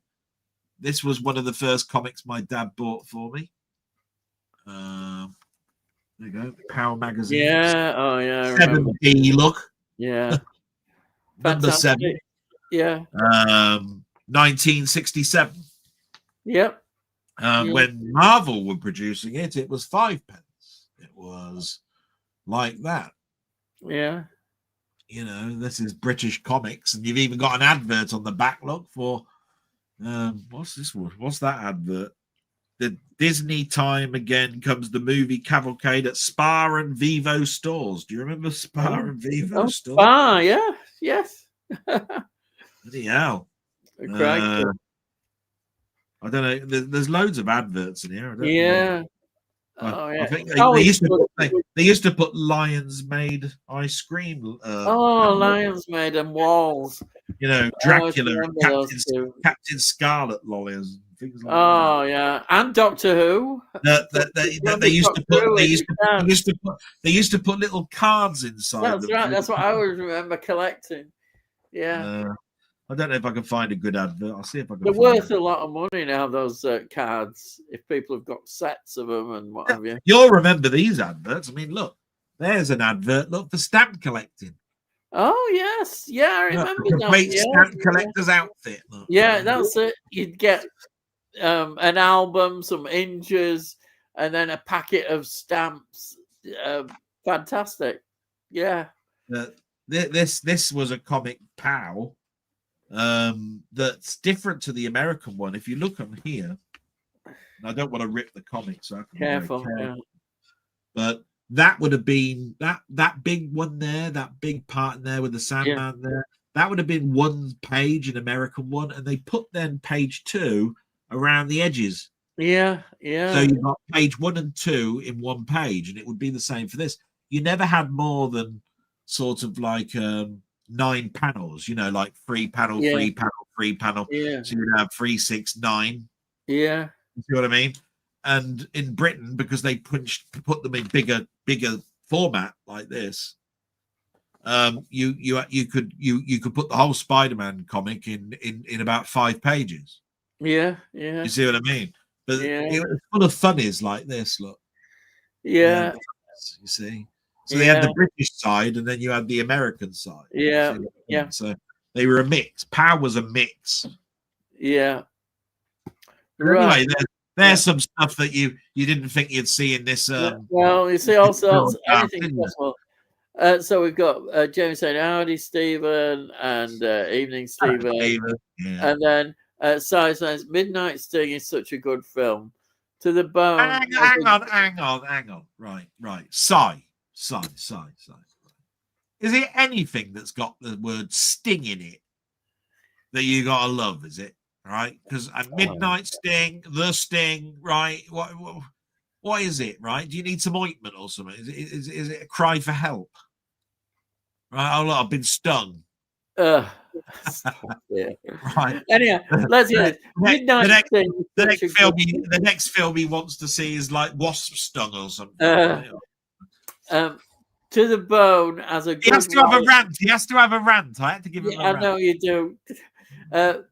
This was one of the first comics my dad bought for me. There you go, POW magazine. Yeah, oh yeah. 7D look. Yeah. Number 7. Yeah. 1967. Yep. When Marvel were producing it, it was 5 pence. It was like that. Yeah. This is British comics, and you've even got an advert on the back. Look for what's this one? What's that advert? The Disney time again comes the movie cavalcade at Spar and Vivo stores. Do you remember Spar and Vivo stores? Spar, yeah, yes. Bloody hell. I don't know. There's loads of adverts in here. I don't know. I think they used to put Lions Made ice cream. Lions Made and walls. Dracula, Captain Scarlet lollies. Things like that. Yeah, and Doctor Who. They used to put little cards inside. That's right. That's what I always remember collecting. Yeah. I don't know if I can find a good advert. I'll see if I can. They're worth a lot of money now, those cards, if people have got sets of them and what have you. You'll remember these adverts. I mean, look, there's an advert. Look for stamp collecting. Oh, yes. Yeah, I remember that. Great stamp collector's outfit. Look. Yeah, that's it. You'd get an album, some inches, and then a packet of stamps. Fantastic. Yeah. This was a comic POW that's different to the American one. If you look on here, I don't want to rip the comic, so I have to be Careful. very careful. Yeah. But that would have been that big one there, that big part in there with the Sandman there. That would have been one page, an American one, and they put then page 2 around the edges. Yeah, yeah. So you've got page 1 and 2 in one page, and it would be the same for this. You never had more than sort of like 9 panels, like 3 panel, 3 panel, 3 panel. Yeah. So you'd have 3, 6, 9. Yeah. You see what I mean? And in Britain, because they put them in bigger format like this, you could put the whole Spider-Man comic in about 5 pages. Yeah, yeah. You see what I mean? But it was full of funnies like this. Look. Yeah. You see. So they had the British side, and then you had the American side. Yeah. Yeah. So they were a mix. Power was a mix. Yeah. But anyway, there's some stuff that you didn't think you'd see in this. Well, you see, also anything possible. So we've got James saying, "Howdy, Stephen," and "Evening, Stephen." Yeah. And then Si says, "Midnight Sting is such a good film, to the bone." Hang on. Right. Si. Is it anything that's got the word sting in it that you gotta love? Is it right? Because Midnight Sting, the Sting, right? What is it? Right? Do you need some ointment or something? Is it a cry for help? Right? Oh look, I've been stung. Yeah. Right. Anyhow, let's hear it. The next film he wants to see is like Wasp Stung or something. To the bone as a good. He has to have a rant. He has to have a rant. I had to give him a rant. I know you do. To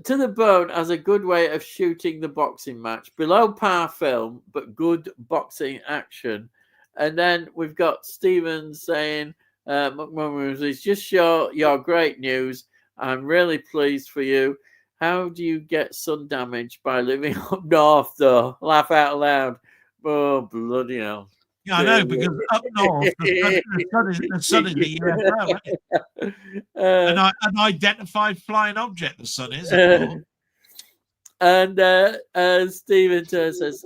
the bone as a good way of shooting the boxing match. Below par film, but good boxing action. And then we've got Stephen saying, "It's just your great news. I'm really pleased for you. How do you get sun damage by living up north, though? Laugh out loud. Oh, bloody hell." Yeah, I know, because up north, the sun is the UFO, an unidentified flying object, the sun is. And Stephen says,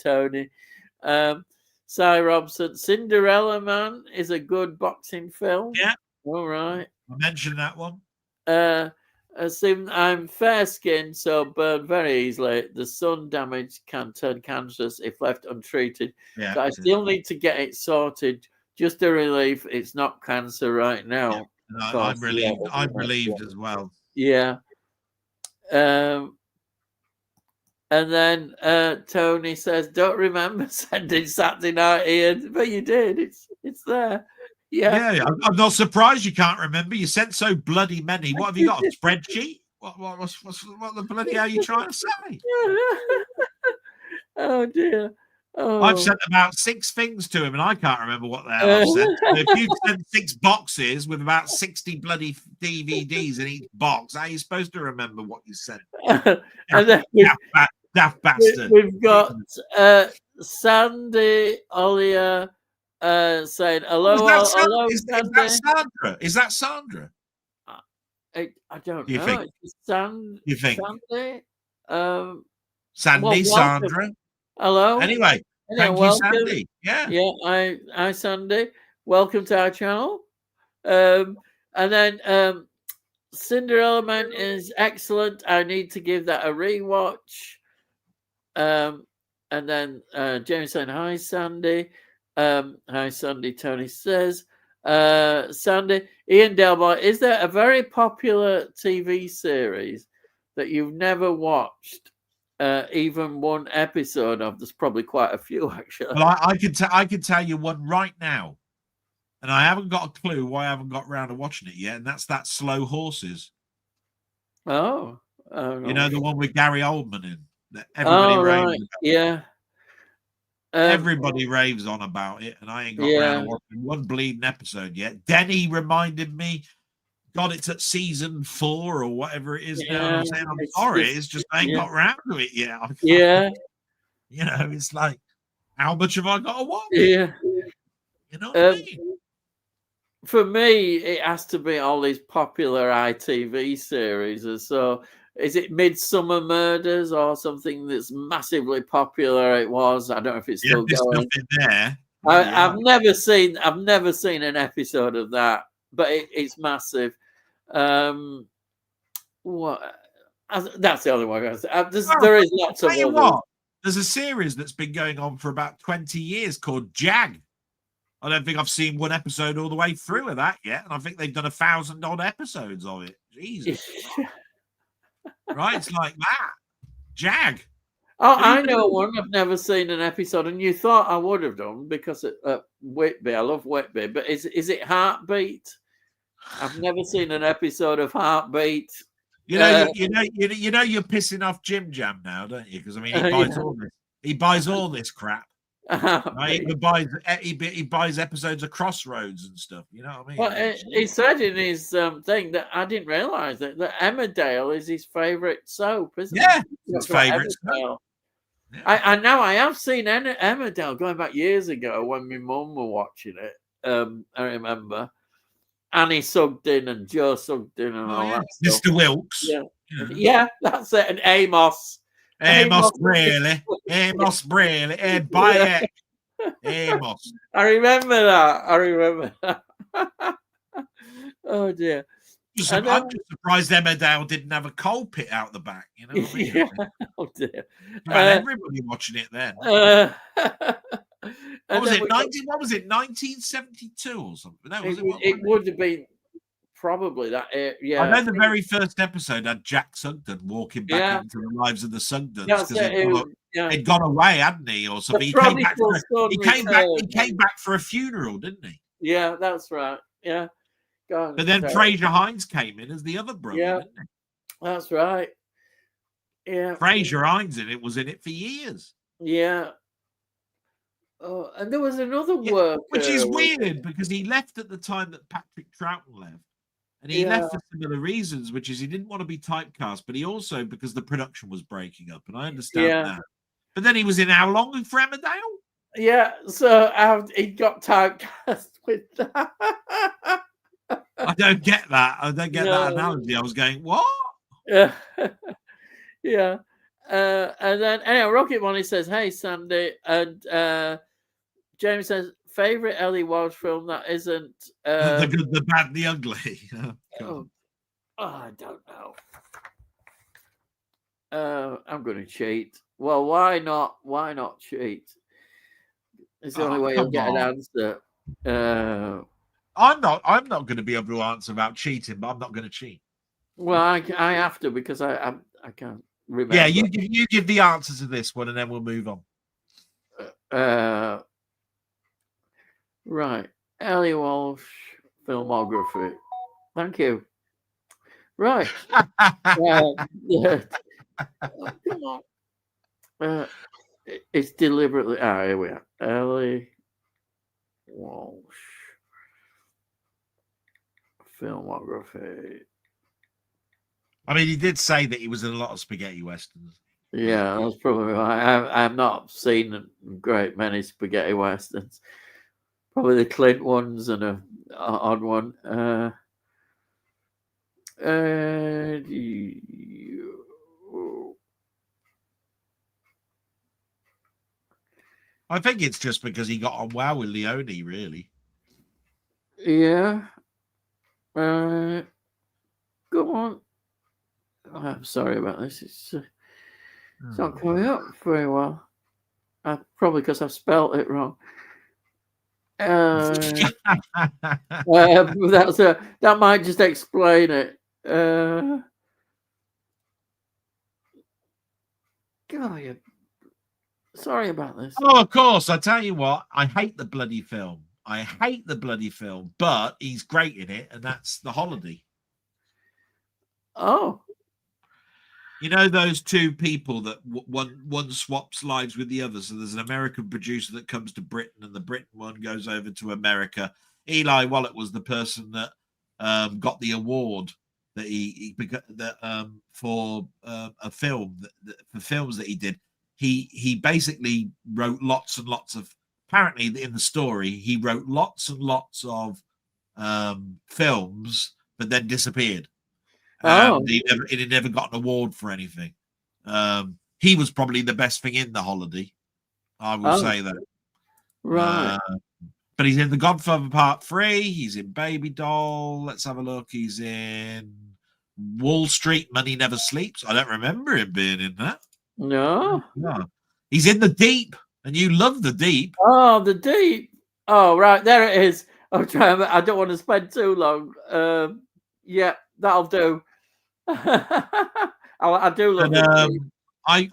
Tony. Cy Robson, Cinderella Man is a good boxing film. Yeah. All right. I mentioned that one. Stephen, I'm fair-skinned, so burn very easily. The sun damage can turn cancerous if left untreated. Yeah, so I still need to get it sorted. Just a relief, it's not cancer right now. Yeah. I'm relieved. I'm relieved as well. Yeah. And then Tony says, "Don't remember sending Saturday Night Ian," but you did. It's there. Yeah, I'm not surprised you can't remember. You sent so bloody many. What have you got? A spreadsheet? What the bloody hell are you trying to say? Oh dear. Oh. I've sent about 6 things to him, and I can't remember what the hell I've sent. So if you send 6 boxes with about 60 bloody DVDs in each box, how are you supposed to remember what you sent? And then daft bastard. We've got Sandy Ollier saying, "Hello, hello, is that Sandra? Is that Sandra? I don't know. You think? Sandy? Sandy, Sandra. Hello. Anyway, thank you, Sandy. Yeah. I Sandy. Welcome to our channel. And then Cinderella Man is excellent. I need to give that a rewatch. And then James saying, "Hi, Sandy." Hi, Sandy. Tony says, "Sandy, Ian Delboy, is there a very popular TV series that you've never watched, even one episode of?" There's probably quite a few, actually. Well, I can tell you one right now, and I haven't got a clue why I haven't got around to watching it yet, and that's that Slow Horses. Oh, you know, the one with Gary Oldman in that everybody raves about. Yeah. Everybody raves on about it, and I ain't got around to watching one bleeding episode yet. Denny reminded me, God, it's at season 4 or whatever it is now. I'm saying, I'm sorry, it's just I ain't got around to it yet. Yeah. You know, it's like, how much have I got to watch? Yeah. You know what I mean? For me, it has to be all these popular ITV series. And so is it Midsummer Murders or something that's massively popular? It was. I don't know if it's still there's going. nothing there. I've never seen an episode of that, but it's massive. What? That's the only one I say. There is lots of others. What? There's a series that's been going on for about 20 years called Jag. I don't think I've seen one episode all the way through of that yet, and I think they've done 1,000 odd episodes of it. Jesus. Right? It's like that. Jag. Oh, I know one. I've never seen an episode, and you thought I would have done because Whitby. I love Whitby, but is it Heartbeat? I've never seen an episode of Heartbeat. You know, you're pissing off Jim Jam now, don't you? Because I mean, he buys all this crap. Right? He buys episodes of Crossroads and stuff. You know what I mean? Well, he said in his thing that I didn't realise that Emmerdale is his favourite soap, isn't it? His favourite soap. Yeah. I have seen Emmerdale going back years ago when my mum were watching it. I remember Annie Sugden and Joe Sugden and all that stuff. Mr. Wilkes. Yeah, that's it. And Amos. Amos Braley. Hey, buy it. Amos. I remember that. Oh dear. I'm just surprised Emmerdale didn't have a coal pit out the back. You know what I mean? Oh dear. Everybody watching it then. What was it? 1972 or something? No, it would have been probably that. Yeah. I know the very first episode had Jack Sugden walking back into the lives of the Sugdens because he'd gone away, hadn't he, or something? He came back for a funeral, didn't he? Yeah, that's right. Yeah. God, but then Fraser Hines came in as the other brother, didn't he? That's right. Yeah. Fraser Hines was in it for years. Yeah. Oh, and there was another work, which is weird because he left at the time that Patrick Troughton left, and he left for similar reasons, which is he didn't want to be typecast, but he also because the production was breaking up, and I understand that. But then he was in how long for Emmerdale? Yeah, so he got typecast with that. I don't get that. I don't get that analogy. I was going, what? Yeah. Yeah. And then, anyway, Rocket Money says, hey, Sandy. And James says, favorite Ellie Walsh film that isn't. The Good, the Bad, the Ugly. I don't know. I'm going to cheat. Well, why not? Why not cheat? It's the only way you'll get an answer. I'm not going to be able to answer about cheating, but I'm not going to cheat. Well, I have to because I can't remember. Yeah, you give the answer to this one, and then we'll move on. Right, Ellie Walsh filmography. Thank you. Right. Come on. It's deliberately. Here we are. Ellie Walsh filmography. I mean, he did say that he was in a lot of spaghetti westerns. Yeah, that's probably right. I've not seen a great many spaghetti westerns. Probably the Clint ones and an odd one. I think it's just because he got on well with Leone, really. Yeah. Go on. I'm sorry about this. It's not coming up very well. Probably because I've spelt it wrong. That might just explain it. God, sorry about this. Oh, of course. I tell you what, I hate the bloody film. But he's great in it, and that's The Holiday. Oh. You know those two people that one swaps lives with the other. So there's an American producer that comes to Britain, and the Britain one goes over to America. Eli Wallach was the person that got the award that for a film for films that he did. He basically wrote lots and lots of. Apparently, in the story, he wrote lots and lots of films, but then disappeared. and he never got an award for anything. He was probably the best thing in The Holiday. I will say that. Right. But he's in The Godfather Part 3. He's in Baby Doll. Let's have a look. He's in Wall Street, Money Never Sleeps. I don't remember him being in that. No. He's in The Deep, and you love The Deep. Oh, The Deep. Oh, right. There it is. I'm trying. I don't want to spend too long. Yeah, that'll do. I do love The Deep. I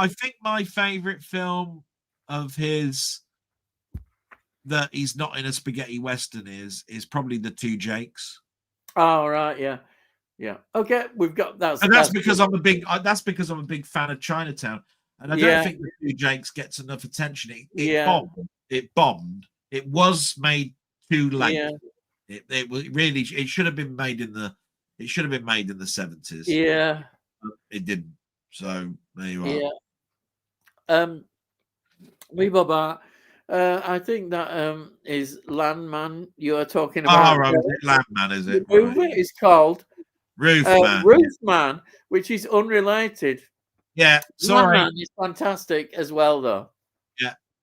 think my favorite film of his that he's not in a spaghetti western is probably The Two Jakes. Oh, right, yeah. Okay, we've got that. And that's because I'm a big fan of Chinatown, and I don't think The Two Jakes gets enough attention. It bombed. It was made too late. Yeah. It should have been made in the 70s. Yeah. It didn't. So there you are. Yeah. I think that is Landman you are talking about. Oh, right. Landman, is it? The movie is called Roofman. Roofman, which is unrelated. Yeah, sorry. Landman is fantastic as well, though.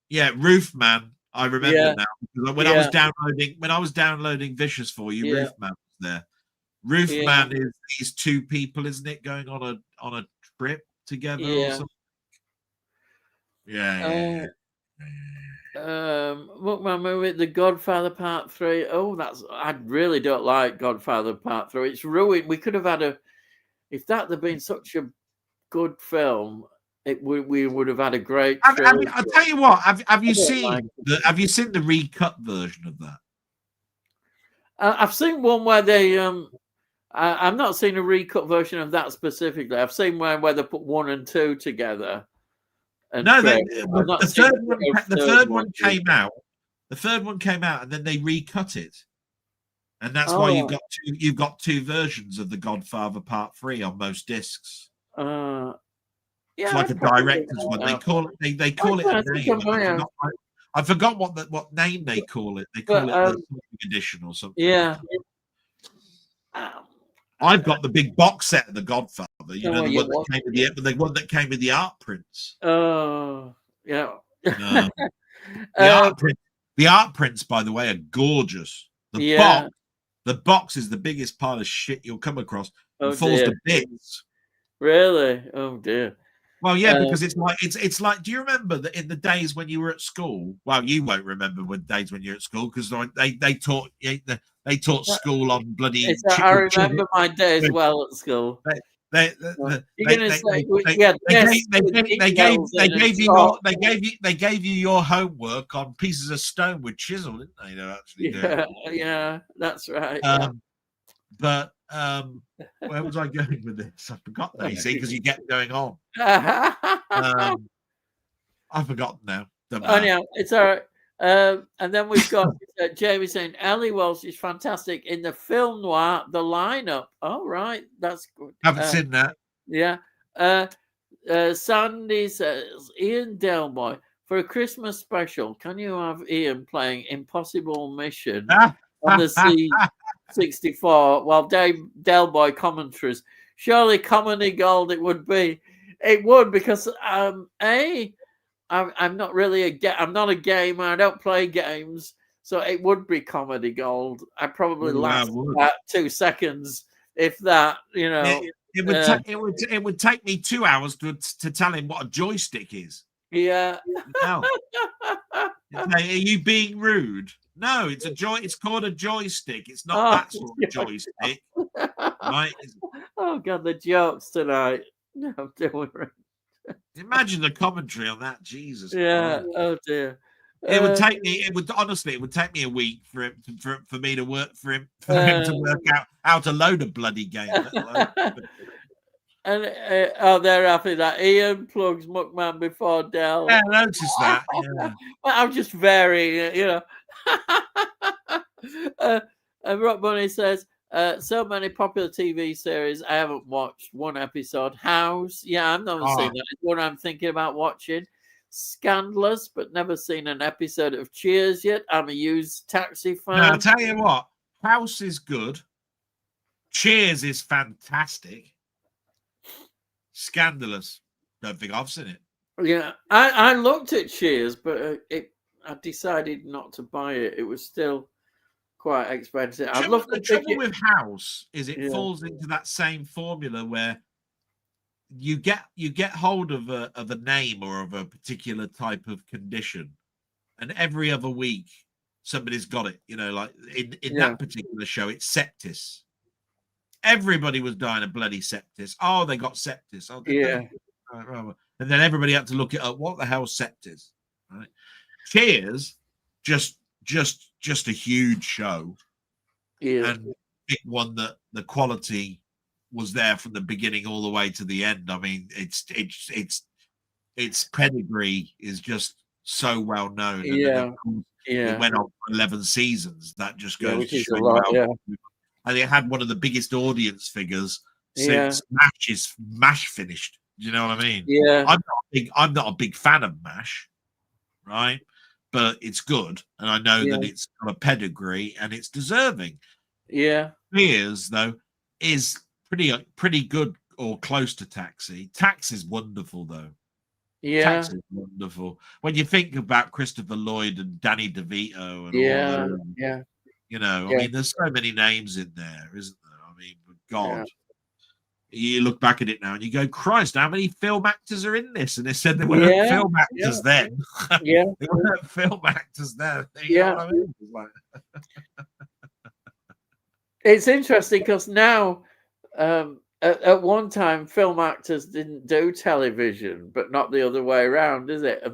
Yeah, Roofman. I remember now. Because when I was downloading Vicious for you, Roofman was there. Roofman is these two people, isn't it, going on a trip together or something? Yeah. Look, my movie, The Godfather Part 3. Oh, I really don't like Godfather Part 3. It's ruined. We could have had if that had been such a good film, we would have had a great. I'll tell you what. Have you seen the recut version of that? I've seen one where they I've not seen a recut version of that specifically. I've seen where they put 1 and 2 together. No, the third one came out. The third one came out, and then they recut it, and that's why you've got two versions of The Godfather Part 3 on most discs. It's like a director's one. They call it. They call it a name. I forgot what name they call it. They call it the edition or something. Yeah. I've got the big box set of The Godfather. The one that came with the art prints. Oh, yeah. The art prints, by the way, are gorgeous. The box is the biggest pile of shit you'll come across. It falls to bits. Really? Oh dear. Well, yeah, because it's like. Do you remember that in the days when you were at school? Well, you won't remember days when you're at school because they taught school on bloody. I remember my days well at school. They gave you your homework on pieces of stone with chisel, didn't they? To actually do it. Yeah, that's right. But where was I going with this? I forgot now. You see, because you kept going on. I forgot now. Anyhow, it's all right. And then we've got Jamie saying Ellie Walsh is fantastic in the film noir, The Lineup. Oh, right, that's good. Haven't seen that. Yeah. Sandy says Ian Delboy for a Christmas special. Can you have Ian playing Impossible Mission on the C64 while Delboy commentaries? Surely comedy gold it would be. It would because I'm not really I'm not a gamer. I don't play games, so it would be comedy gold. I probably last about 2 seconds, if that. You know, it would take me 2 hours to tell him what a joystick is. Yeah. No. Are you being rude? No, it's called a joystick. It's not that sort of joystick. Right? Oh God, the jokes tonight. No, don't worry. Imagine the commentary on that, Jesus. Yeah. Christ. Oh dear. It would take me. It would take me a week for me to work for him to work out how to load a bloody game. And they're happy that Ian plugs Muckman before Del. Yeah, I noticed that. Yeah. I'm just varying, you know. And Rock Bunny says, so many popular TV series I haven't watched one episode. House, yeah, I've never seen that. It's one I'm thinking about watching. Scandalous, but never seen an episode of Cheers yet. I'm a used Taxi fan. Now, I'll tell you what, House is good. Cheers is fantastic. Scandalous. Don't think I've seen it. Yeah, I looked at Cheers, but I decided not to buy it. It was still quite expensive. I'd love to The trouble with House is it falls into that same formula where you get hold of a name or of a particular type of condition, and every other week somebody's got it. You know, like in that particular show, it's septis. Everybody was dying of bloody septis. Oh, they got septis. Oh, and then everybody had to look it up. What the hell septis? Right? Cheers, just a huge show. Yeah. And it one that the quality was there from the beginning all the way to the end. I mean, its pedigree is just so well known. And then, of course, it went on for 11 seasons. That just goes to show you how. And it had one of the biggest audience figures since MASH finished. Do you know what I mean? Yeah. I'm not a big fan of MASH, right? But it's good, and I know that it's got a pedigree and it's deserving. Yeah. Cheers, though, is pretty good or close to Taxi. Taxi's wonderful, though. Yeah. Taxi's wonderful. When you think about Christopher Lloyd and Danny DeVito and all those, you know, I mean, there's so many names in there, isn't there? I mean, God. You look back at it now and you go, Christ, how many film actors are in this? And they said they weren't film actors then. They weren't film actors then. You know what I mean? It's interesting because now, at one time, film actors didn't do television, but not the other way around, is it?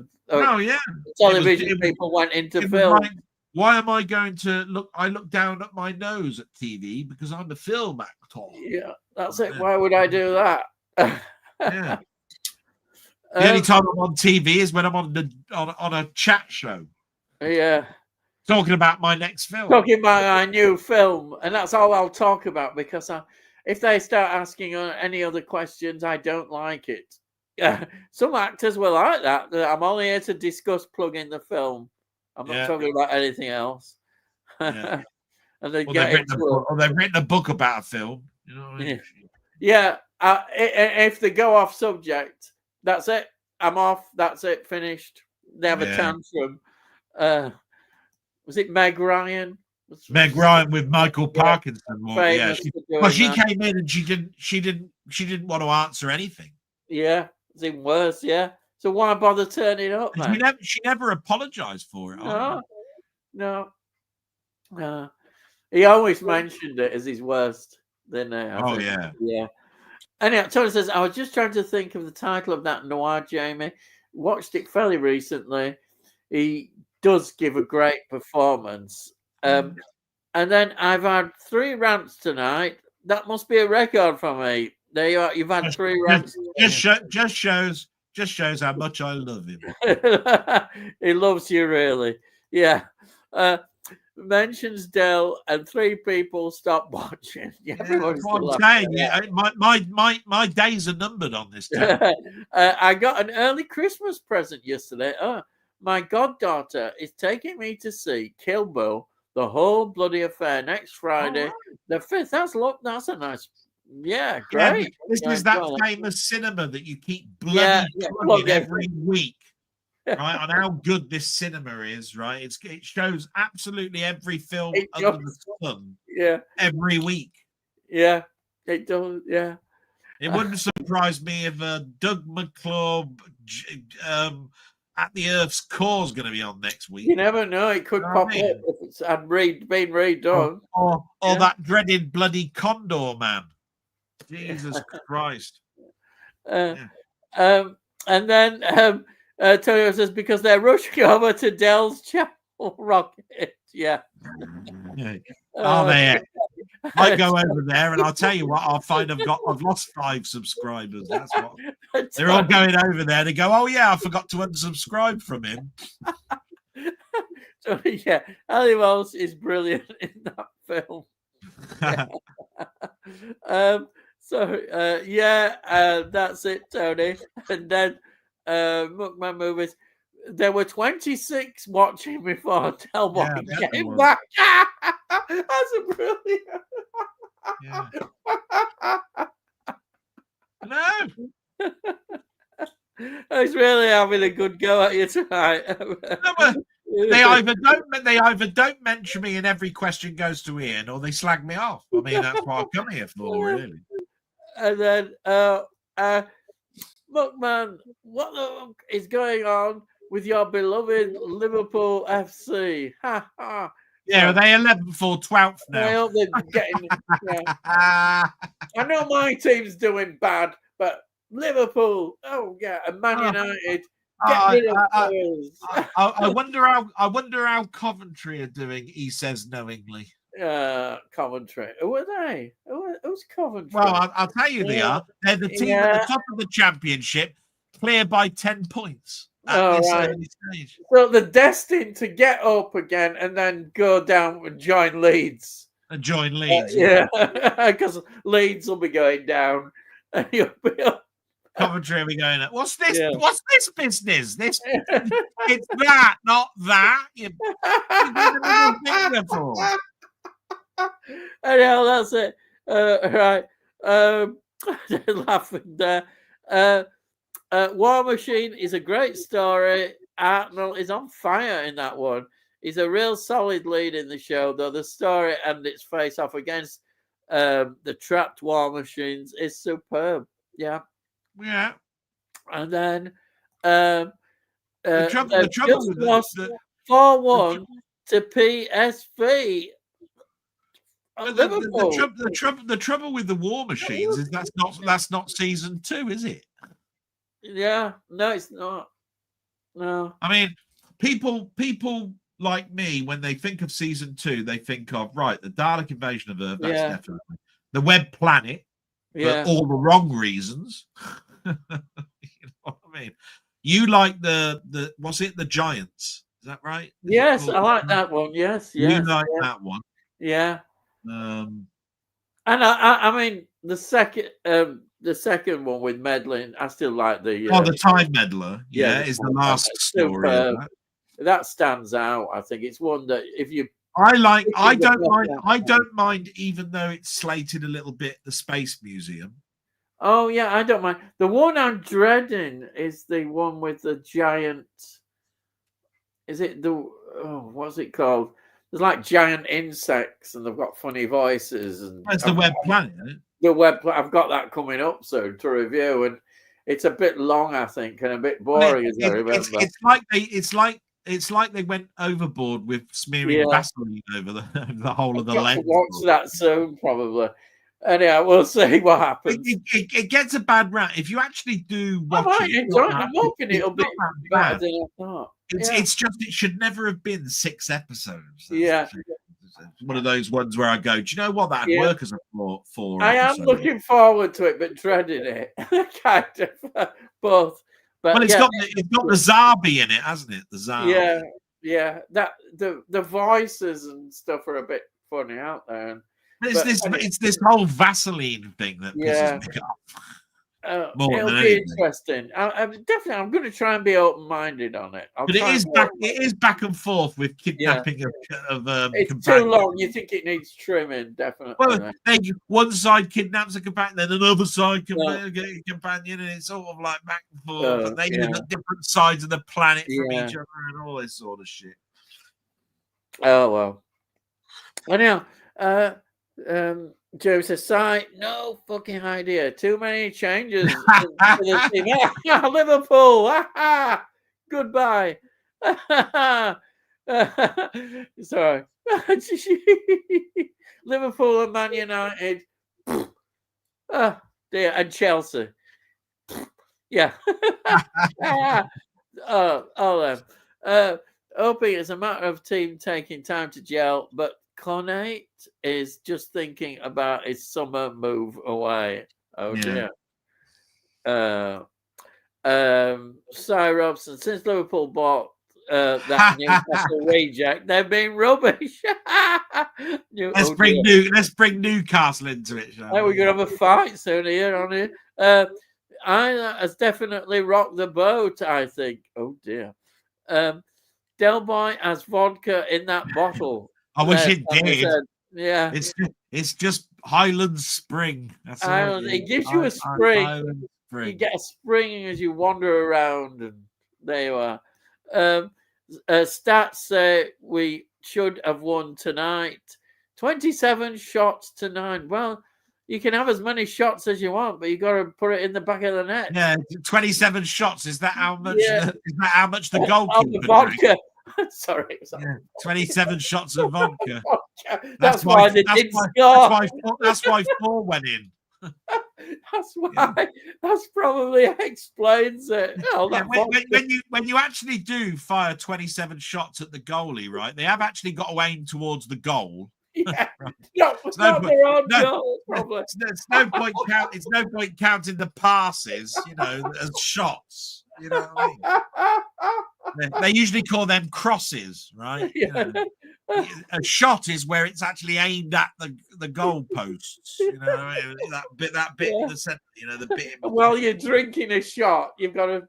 Television people went into film. Like, why am I going to look? I look down at my nose at TV because I'm a film actor. Yeah, that's it. Why would I do that? The only time I'm on TV is when I'm on a chat show. Yeah. Talking about my next film. Talking about my new film. And that's all I'll talk about because if they start asking any other questions, I don't like it. Some actors will like that. I'm only here to discuss plugging the film. I'm not talking about anything else. And they've written a book about a film. You know what I mean? If they go off subject, that's it. I'm off. That's it. Finished. They have a tantrum. Was it Meg Ryan? Meg Ryan with Michael Parkinson. She came in and she didn't want to answer anything. Yeah, it's even worse. Yeah. So why bother turning up, man? She never apologized for it. No. He always mentioned it as his worst. Yeah. Anyway, Tony says, I was just trying to think of the title of that noir, Jamie. Watched it fairly recently. He does give a great performance. And then I've had 3 rants tonight. That must be a record for me. There you are. You've had 3 rants. Just shows how much I love him. He loves you, really. Yeah. Mentions Del and 3 people stop watching. That's what I'm saying. My days are numbered on this. I got an early Christmas present yesterday. My goddaughter is taking me to see Kill Bill, the whole bloody affair, next Friday, the 5th. That's a nice. Yeah, great. This is that famous cinema that you keep plugging every week. Right, on how good this cinema is, right? It shows absolutely every film under the sun. Every week. Yeah, it does. Yeah, it wouldn't surprise me if Doug McClure at the Earth's Core is going to be on next week. You never know; it could pop up if it's been redone. Or that dreaded bloody Condor Man. Jesus Christ. And then. Tony says because they're rushing over to Dell's channel rocket. Yeah. Are they? I go over there and I'll tell you what, I'll find I've lost 5 subscribers. That's what they're all going over there. They go, oh yeah, I forgot to unsubscribe from him. So yeah, Animals is brilliant in that film. That's it, Tony. And then Mookman Movies. There were 26 watching before Delboy came back. That's a brilliant. Yeah. No. I was really having a good go at you tonight. No, they either don't mention me and every question goes to Ian, or they slag me off. I mean, that's what I've come here for, really. And then, look, man, what the fuck is going on with your beloved Liverpool FC? Ha ha. Yeah, are they 11th or 12th now? I hope they're getting. Yeah. I know my team's doing bad, but Liverpool, oh yeah, and Man United. Get rid of I wonder how Coventry are doing. He says knowingly. Coventry. Who are they? Who's Coventry? Well, I'll tell you, they are. They're the team at the top of the championship, clear by 10 points at this early stage. So they're destined to get up again and then go down and join Leeds. Yeah, because Leeds will be going down, and you'll be up. Coventry will be going. What's this? Yeah. What's this business? It's that, not that. You're Anyhow, that's it. Right. Laughing there. War Machine is a great story. Arnold is on fire in that one. He's a real solid lead in the show, though the story and its face off against the trapped War Machines is superb. Yeah. Yeah. And then the trouble was 4-1 to PSV. The trouble with the War Machines is that's not season 2, is it? Yeah, no, it's not. No, I mean, people like me, when they think of season 2, they think of the Dalek invasion of Earth. That's definitely the Web Planet. For all the wrong reasons. You know what I mean? You like the was it the Giants? Is that right? Yes, I like that one. Yes. You like that one? Yeah. And I mean the second one with meddling, I still like the the Time Meddler. Yeah, is the last story. That stands out. I think it's one that if you. I don't mind, even though it's slated a little bit. The Space Museum. Oh yeah, I don't mind. The one I'm dreading is the one with the giant. Is it what's it called? There's like giant insects, and they've got funny voices. And that's the Web Planet. Isn't it? The Web. I've got that coming up soon to review, and it's a bit long, I think, and a bit boring. As I remember, it's like they went overboard with smearing Vaseline over the whole of the lens. Watch that soon, probably. Anyhow, we'll see what happens. It gets a bad rap. If you actually do watch I'm hoping it'll be better than I thought. It's just it should never have been 6 episodes. It's one of those ones where I go, do you know what, that'd work as a 4 I am looking forward to it, but dreading it. Kind of both. But it's got the Zarbi in it, hasn't it? The Zarbi. Yeah. That the voices and stuff are a bit funny out there. It's this whole Vaseline thing that pisses me off. It'll be interesting. I'm going to try and be open-minded on it. But it is back and forth with kidnapping of it's too long. You think it needs trimming, definitely. Well, one side kidnaps a companion, then another side get a companion, and it's sort of like back and forth. And they live at different sides of the planet from each other and all this sort of shit. Oh well. Anyhow, Joe says, no fucking idea. Too many changes. Liverpool. Goodbye. Sorry. Liverpool and Man United. Dear, and Chelsea. Yeah. All them. Hoping it's a matter of team taking time to gel, but Connate is just thinking about his summer move away. Oh dear. Cy Robson, since Liverpool bought that Newcastle reject, they've been rubbish. Let's bring Newcastle into it. We're gonna have a fight soon here on here. I has definitely rocked the boat, I think. Oh dear. Delboy has vodka in that bottle. I wish it did. Yeah, it's just Highland Spring. That's all. It gives you a spring. Highland Spring. You get a spring as you wander around, and there you are. Stats say we should have won tonight. 27 shots to 9. Well, you can have as many shots as you want, but you got to put it in the back of the net. Yeah, 27 shots. Is that how much? Yeah. Is that how much the goalkeeper vodka? Sorry, yeah, 27 shots of vodka. That's why they did score. That's why 4 went in. That's why. Yeah. That's probably explains it. Oh, yeah, when you actually do fire 27 shots at the goalie, right? They have actually got to aim towards the goal. Yeah, right. No, it's not their own goal. Probably. It's no point counting the passes, as shots. You know what I mean? They usually call them crosses, right? Yeah. A shot is where it's actually aimed at the goal posts. You know what I mean? That bit in the center. The bit. While you're drinking a shot, you've got to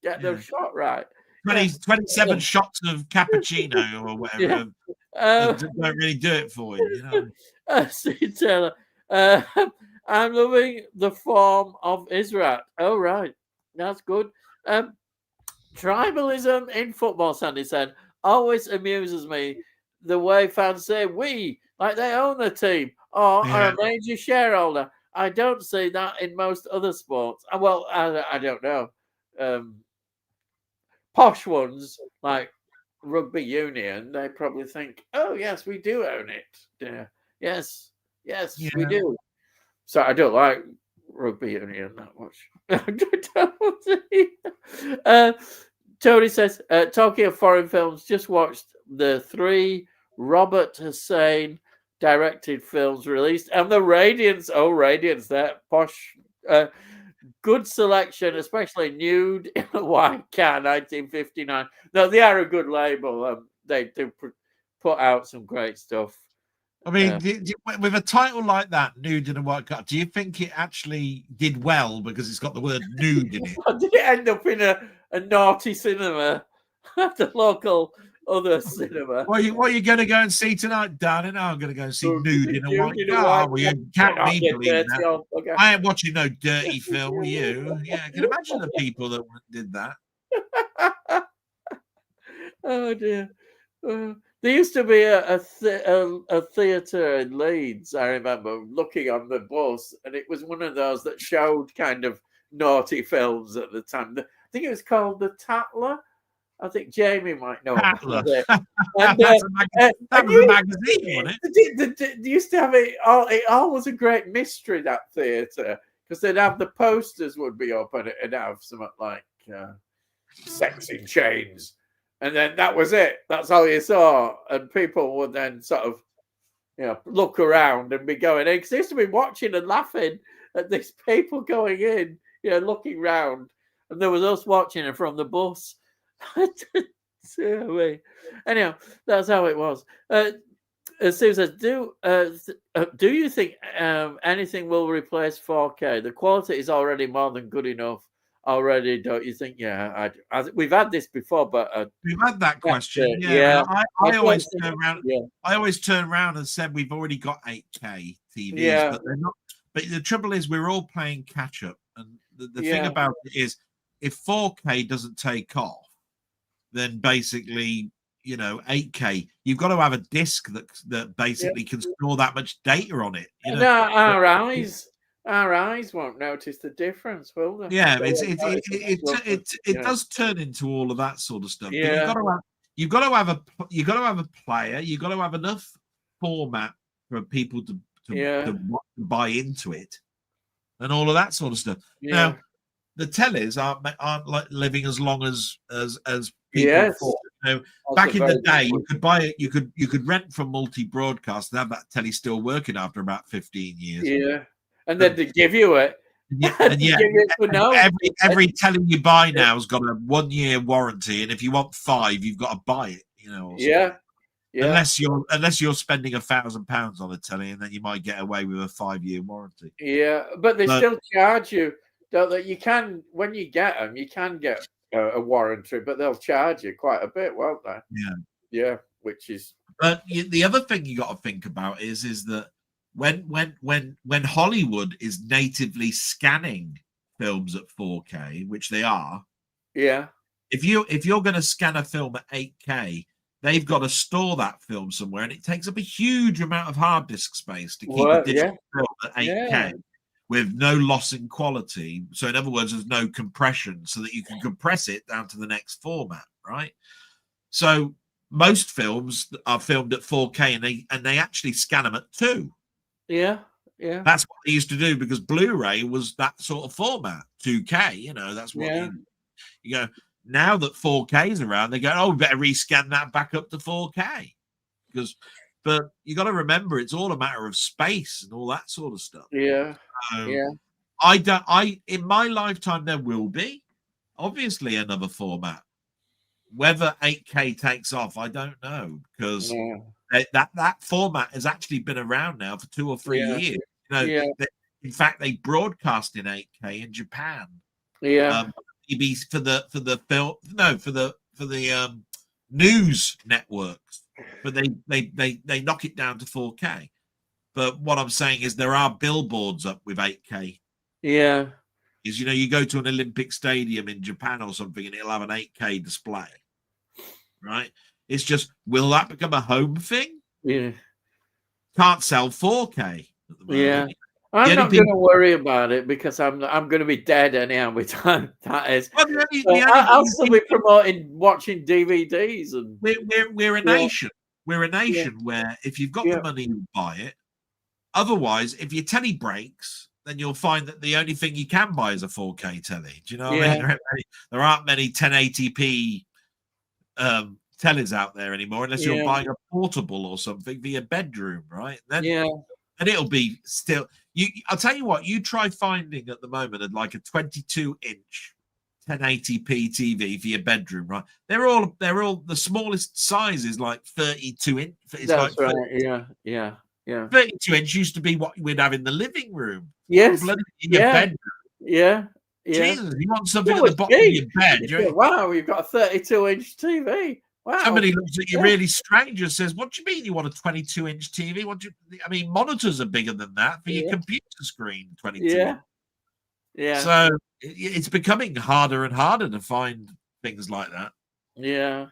get the shot right. 27 shots of cappuccino or whatever. Don't really do it for you. Steve Taylor. I'm loving the form of Israel. Oh, right. That's good. Tribalism in football, Sandy said, always amuses me. The way fans say we, like they own the team, or are a major shareholder. I don't see that in most other sports. Well, I don't know. Posh ones, like rugby union, they probably think, oh, yes, we do own it. Yeah. Yes, we do. So I don't like rugby union that much. Tony says, talking of foreign films, just watched the 3 Robert Hussein directed films released, and the Radiance. Oh, Radiance, that posh, good selection, especially Nude in a White Cat, 1959. No, they are a good label. They do put out some great stuff. I mean, with a title like that, Nude in a White Cat, do you think it actually did well because it's got the word nude in it? Did it end up in a naughty cinema at the local other cinema? What are you going to go and see tonight, darling? I'm going to go and see Nude in a White Cat. Well, you can't believe that. Okay. I ain't watching no dirty film with you. Yeah, I can imagine the people that did that. Oh, dear. There used to be a theatre in Leeds, I remember, looking on the bus, and it was one of those that showed kind of naughty films at the time. I think it was called The Tatler. I think Jamie might know about it. And, that's a magazine, wasn't it? They used to have it all was a great mystery, that theatre, because they'd have the posters would be up and it'd have something like Sex in Chains. And then that was it. That's all you saw. And people would then sort of, look around and be going in. Because they used to be watching and laughing at these people going in, looking round. And there was us watching it from the bus. Anyhow, that's how it was. Steve says, do you think anything will replace 4K? The quality is already more than good enough. Already, don't you think? Yeah, we've had this before, but we've had that question. Yeah. I always turn around. Yeah. I always turn around and said we've already got 8K TVs, but they're not. But the trouble is, we're all playing catch up, and the thing about it is, if 4K doesn't take off, then basically, 8K, you've got to have a disc that basically can store that much data on it. Our eyes won't notice the difference, will they? Yeah, it does turn into all of that sort of stuff. Yeah. But you've got to have a player. You've got to have enough format for people to buy into it, and all of that sort of stuff. Yeah. Now, the tellies aren't like living as long as people thought. Back in the day, you could buy it. You could rent from Multi Broadcast and have that telly still working after about 15 years. Yeah. And then they give you it. Every telly you buy now has got a 1-year warranty, and if you want 5, you've got to buy it. Yeah. Unless you're spending £1,000 on a telly, and then you might get away with a 5-year warranty. Yeah, but they still charge you. Don't they? You can, when you get them, you can get a warranty, but they'll charge you quite a bit, won't they? Yeah. Yeah, which is. But the other thing you got to think about is that when Hollywood is natively scanning films at 4K, which they are, if you're going to scan a film at 8K, they've got to store that film somewhere, and it takes up a huge amount of hard disk space to keep a digital film at 8K with no loss in quality. So in other words, there's no compression, so that you can compress it down to the next format, right? So most films are filmed at 4K, and they actually scan them at 2. Yeah. That's what they used to do, because Blu-ray was that sort of format, 2K. That's what you go. Now that 4K is around, they go, oh, we better rescan that back up to 4K. But you got to remember, it's all a matter of space and all that sort of stuff. Yeah. In my lifetime, there will be obviously another format. Whether 8K takes off, I don't know, because that format has actually been around now for 2 or 3 years. In fact, they broadcast in 8K in Japan. Maybe for the news networks, but they knock it down to 4K. But what I'm saying is there are billboards up with 8K. You go to an Olympic stadium in Japan or something, and it'll have an 8K display. Right? It's just, will that become a home thing? Can't sell 4K at the moment. I'm not going to worry about it, because I'm going to be dead anyhow by the time that is. I'll still be promoting watching DVDs. And we're a nation. We're a nation where if you've got the money, you buy it. Otherwise, if your telly breaks, then you'll find that the only thing you can buy is a 4K telly. Do you know what I mean? There aren't many 1080p tellies out there anymore, unless you're buying a portable or something for your bedroom, right? Then it'll be still. I'll tell you what. You try finding at the moment like a 22-inch 1080p TV for your bedroom, right? They're all the smallest size is like 32 inch. That's like right. Yeah. 32 inch used to be what we'd have in the living room. Yes. In your bedroom. Yeah. Jesus, you want something at the bottom of your bed? Wow, you've got a 32-inch TV. Wow. Somebody looks at you really strange and says, "What do you mean you want a 22-inch TV? Monitors are bigger than that for your computer screen." 22. Yeah. So it's becoming harder and harder to find things like that. Yeah.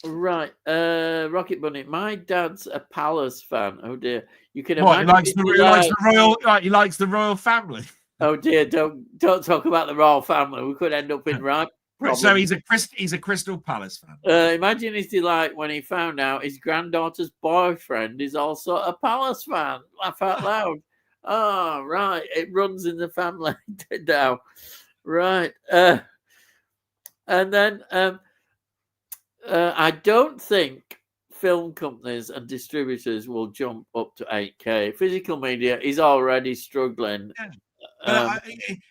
Right. Rocket Bunny. My dad's a Palace fan. Oh dear. You can imagine. He likes the royal family. Oh dear. Don't talk about the royal family. We could end up in right. So he's a Crystal Palace fan. Imagine his delight when he found out his granddaughter's boyfriend is also a Palace fan. Laugh out loud. Oh, right. It runs in the family now. Right. And then I don't think film companies and distributors will jump up to 8K. Physical media is already struggling.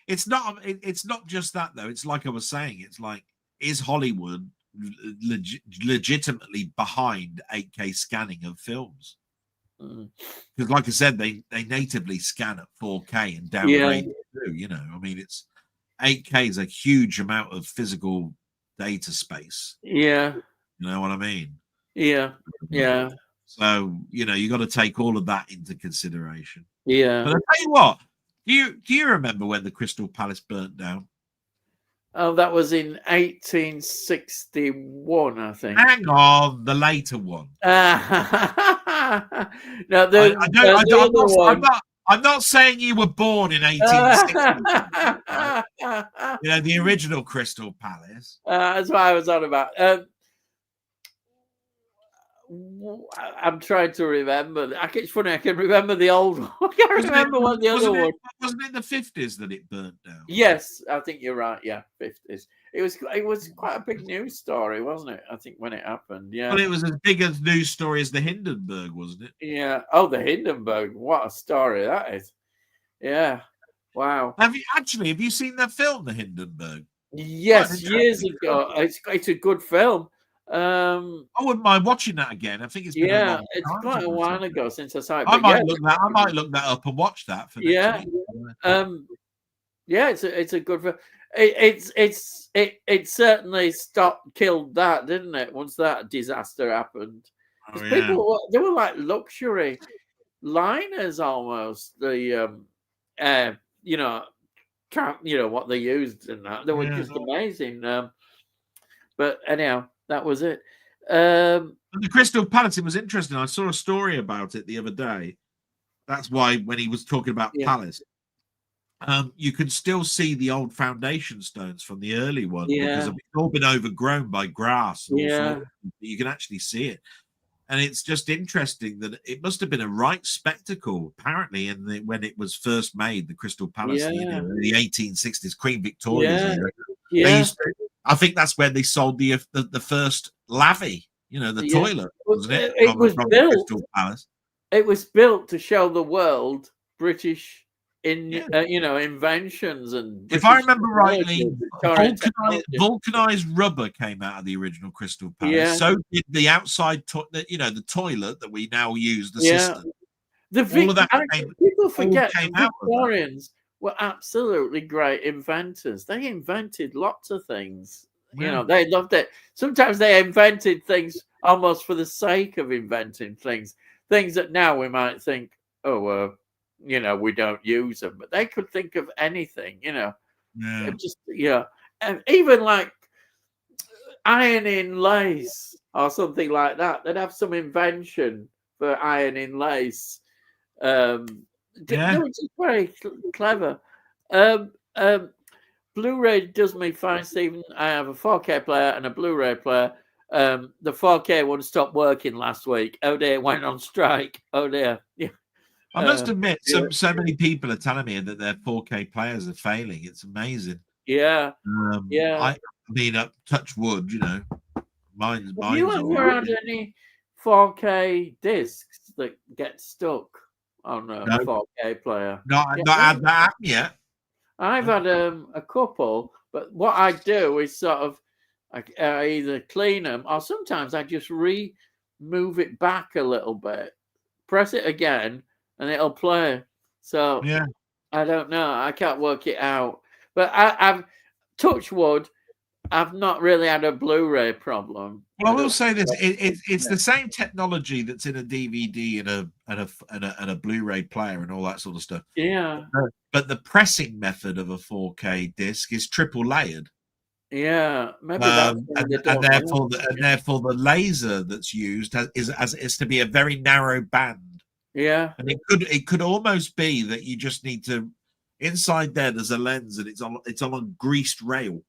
It's not just that, though. It's like I was saying. It's like, is Hollywood legitimately behind 8K scanning of films? Because, like I said, they natively scan at 4K and downgrade it too. It's 8K is a huge amount of physical data space. Yeah, you know what I mean. Yeah. So you got to take all of that into consideration. Yeah. But I tell you what. Do you remember when the Crystal Palace burnt down? Oh, that was in 1861, I think. Hang on, the later one. No, I'm not saying you were born in 1860. The original Crystal Palace. That's what I was on about. I'm trying to remember. It's funny. I can remember the old one. I can't remember what the other one. Wasn't it in the 50s that it burnt down? Yes, I think you're right. Yeah, 50s. It was quite a big news story, wasn't it? I think when it happened. Yeah. Well, it was as big a news story as the Hindenburg, wasn't it? Yeah. Oh, the Hindenburg. What a story that is. Yeah. Wow. Have you seen that film, The Hindenburg? Yes, years ago. It's a good film. I wouldn't mind watching that again. I think it's been it's quite a while ago since I saw it. I might look that up and watch that for next week. It's a good film. It certainly killed that, didn't it? Once that disaster happened, people they were like luxury. liners almost. The you know, what they used and that. They were just amazing. But anyhow, that was it. The Crystal Palace, it was interesting. I saw a story about it the other day. That's why when he was talking about Palace, you can still see the old foundation stones from the early one because it's all been overgrown by grass. And all sorts. You can actually see it. And it's just interesting that it must have been a right spectacle, apparently, when it was first made, the Crystal Palace, in the 1860s, Queen Victoria's. I think that's where they sold the first lavvy, the toilet, wasn't it? It was built. Crystal Palace. It was built to show the world British inventions and British, if I remember rightly, vulcanized rubber came out of the original Crystal Palace. So did the outside, the toilet that we now use, the system. All of that people forget the Victorians were absolutely great inventors. They invented lots of things. They loved it. Sometimes they invented things almost for the sake of inventing things that now we might think, we don't use them, but they could think of anything, and even like ironing lace or something like that. They'd have some invention for ironing lace. Which is very clever. Blu-ray does me fine, Stephen. I have a 4K player and a Blu-ray player. The 4K one stopped working last week. Oh dear, went on strike. Oh dear. Yeah. I must admit, so many people are telling me that their 4K players are failing. It's amazing. Yeah. I mean, touch wood, mine's. Have you ever had any 4K discs that get stuck on a 4K player? Not had that yet. I've had a couple, but what I do is sort of I either clean them or sometimes I just move it back a little bit, press it again, and it'll play. So I don't know. I can't work it out. But I've touch wood. I've not really had a Blu-ray problem. Well, I will say this: it's the same technology that's in a DVD and a Blu-ray player and all that sort of stuff. Yeah. But the pressing method of a 4K disc is triple layered. Yeah, maybe and therefore the laser that's used is to be a very narrow band. Yeah, and it could almost be that you just need to inside there's a lens and it's on a greased rail,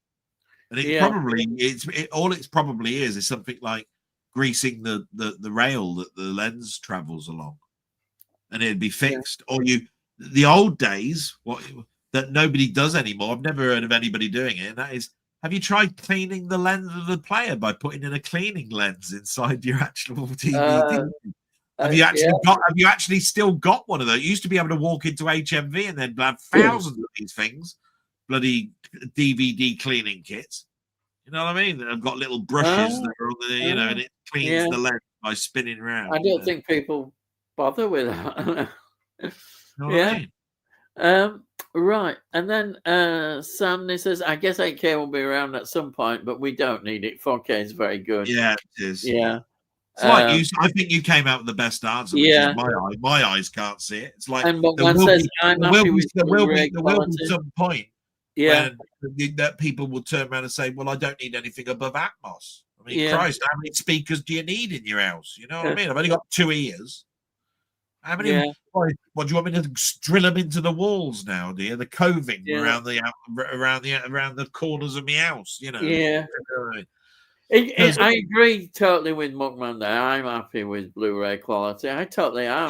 and it probably is something like greasing the rail that the lens travels along, and it'd be fixed. Or the old days that nobody does anymore. I've never heard of anybody doing it, and that is, have you tried cleaning the lens of the player by putting in a cleaning lens inside your actual DVD? Have you actually still got one of those? You used to be able to walk into HMV and then have thousands of these things, bloody DVD cleaning kits. You know what I mean? I've got little brushes that are on the, and it cleans the lens by spinning around. I don't think people bother with that. Right. And then Sam says, I guess 8K will be around at some point, but we don't need it. 4K is very good. Yeah, it is. Yeah. It's like you. I think you came out with the best answer. Yeah. My eyes can't see it. It's like there will be some point when that people will turn around and say, well, I don't need anything above Atmos. I mean, Christ, how many speakers do you need in your house? You know what I mean? I've only got 2 ears. How many? What do you want me to drill them into the walls now, dear? The coving around the corners of my house, Yeah. I agree totally with Muckman there. I'm happy with Blu-ray quality. I totally am.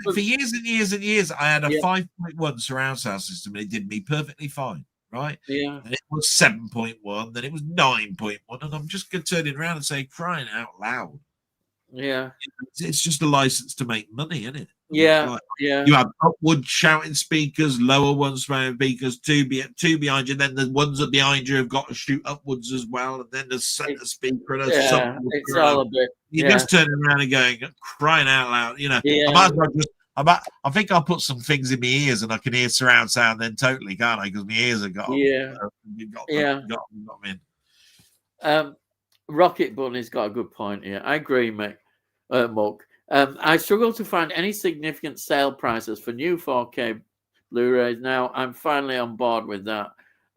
For years and years and years, I had a 5.1 surround sound system, and it did me perfectly fine, right? Yeah. And it was 7.1, then it was 9.1, and I'm just turning around and saying, crying out loud. Yeah. It's just a license to make money, isn't it? Yeah. You have upward shouting speakers, lower ones shouting speakers, two behind you. Then the ones that behind you have got to shoot upwards as well. And then the center speaker. And it's all a bit. You're just turning around and going, crying out loud. I might as well I think I'll put some things in my ears and I can hear surround sound then totally, can't I? Because my ears have got them in. Rocket Bunny's got a good point here. I agree, Muck. I struggle to find any significant sale prices for new 4K Blu-rays. Now I'm finally on board with that.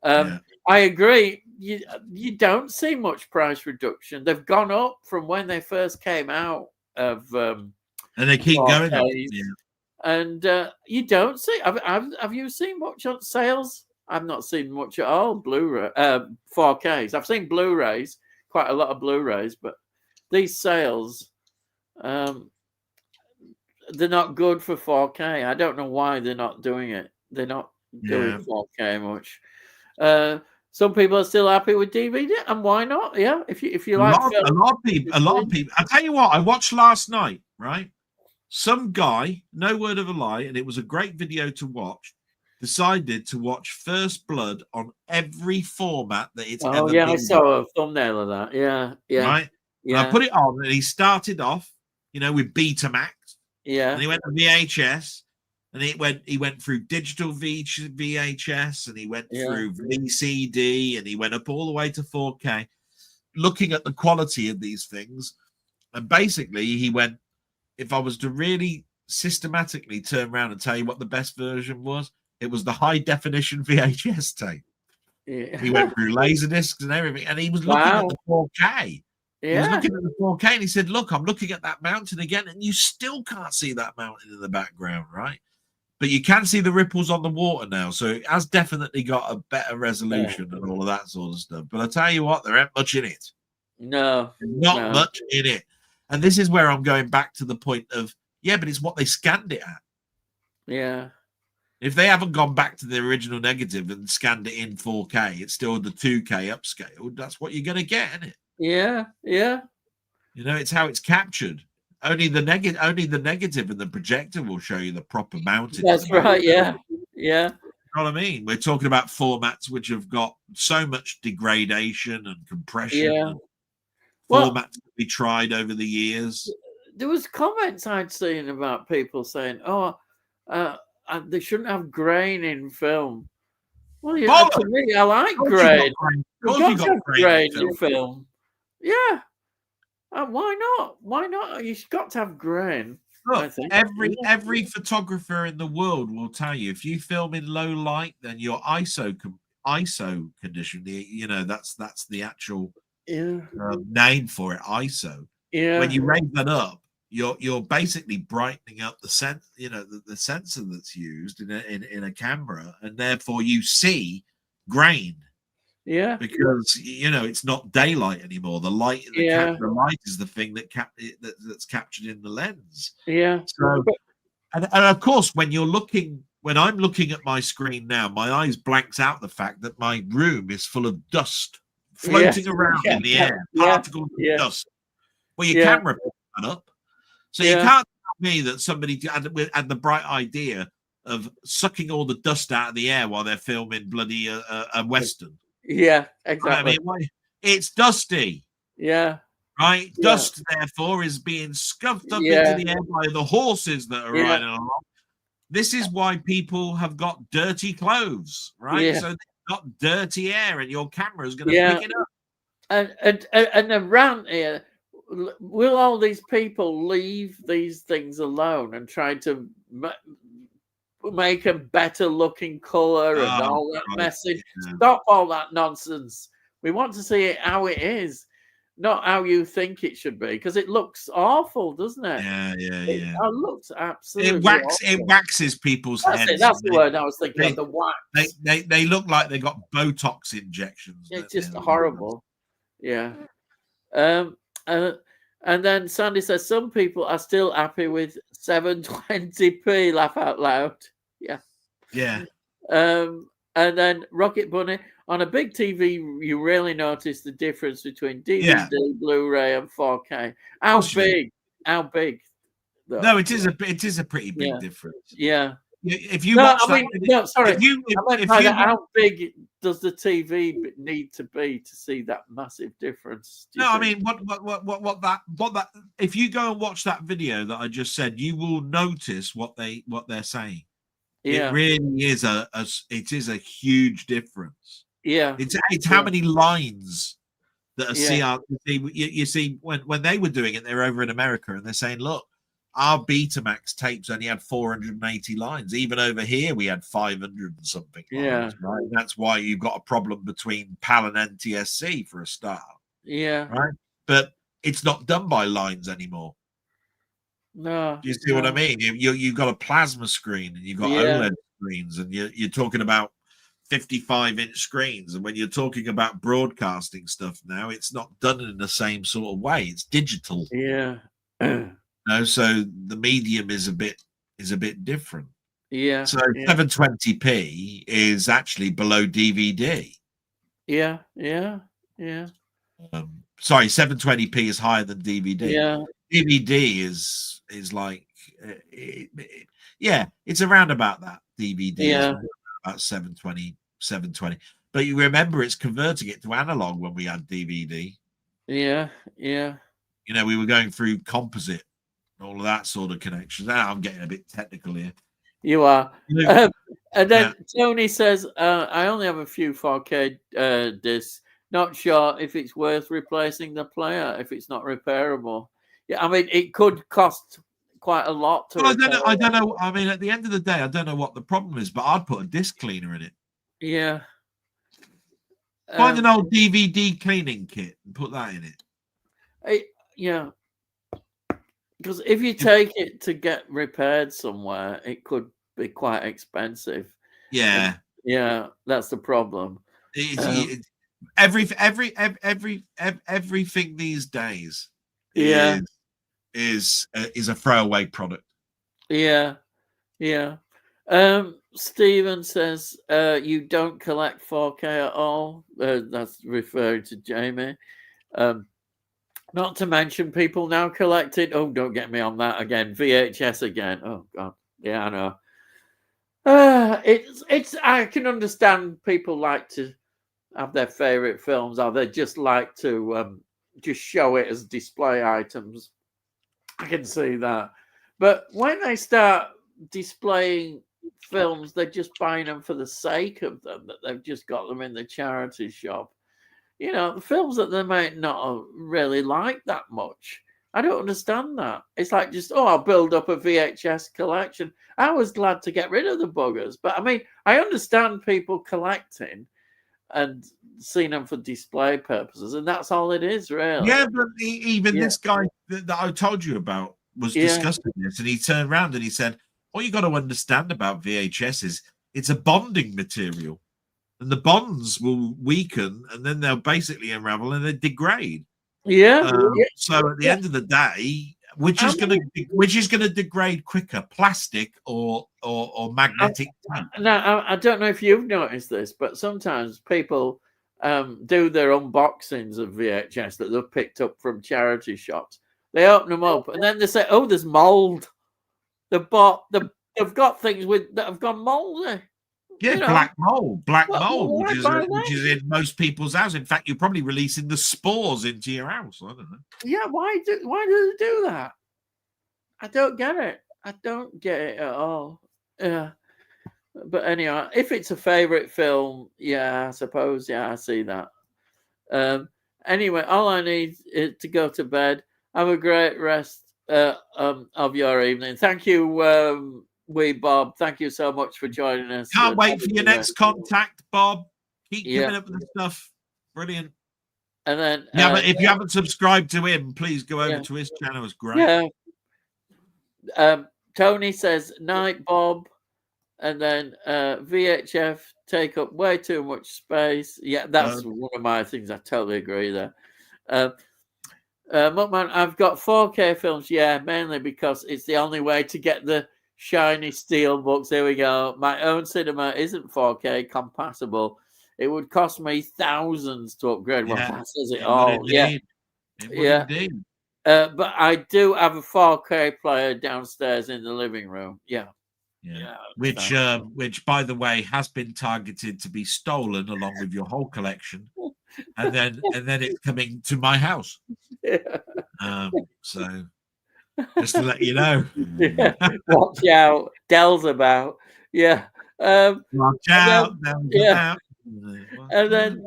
I agree. You don't see much price reduction. They've gone up from when they first came out of, and they keep 4Ks. going up. Yeah. And you don't see. Have you seen much on sales? I've not seen much at all. Blu-ray 4Ks. I've seen Blu-rays, quite a lot of Blu-rays, but these sales, they're not good for 4K. I don't know why they're not doing it. They're not doing 4K much. Some people are still happy with DVD, and why not? Yeah, if you like a lot of people. I tell you what, I watched last night. Right, some guy, no word of a lie, and it was a great video to watch. Decided to watch First Blood on every format that it's ever been. I saw a thumbnail of that. Yeah. Right. Yeah. And I put it on, and he started off, with Betamax. Yeah. And he went to VHS, and he went through digital VHS, and he went through VCD, and he went up all the way to 4K, looking at the quality of these things. And basically, he went, if I was to really systematically turn around and tell you what the best version was, it was the high definition VHS tape. Yeah. He went through laser discs and everything, and he was looking at the 4K. Yeah. He was looking at the 4K, and he said, "Look, I'm looking at that mountain again, and you still can't see that mountain in the background, right? But you can see the ripples on the water now, so it has definitely got a better resolution and all of that sort of stuff. But I tell you what, there ain't much in it. Not much in it. And this is where I'm going back to the point of, but it's what they scanned it at. Yeah." If they haven't gone back to the original negative and scanned it in 4K, it's still the 2K upscale. That's what you're going to get, isn't it? Yeah. It's how it's captured. Only the negative and the projector will show you the proper mounting. That's right. Yeah. You know what I mean? We're talking about formats which have got so much degradation and compression. Yeah. Formats that we tried over the years. There was comments I'd seen about people saying, they shouldn't have grain in film. Well, to me, I like grain. You've got to have grain in film. Yeah. Why not? Why not? You've got to have grain. Look, every photographer in the world will tell you, if you film in low light, then your ISO condition, that's the actual name for it, ISO. Yeah. When you raise that up, you're basically brightening up the the sensor that's used in a camera, and therefore you see grain. Yeah, because it's not daylight anymore. The light in the light is the thing that's captured in the lens. Yeah. So, and of course, when I'm looking at my screen now, my eyes blanks out the fact that my room is full of dust floating around in the air, particles of dust. Well, your camera picks that up. So you can't tell me that somebody had the bright idea of sucking all the dust out of the air while they're filming bloody a Western. Yeah, exactly. I mean, it's dusty. Yeah. Right? Yeah. Dust, therefore, is being scuffed up into the air by the horses that are riding along. This is why people have got dirty clothes, right? Yeah. So they've got dirty air, and your camera is going to pick it up. And around here, will all these people leave these things alone and try to make a better looking color and all that message? Stop all that nonsense. We want to see it how it is, not how you think it should be, because it looks awful, doesn't it? It looks absolutely awful. It waxes people's heads. That's the word I was thinking of, the wax. They look like they got Botox injections. It's just horrible. Yeah. And then Sandy says some people are still happy with 720p. Laugh out loud. Yeah. And then Rocket Bunny, on a big TV, you really notice the difference between DVD, Blu-ray, and 4K. How big? Though? No, it is a pretty big difference. Yeah. If you watch how big does the TV need to be to see that massive difference? I mean, what that if you go and watch that video that I just said, you will notice what they're saying. Yeah. It really is a huge difference. Yeah. It's how many lines that are CRT. You see, when they were doing it, they were over in America, and they're saying, look, our Betamax tapes only had 480 lines. Even over here, we had 500 and something lines. Right? That's why you've got a problem between PAL and NTSC for a start. Yeah. Right. But it's not done by lines anymore. No. Do you see what I mean? You've got a plasma screen and you've got OLED screens, and you're talking about 55-inch screens. And when you're talking about broadcasting stuff now, it's not done in the same sort of way. It's digital. Yeah. So the medium is a bit different. Yeah. So 720p is actually below DVD. Yeah. Sorry, 720p is higher than DVD. Yeah. DVD is like it's around about that. DVD is about 720. But you remember, it's converting it to analog when we had DVD. Yeah. We were going through composite, all of that sort of connections. Now I'm getting a bit technical here. You are. And then Tony says, I only have a few 4K discs. Not sure if it's worth replacing the player if it's not repairable. Yeah, I mean, it could cost quite a lot to repair. I don't know. I mean, at the end of the day, I don't know what the problem is, but I'd put a disc cleaner in it. Yeah. Find an old DVD cleaning kit and put that in it. Yeah. Because if you take it to get repaired somewhere, it could be quite expensive. Yeah. Yeah, that's the problem. Everything these days is a throwaway product. Yeah. Stephen says you don't collect 4K at all. That's referring to Jamie. Not to mention people now collecting. Oh, don't get me on that again. VHS again. Oh God. Yeah, I know. It's. I can understand people like to have their favorite films, or they just like to just show it as display items. I can see that, but when they start displaying films, they're just buying them for the sake of them. That they've just got them in the charity shop. The films that they might not really like that much. I don't understand that. It's like just, I'll build up a VHS collection. I was glad to get rid of the buggers. But I mean, I understand people collecting and seeing them for display purposes. And that's all it is, really. Yeah, but even this guy that I told you about was discussing this. And he turned around and he said, what you got to understand about VHS is it's a bonding material. And the bonds will weaken, and then they'll basically unravel and they degrade. So at the end of the day, which is going to degrade quicker, plastic or magnetic tape? Now, I don't know if you've noticed this, but sometimes people do their unboxings of VHS that they've picked up from charity shops. They open them up, and then they say, "Oh, there's mold." They've got things that have gone moldy. Yeah, black mold, which is in most people's house. In fact, you're probably releasing the spores into your house. I don't know. Yeah, why do they do that? I don't get it. I don't get it at all. Yeah, but anyway, if it's a favorite film, I suppose, I see that. Anyway, all I need is to go to bed. Have a great rest of your evening. Thank you. Bob, thank you so much for joining us. Can't wait for your next contact, Bob. Keep giving up with the stuff. Brilliant. And then, but if you haven't subscribed to him, please go over to his channel. It's great. Yeah. Tony says, night, Bob. And then VHF take up way too much space. Yeah, that's one of my things. I totally agree there. Muckman, I've got 4K films. Yeah, mainly because it's the only way to get the shiny steel books. Here we go. My own cinema isn't 4K compatible. It would cost me thousands to upgrade. Well, that says it all. Indeed. But I do have a 4K player downstairs in the living room. Yeah. Which, by the way, has been targeted to be stolen along with your whole collection, and then it's coming to my house. So. Just to let you know. Watch out. Dell's about. Yeah. Watch out. And then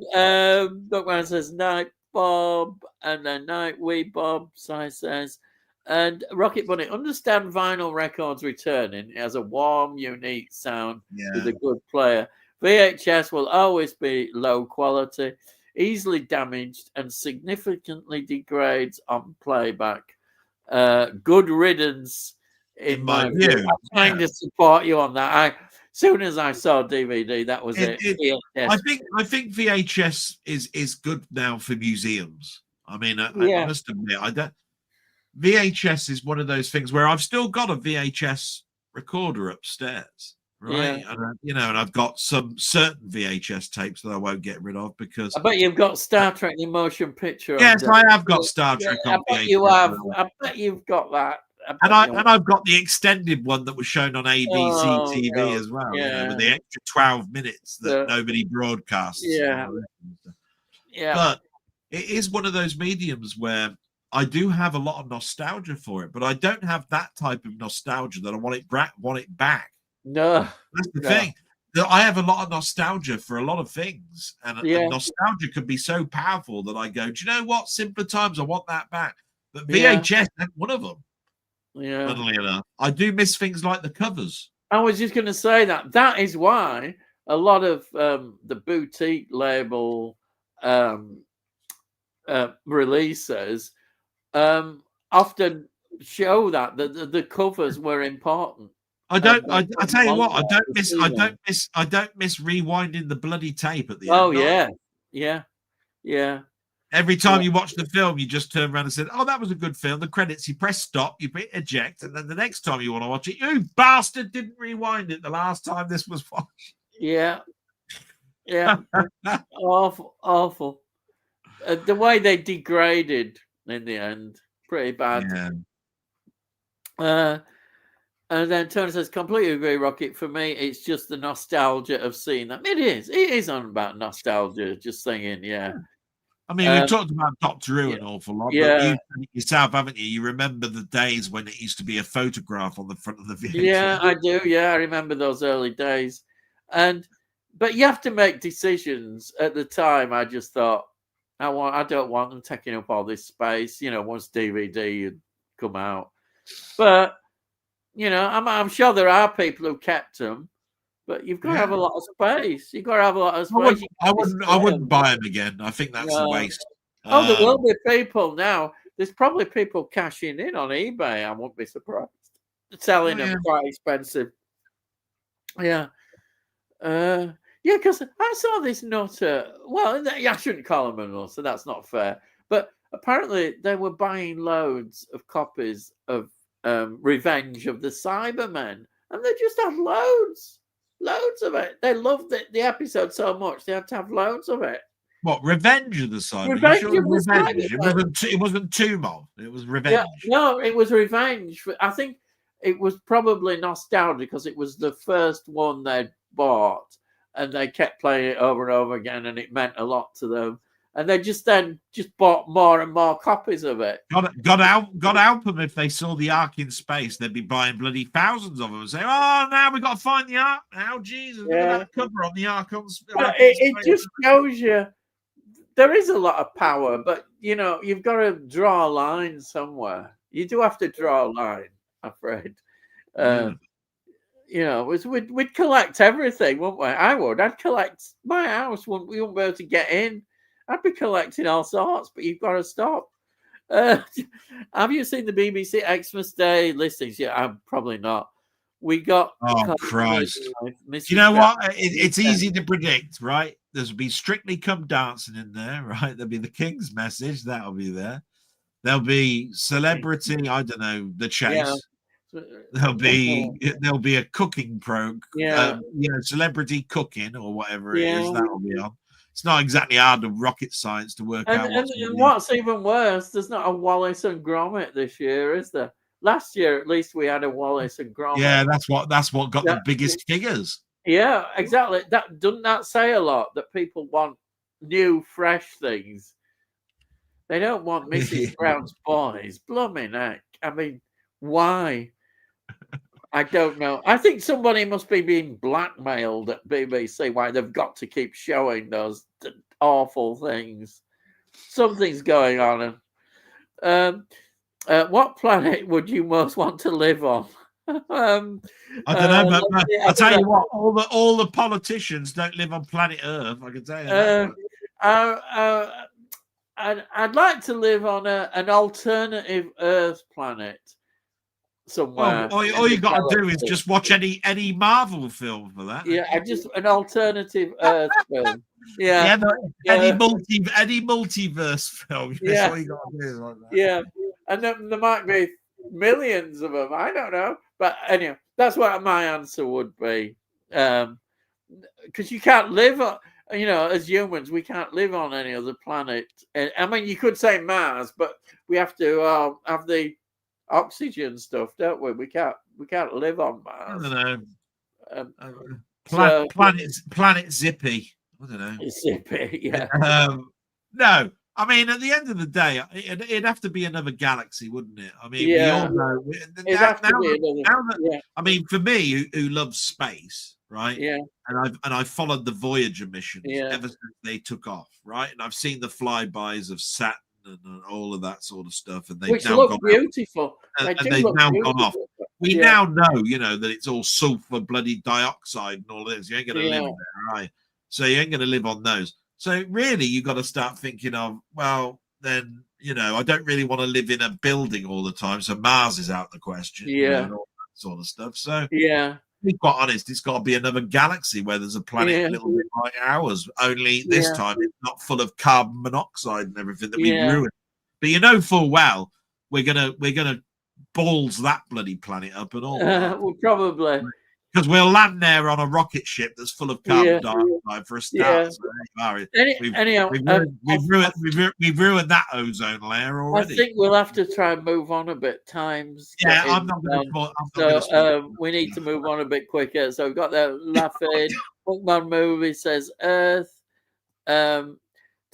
Bookman says, night, Bob. And then night, Bob. Si says, And Rocket Bunny, understand vinyl records returning. It has a warm, unique sound with a good player. VHS will always be low quality, easily damaged, and significantly degrades on playback. Good riddance, in my view. I kind of support you on that. Soon as I saw DVD, that was it. I think VHS is good now for museums. I mean, I must admit, VHS is one of those things where I've still got a VHS recorder upstairs, right? And and I've got some certain VHS tapes that I won't get rid of because I bet you've got Star Trek: The Motion Picture. Yes, I have got Star Trek on VHS. I bet you have. I bet you've got that. And I've got the extended one that was shown on ABC TV as well. With the extra 12 minutes that nobody broadcasts. But it is one of those mediums where I do have a lot of nostalgia for it, but I don't have that type of nostalgia that I want it back. No, that's the thing. I have a lot of nostalgia for a lot of things, and nostalgia could be so powerful that I go, do you know what? Simpler times, I want that back. But VHS ain't one of them. Yeah, funnily enough, I do miss things like the covers. I was just going to say that is why a lot of the boutique label releases often show that the covers were important. I tell you what, I don't miss rewinding the bloody tape at the end. Oh yeah. Every time you watch the film, you just turn around and say, "Oh, that was a good film." The credits, you press stop, you hit eject, and then the next time you want to watch it, you bastard didn't rewind it the last time this was watched. Yeah. awful. The way they degraded in the end, pretty bad. And then Tony says, completely agree, Rocket. For me, it's just the nostalgia of seeing them. It is on about nostalgia, just saying, I mean, we've talked about Doctor Who an awful lot, but you said it yourself, haven't you? You remember the days when it used to be a photograph on the front of the VHS. Yeah, I do. Yeah, I remember those early days. But you have to make decisions. At the time, I just thought, I don't want them taking up all this space, once DVD had come out. But, I'm sure there are people who kept them. But you've got to have a lot of space. You've got to have a lot of space. I wouldn't buy them again. I think that's a waste. There will be people now. There's probably people cashing in on eBay. I wouldn't be surprised. Selling them quite expensive. Yeah. Because I saw this nutter. Well, I shouldn't call him a nutter. That's not fair. But apparently they were buying loads of copies of Revenge of the Cybermen. And they just had loads of it. They loved the episode so much they had to have loads of it. What, Revenge of the Cybermen? It wasn't Tomb of. It was Revenge. Yeah, no, it was Revenge. I think it was probably nostalgia because it was the first one they'd bought, and they kept playing it over and over again, and it meant a lot to them. And they just bought more and more copies of it. God help them if they saw the Ark in space. They'd be buying bloody thousands of them and say, "Oh, now we got to find the Ark. Now, Jesus, look at that cover on the Ark on space." It just shows you there is a lot of power, but you've got to draw a line somewhere. You do have to draw a line, I'm afraid. We'd collect everything, wouldn't we? I would. I'd collect my house. We wouldn't be able to get in. I'd be collecting all sorts, but you've got to stop. Have you seen the BBC Xmas Day listings? Yeah, I'm probably not. We got. Oh, Christ. You know what? It's easy to predict, right? There'll be Strictly Come Dancing in there, right? There'll be the King's Message. That'll be there. There'll be Celebrity, I don't know, The Chase. Yeah. There'll be a cooking Celebrity Cooking or whatever it is. That'll be on. It's not exactly hard of rocket science to work out. And what's even worse, there's not a Wallace and Gromit this year, is there? Last year, at least, we had a Wallace and Gromit. Yeah, that's what got the biggest figures. Yeah, exactly. Doesn't that say a lot that people want new, fresh things? They don't want Mrs. Brown's Boys. Blooming heck. I mean, why? I don't know. I think somebody must be being blackmailed at BBC why they've got to keep showing those awful things. Something's going on. What planet would you most want to live on? I don't know, but I'll tell you what, all the politicians don't live on planet Earth. I can tell you that. I'd like to live on an alternative Earth planet somewhere. Well, all you got to do is just watch any Marvel film for that. Yeah, an alternative Earth film. Yeah, any multiverse film. That's all you got to do is like that. Yeah, and then there might be millions of them. I don't know, but anyway, that's what my answer would be. Because you can't live on, as humans, we can't live on any other planet. I mean, you could say Mars, but we have to have the oxygen stuff, don't we? We can't live on Mars. I don't know. Planet Zippy. I don't know. Zippy, yeah. No, I mean, at the end of the day, it'd have to be another galaxy, wouldn't it? I mean, we all know. I mean, for me, who loves space, right? Yeah. And I followed the Voyager missions ever since they took off, right? And I've seen the flybys of Saturn and all of that sort of stuff, and they've now gone beautiful. And they've now gone off. We now know, that it's all sulfur, bloody dioxide, and all this. You ain't going to live there, right? So you ain't going to live on those. So really, you got to start thinking of, well, then, I don't really want to live in a building all the time. So Mars is out the question. Yeah. And all that sort of stuff. So yeah. To be quite honest, it's got to be another galaxy where there's a planet a little bit like ours. Only this time it's not full of carbon monoxide and everything that we ruin. But full well we're gonna balls that bloody planet up and all. Well, probably. Because we'll land there on a rocket ship that's full of carbon dioxide for a start. So we've ruined that ozone layer already. I think we'll have to try and move on a bit. Times. Yeah, I'm not going to. We need to move on a bit quicker. So we've got the laughing. Bookman movie says Earth. Tony,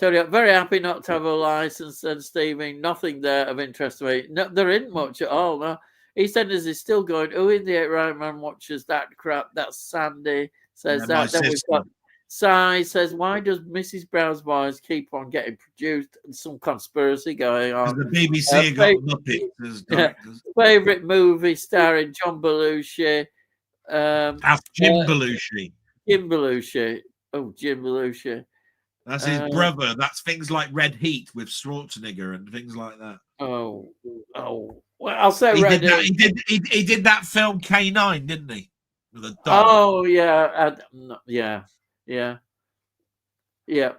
I'm very happy not to have a license. And Stephen, nothing there of interest to me. No, there isn't much at all. No. EastEnders is still going. Who in the 8 Right Man watches that crap? That's Sandy says that. Then we've got Sai says, why does Mrs. Brown's Boys keep on getting produced? And some conspiracy going on. The BBC got Muppets. Favorite movie starring John Belushi. That's Jim Belushi. Jim Belushi. Oh, Jim Belushi. That's his brother. That's things like Red Heat with Schwarzenegger and things like that. Oh. Well, I'll say he did that film K9, didn't he? With a dog. Oh yeah.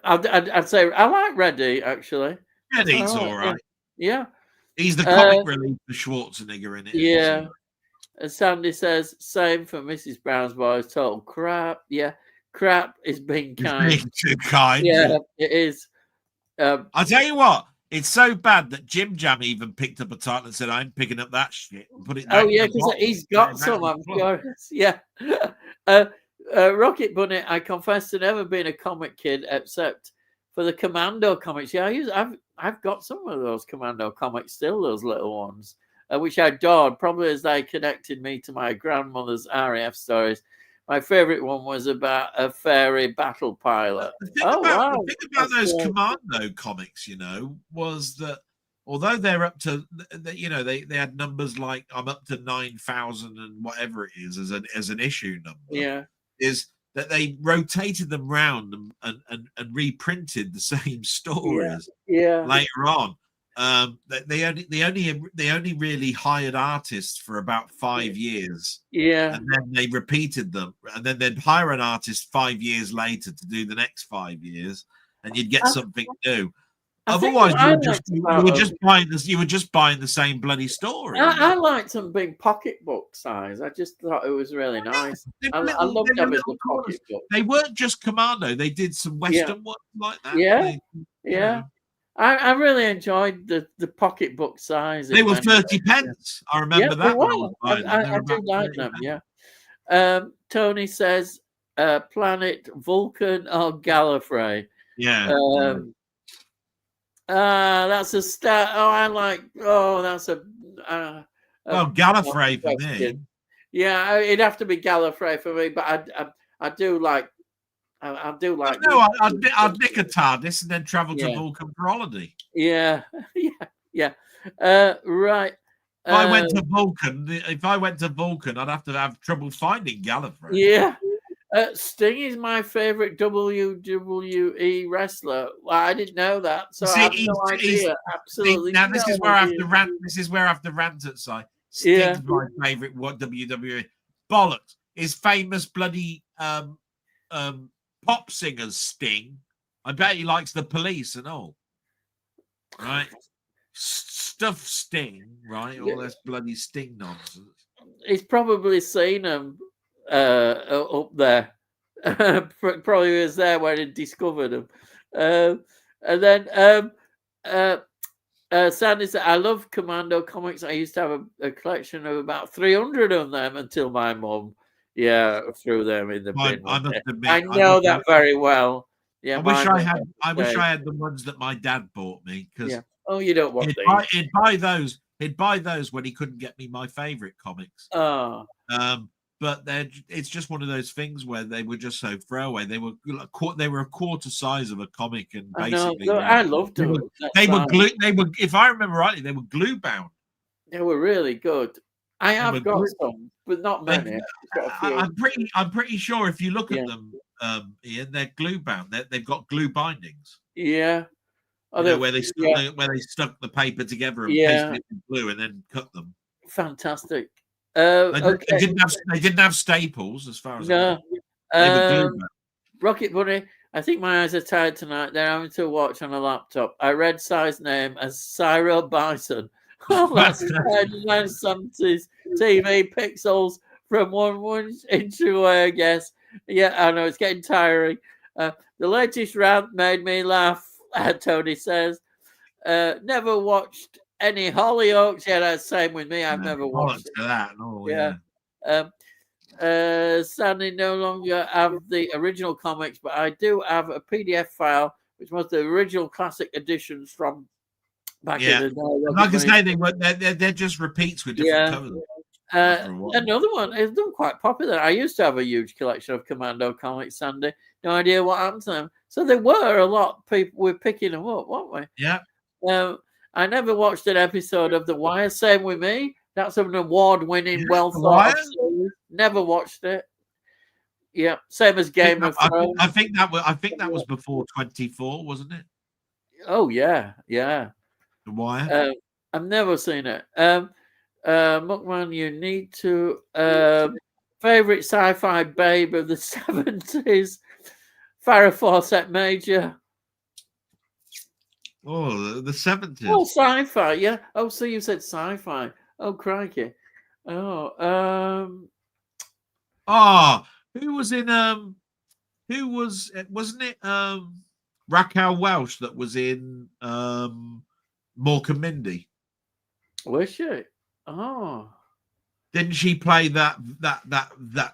I'd say I like Reddy actually. Reddy's all right. Yeah. He's the comic relief for Schwarzenegger in it. Yeah. And Sandy says same for Mrs. Brown's Boys. Total crap. Yeah. Crap is being kind. It's being too kind. Yeah, it is. I'll tell you what. It's so bad that Jim Jam even picked up a title and said, "I'm picking up that shit." And put it. Because he's got some. I'm sure. Yeah. Rocket Bunny. I confess to never being a comic kid except for the Commando comics. Yeah, I've got some of those Commando comics still. Those little ones, which I adored. Probably as they connected me to my grandmother's RAF stories. My favorite one was about a fairy battle pilot. The thing about those Commando comics, was that although they're up to, they had numbers like I'm up to 9,000 and whatever it is as an issue number. Yeah, is that they rotated them round and reprinted the same stories. Yeah. Later on. They only really hired artists for about 5 years. Yeah. And then they repeated them. And then they'd hire an artist 5 years later to do the next 5 years, and you'd get something new. Otherwise, you were just buying the same bloody story. I liked them being pocketbook size. I just thought it was really nice. I loved having the pocketbook. They weren't just Commando. They did some Western ones like that. Yeah. I really enjoyed the pocketbook size. They were 30 pence. I remember that. I do like them. Yeah. Tony says, "Planet Vulcan or Gallifrey?" Yeah. That's a start. That's a. Gallifrey for me. Yeah, it'd have to be Gallifrey for me, but I do like. I do like. No, I'd nick a TARDIS and then travel to Vulcan for holiday. Yeah. Right. If I went to Vulcan, I'd have to have trouble finding Gallifrey. Yeah. Sting is my favorite WWE wrestler. Well, I didn't know that, so I have no idea. Absolutely. Now this is where I have to rant. This is where I have to rant at side. Sting's my favorite. What WWE bollocks? His famous bloody pop singers Sting. I bet he likes the Police and all. Right. Stuff Sting, right? All this bloody Sting nonsense. He's probably seen him up there. Probably was there when he discovered him. And then Sandy said, I love Commando comics. I used to have a collection of about 300 of them until my mum, threw them in the bin. I know that very well. Yeah, I wish I had the ones that my dad bought me, because you don't want these. He'd buy those when he couldn't get me my favorite comics. Oh. But it's just one of those things where they were just so throwaway. They were a quarter size of a comic, and basically, I loved them. They were if I remember rightly, they were glue bound. They were really good. I have got some, but not many. I'm pretty sure if you look at them, Ian, they're glue bound. They've got glue bindings. Yeah. Where they stuck the paper together and pasted it in glue and then cut them. Fantastic. They didn't have staples, as far as I know. Rocket Bunny, I think my eyes are tired tonight. They're having to watch on a laptop. I read Cy's name as Cyril Bison. Oh, that's 1970s TV pixels from 1 inch away, I guess. Yeah, I know, it's getting tiring. The latest rant made me laugh, Tony says. Never watched any Hollyoaks. Yeah, that's the same with me. I've never watched that. Sadly, no longer have the original comics, but I do have a PDF file, which was the original classic editions from back in the day. Like I say, they're just repeats with different covers. Another one is quite popular. I used to have a huge collection of Commando comics, Sandy. No idea what happened to them. So there were a lot of people were picking them up, weren't we? Yeah. I never watched an episode of The Wire. Same with me. That's an award-winning, well-thought of series. Never watched it. Yeah, same as Game of Thrones. I think that was before 24, wasn't it? Oh yeah. The Wire. I've never seen it. Muckman, you need to favorite sci-fi babe of the 70s. Farrah Fawcett Major. Oh, the 70s. Oh, sci-fi, yeah. Oh, so you said sci-fi. Oh, crikey. Oh, who was in wasn't it Raquel Welch that was in Mork and Mindy? Was she? Oh. Didn't she play that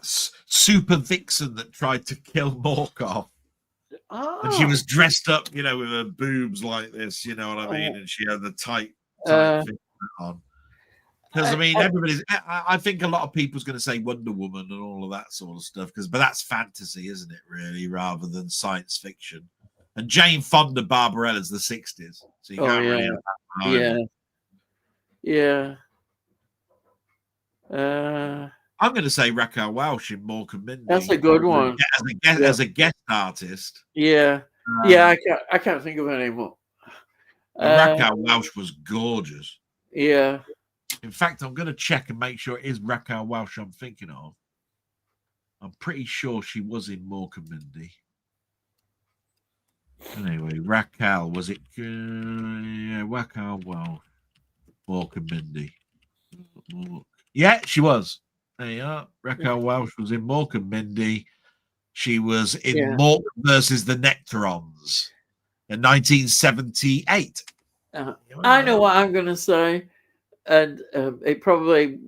super vixen that tried to kill Mork off? Oh. And she was dressed up, with her boobs like this, you know what I mean? And she had the tight thing on. Because everybody's. I think a lot of people's going to say Wonder Woman and all of that sort of stuff. But that's fantasy, isn't it? Really, rather than science fiction. And Jane Fonda Barbarella's the 60s, so you can't really have that. Yeah. I'm going to say Raquel Welch in Mork and Mindy. That's a good one. As a guest artist. Yeah. I can't think of it anymore. Raquel Welch was gorgeous. Yeah. In fact, I'm going to check and make sure it is Raquel Welch I'm thinking of. I'm pretty sure she was in Mork and Mindy. Anyway, Raquel, was it? Raquel Welch. Mork and Mindy. Yeah, she was. There you are. Raquel Welch was in Mork and Mindy. She was in Mork versus the Nectarons in 1978. I know what I'm going to say. And it probably,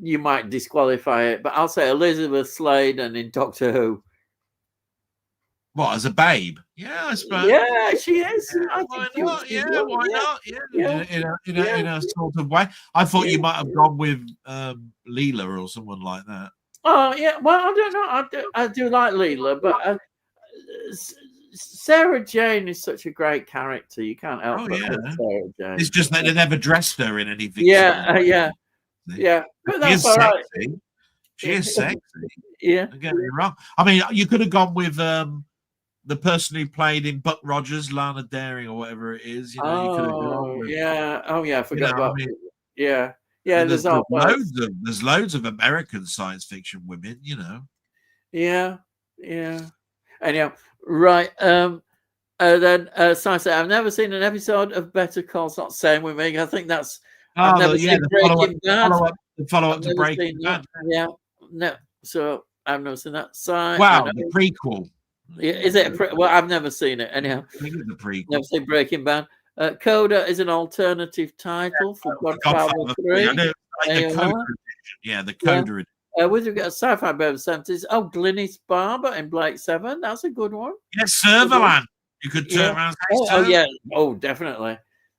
you might disqualify it, but I'll say Elizabeth Sladen in Doctor Who. What, as a babe? Yeah, I suppose. Yeah, she is. Why not? Yeah. In a sort of way. I thought you might have gone with Leela or someone like that. Oh, yeah. Well, I don't know. I do like Leela, but Sarah Jane is such a great character. You can't help but yeah. love Sarah Jane. It's just that they never dressed her in anything. Yeah. But that's all right. She is sexy. Yeah. Don't get me wrong. I mean, you could have gone with the person who played in Buck Rogers, Lana Daring, or whatever it is. You know, you could have gone with. Yeah. Oh, yeah. I forgot about. Yeah. There's loads of American science fiction women. You know. Yeah. Anyhow, right. Then Simon said, I've never seen an episode of Better Call Saul. Same with me. I think that's. I've never seen Breaking Bad. The follow-up to Breaking Bad. Yeah. No. So I've never seen that. Wow, the prequel. Is it? Well, I've never seen it. Anyhow, I think it's the prequel. Never seen Breaking Bad. Coda is an alternative title for Godfather 3. The Coda. With regard to sci-fi by the 70s, Glynis Barber in Blake 7. That's a good one. Yes, Serverland. You could turn around and say yeah. Oh, definitely.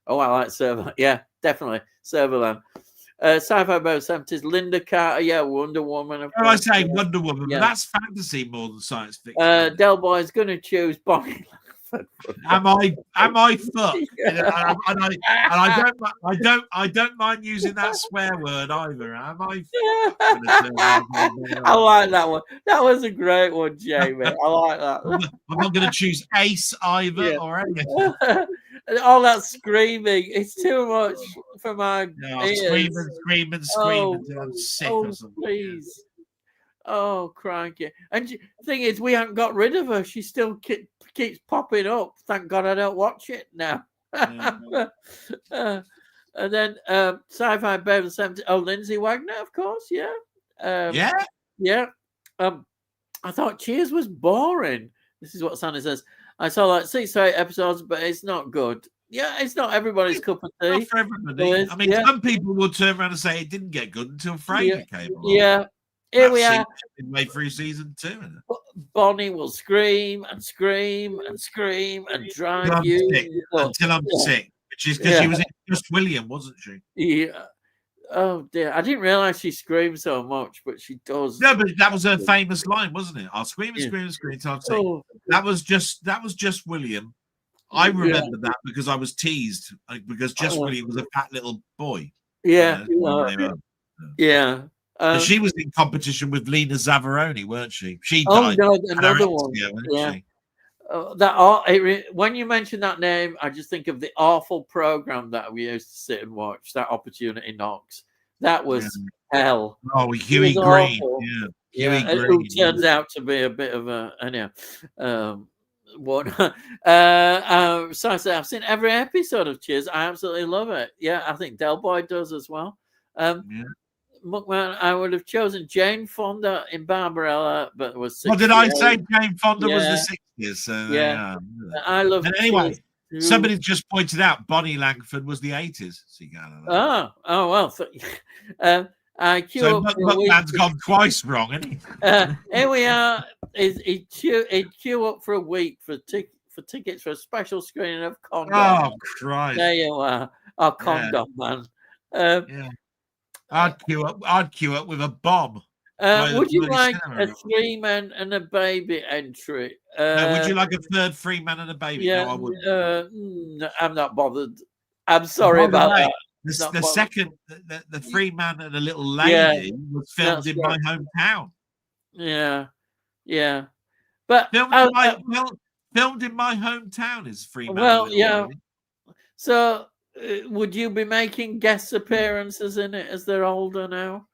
Oh, I like Serverland. Yeah, definitely. Serverland. Sci-fi by the 70s, Linda Carter. Yeah, Wonder Woman. Of course. I say Wonder Woman, but that's fantasy more than science fiction. Delboy is going to choose Bonnie. Am I fucked? Yeah. And I don't mind using that swear word either. Am I? I like that one. That was a great one, Jamie. I like that. I'm not going to choose Ace either or anything. All that screaming, it's too much for my ears. Scream until I'm sick or something. Please. Oh, crikey. And the thing is, we haven't got rid of her. She still keeps popping up. Thank God I don't watch it now. And then Sci-Fi Babe of the 70s. Oh, Lindsay Wagner, of course. Yeah. I thought Cheers was boring. This is what Sandy says. I saw like 6 or 8 episodes, but it's not good. Yeah, it's not everybody's cup of tea. Not for everybody. I mean, some people will turn around and say it didn't get good until Frasier came on. Yeah. Here we are. Way through season 2. Bonnie will scream and scream and scream and drive you until I'm sick. Which is because she was in Just William, wasn't she? Yeah. Oh dear, I didn't realize she screamed so much, but she does. No, but that was her famous line, wasn't it? I'll scream and scream and scream until I'm sick. That was just William. I remember that because I was teased because Just William was a fat little boy. Yeah. She was in competition with Lena Zavaroni, weren't she? She died. Oh no, another one. When you mention that name, I just think of the awful program that we used to sit and watch. That Opportunity Knocks. That was hell. Oh, Huey Green. Huey Green. Who turns out to be a bit of a one. I've seen every episode of Cheers. I absolutely love it. Yeah, I think Delboy does as well. McMahon, I would have chosen Jane Fonda in Barbarella, but it was 68. What did I say? Jane Fonda was the 60s. So I love. Anyway, somebody just pointed out Bonnie Langford was the 80s. So you got well. McMahon's gone twice wrong, isn't he? Here we are. He'd queue up for a week for tickets for a special screening of Condom. Oh Christ! There you are. Condom, man. I'd queue up with a bomb. Would you like a 3 men and a baby entry? Would you like a third 3 men and a baby? Yeah, no, I wouldn't. No, I'm not bothered. I'm sorry about that. The second, the 3 man and a little lady was filmed in my hometown. Yeah. But filmed in my hometown is 3 men. Well, yeah. Lady. So. Would you be making guest appearances in it as they're older now?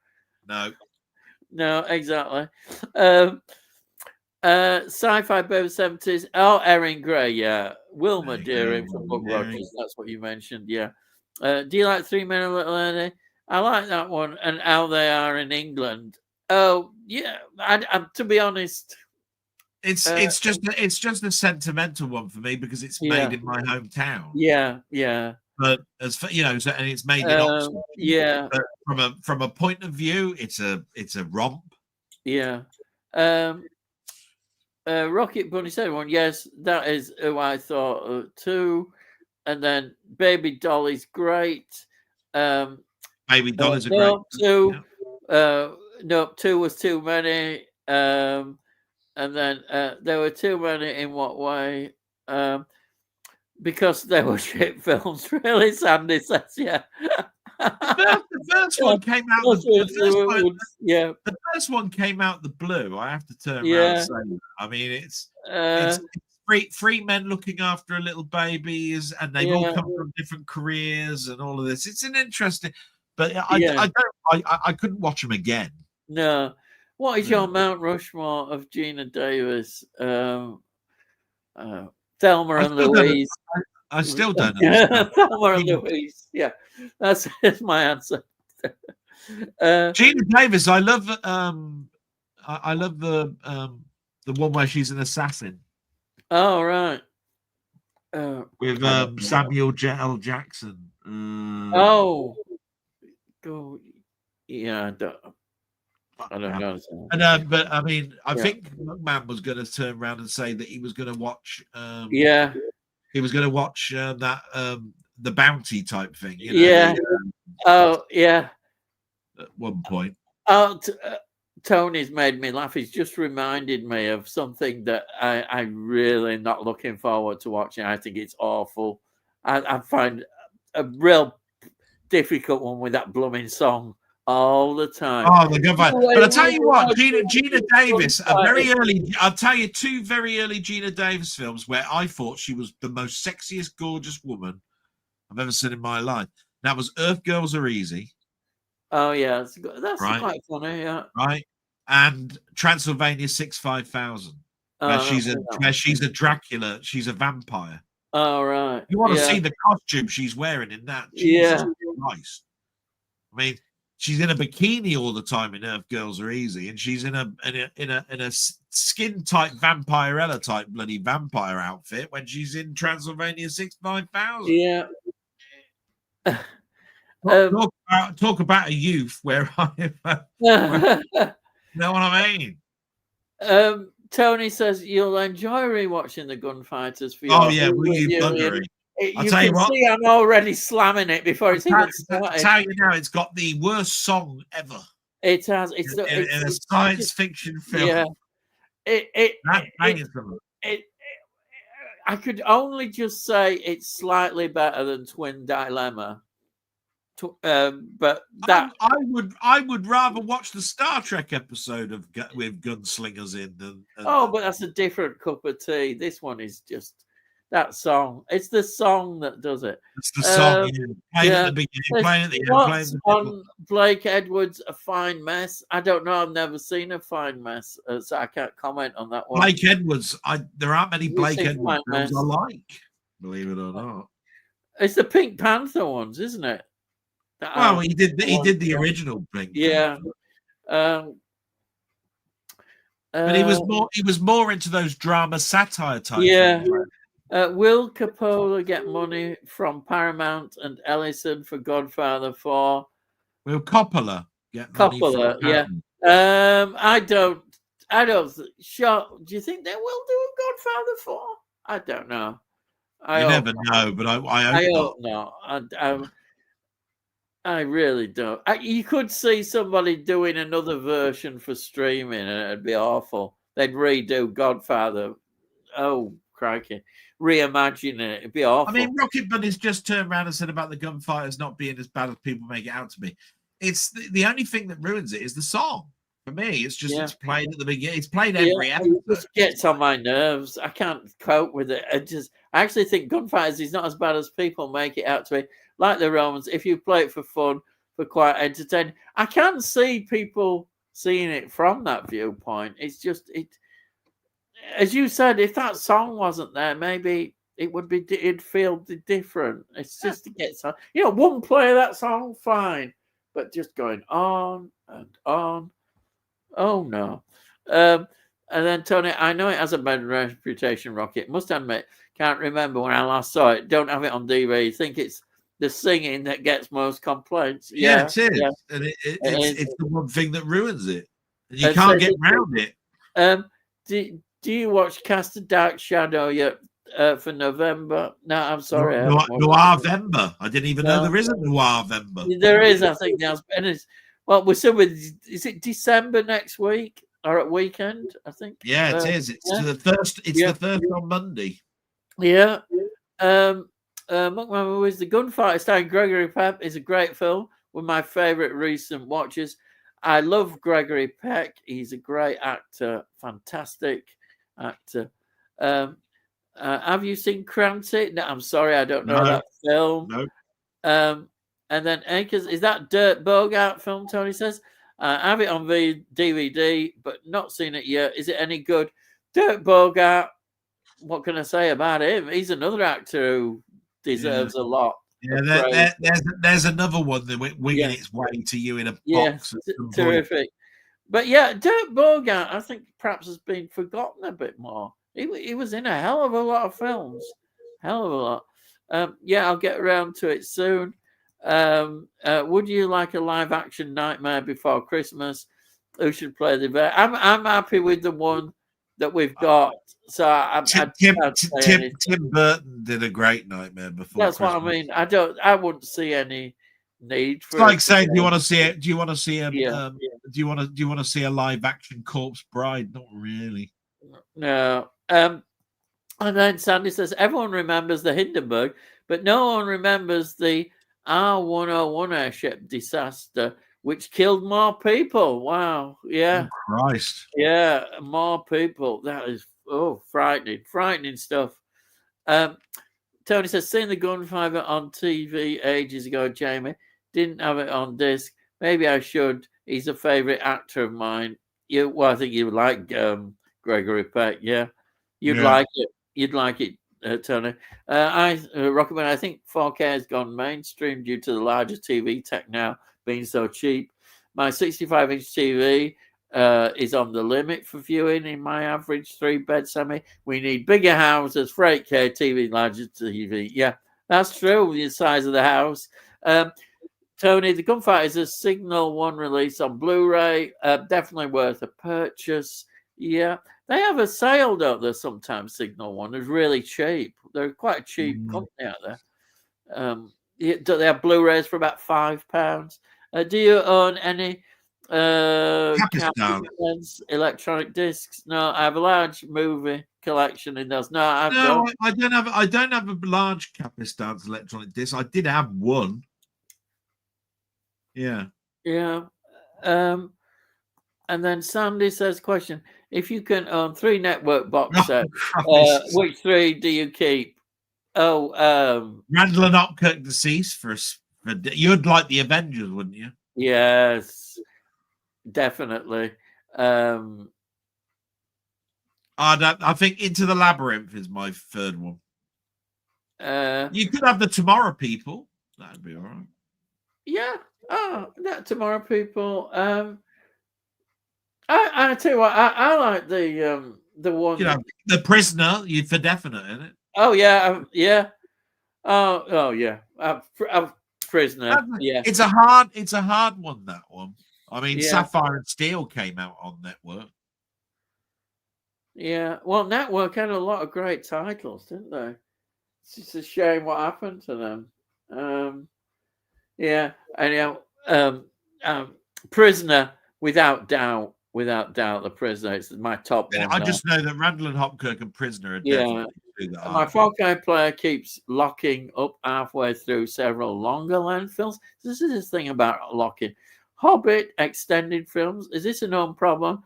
No, exactly. Sci-Fi Babe 70s. Oh, Erin Gray, yeah. Wilma Deering from Buck Rogers. That's what you mentioned, yeah. Do you like 3 Men and a Little Lady? I like that one. And How They Are in England. Oh, yeah. I'm to be honest. It's just a sentimental one for me because it's made in my hometown. Yeah. But as for, and it's made in Oxford. Yeah. But from a point of view, it's a romp. Yeah. Rocket Bunny said one. Yes, that is who I thought too. And then Baby Dolly's great. Baby Dolly's a great. Two. Nope, 2 was too many. And then there were too many in what way? Because they were shit films, really. Sandy says, yeah. The first one came out. The first one came out the blue. I have to turn around and say that. I mean, it's three men looking after a little baby, and they've all come from different careers and all of this. It's an interesting, but I couldn't watch them again. No. What is your Mount Rushmore of Gina Davis? Thelma and Louise. I still don't understand. Thelma and Louise. Yeah, that's my answer. Gina Davis. I love. I love the one where she's an assassin. Oh right. With Samuel L. Jackson. Yeah. I don't know. But I mean, I think McMahon was going to turn around and say that he was going to watch. He was going to watch that the Bounty type thing. At one point. Tony's made me laugh. He's just reminded me of something that I'm really not looking forward to watching. I think it's awful. I find a real difficult one with that blooming song all the time. Oh, the good one. But I'll tell you what, Gina Davis, I'll tell you two very early Gina Davis films where I thought she was the most sexiest, gorgeous woman I've ever seen in my life. That was Earth Girls Are Easy. Oh, yeah. That's right. Quite funny, yeah. Right. And Transylvania 65000, where she's a Dracula, she's a vampire. Oh, right. You want to see the costume she's wearing in that? Jesus Christ. I mean, she's in a bikini all the time in Earth Girls Are Easy, and she's in a skin tight vampirella type bloody vampire outfit when she's in Transylvania 65000. Yeah. Talk about a youth where I know what I mean. Tony says you'll enjoy rewatching the Gunfighters for will you buggery? You can see I'm already slamming it before it's even started. I tell you now, it's got the worst song ever. It has. It's in a science fiction film. Yeah. I could only just say it's slightly better than Twin Dilemma. But that I would rather watch the Star Trek episode with gunslingers in than. But that's a different cup of tea. This one is just that song. It's the song that does it. It's the song. Playing at the beginning, playing at the end, playing at the middle. Blake Edwards, A Fine Mess. I don't know. I've never seen A Fine Mess, so I can't comment on that one. Blake Edwards. There aren't many Blake Edwards films I like. Believe it or not, it's the Pink Panther ones, isn't it? Well, he did the original Pink Panther. But he was more into those drama satire type. Yeah. Will Coppola get money from Paramount and Ellison for Godfather 4? Will Coppola get money from Paramount? I don't. Sure. Do you think they will do a Godfather 4? I don't know. You never know, but I hope not. I really don't. You could see somebody doing another version for streaming, and it'd be awful. They'd redo Godfather. Oh, crikey. Reimagine it. It'd be awful. I mean, Rocket Bunny's just turned around and said about the gunfighters not being as bad as people make it out to be. It's the only thing that ruins it is the song. For me, it's just it's played at the beginning. It's played every episode. It just gets on my nerves. I can't cope with it. I actually think Gunfighters is not as bad as people make it out to be. Like the Romans, if you play it for fun, for quite entertaining, I can see people seeing it from that viewpoint. It's just as you said, if that song wasn't there, maybe it'd feel different. It's just to get some, one play of that song, fine, but just going on and on. Oh no. And then Tony, I know it has a bad reputation, Rocket. Must admit, can't remember when I last saw it. Don't have it on DVD. Think it's the singing that gets most complaints. Yeah, it is. Yeah. And it's the one thing that ruins it. And you can't get around it. Do you watch Cast a Dark Shadow yet for November? No, I'm sorry. Noirvember. I didn't even know there is a Noirvember. There is, I think. Now, well, we're still with. Is it December next week? or at weekend, I think. Yeah, it is. It's the first. It's the first on Monday. Yeah. Monkman Movies, The Gunfighter starring Gregory Peck is a great film. One of my favourite recent watches. I love Gregory Peck. He's a great actor, fantastic actor. Have you seen Cranty? No, I'm sorry, I don't know that film. No. And then Acres, is that Dirt Bogart film? Tony says. I have it on DVD, but not seen it yet. Is it any good? Dirt Bogart. What can I say about him? He's another actor who deserves a lot. Yeah, there's another one that winging its way to you in a box. Terrific. But yeah, Dirt Bogart, I think perhaps has been forgotten a bit more. He was in a hell of a lot of films. Hell of a lot. Yeah, I'll get around to it soon. Would you like a live action Nightmare Before Christmas? Who should play the bear? I'm happy with the one that we've got. So Tim Burton did a great Nightmare Before That's Christmas. what I mean. I wouldn't see any need for. It's like saying, do you want to see it? Do you want to see a? Do you want to see a live action Corpse Bride? Not really. No. And then Sandy says everyone remembers the Hindenburg, but no one remembers the R101 airship disaster, which killed more people. Wow. Yeah. Oh, Christ. Yeah, more people. That is frightening stuff. Tony says, seen the Gunfighter on TV ages ago, Jamie. Didn't have it on disc. Maybe I should. He's a favourite actor of mine. I think you would like Gregory Peck. Yeah, you'd like it. You'd like it, Tony. Rocketman, I think 4K has gone mainstream due to the larger TV tech now being so cheap. My 65-inch TV is on the limit for viewing in my average 3-bed semi. We need bigger houses for 8K TV, larger TV. Yeah, that's true. The size of the house. Tony, The Gunfighter is a Signal 1 release on Blu-ray. Definitely worth a purchase. Yeah, they have a sale, don't they? Sometimes Signal 1 is really cheap. They're quite a cheap company out there. Do they have Blu-rays for about £5? Do you own any electronic discs? No, I have a large movie collection in those. I don't have a large Capistan's electronic disc. I did have one. Yeah. And then Sandy says, question: if you can own 3 network box sets, which 3 do you keep? Randall and Hopkirk deceased for you'd like the Avengers, wouldn't you? Yes, definitely. I think Into the Labyrinth is my third one. You could have the Tomorrow People. That'd be all right. Yeah. Tomorrow People. I tell you what, I like the one. The Prisoner. You'd for definite, isn't it? Oh yeah, yeah. Oh yeah. Prisoner. Yeah. It's a hard one. That one. I mean, Sapphire and Steel came out on Network. Yeah. Well, Network had a lot of great titles, didn't they? It's just a shame what happened to them. Yeah. Anyhow, Prisoner, without doubt, The Prisoner. It's my top one. I just know that Randall and Hopkirk and Prisoner are definitely my 4K player keeps locking up halfway through several longer length films. This is this thing about locking. Hobbit extended films. Is this a known problem?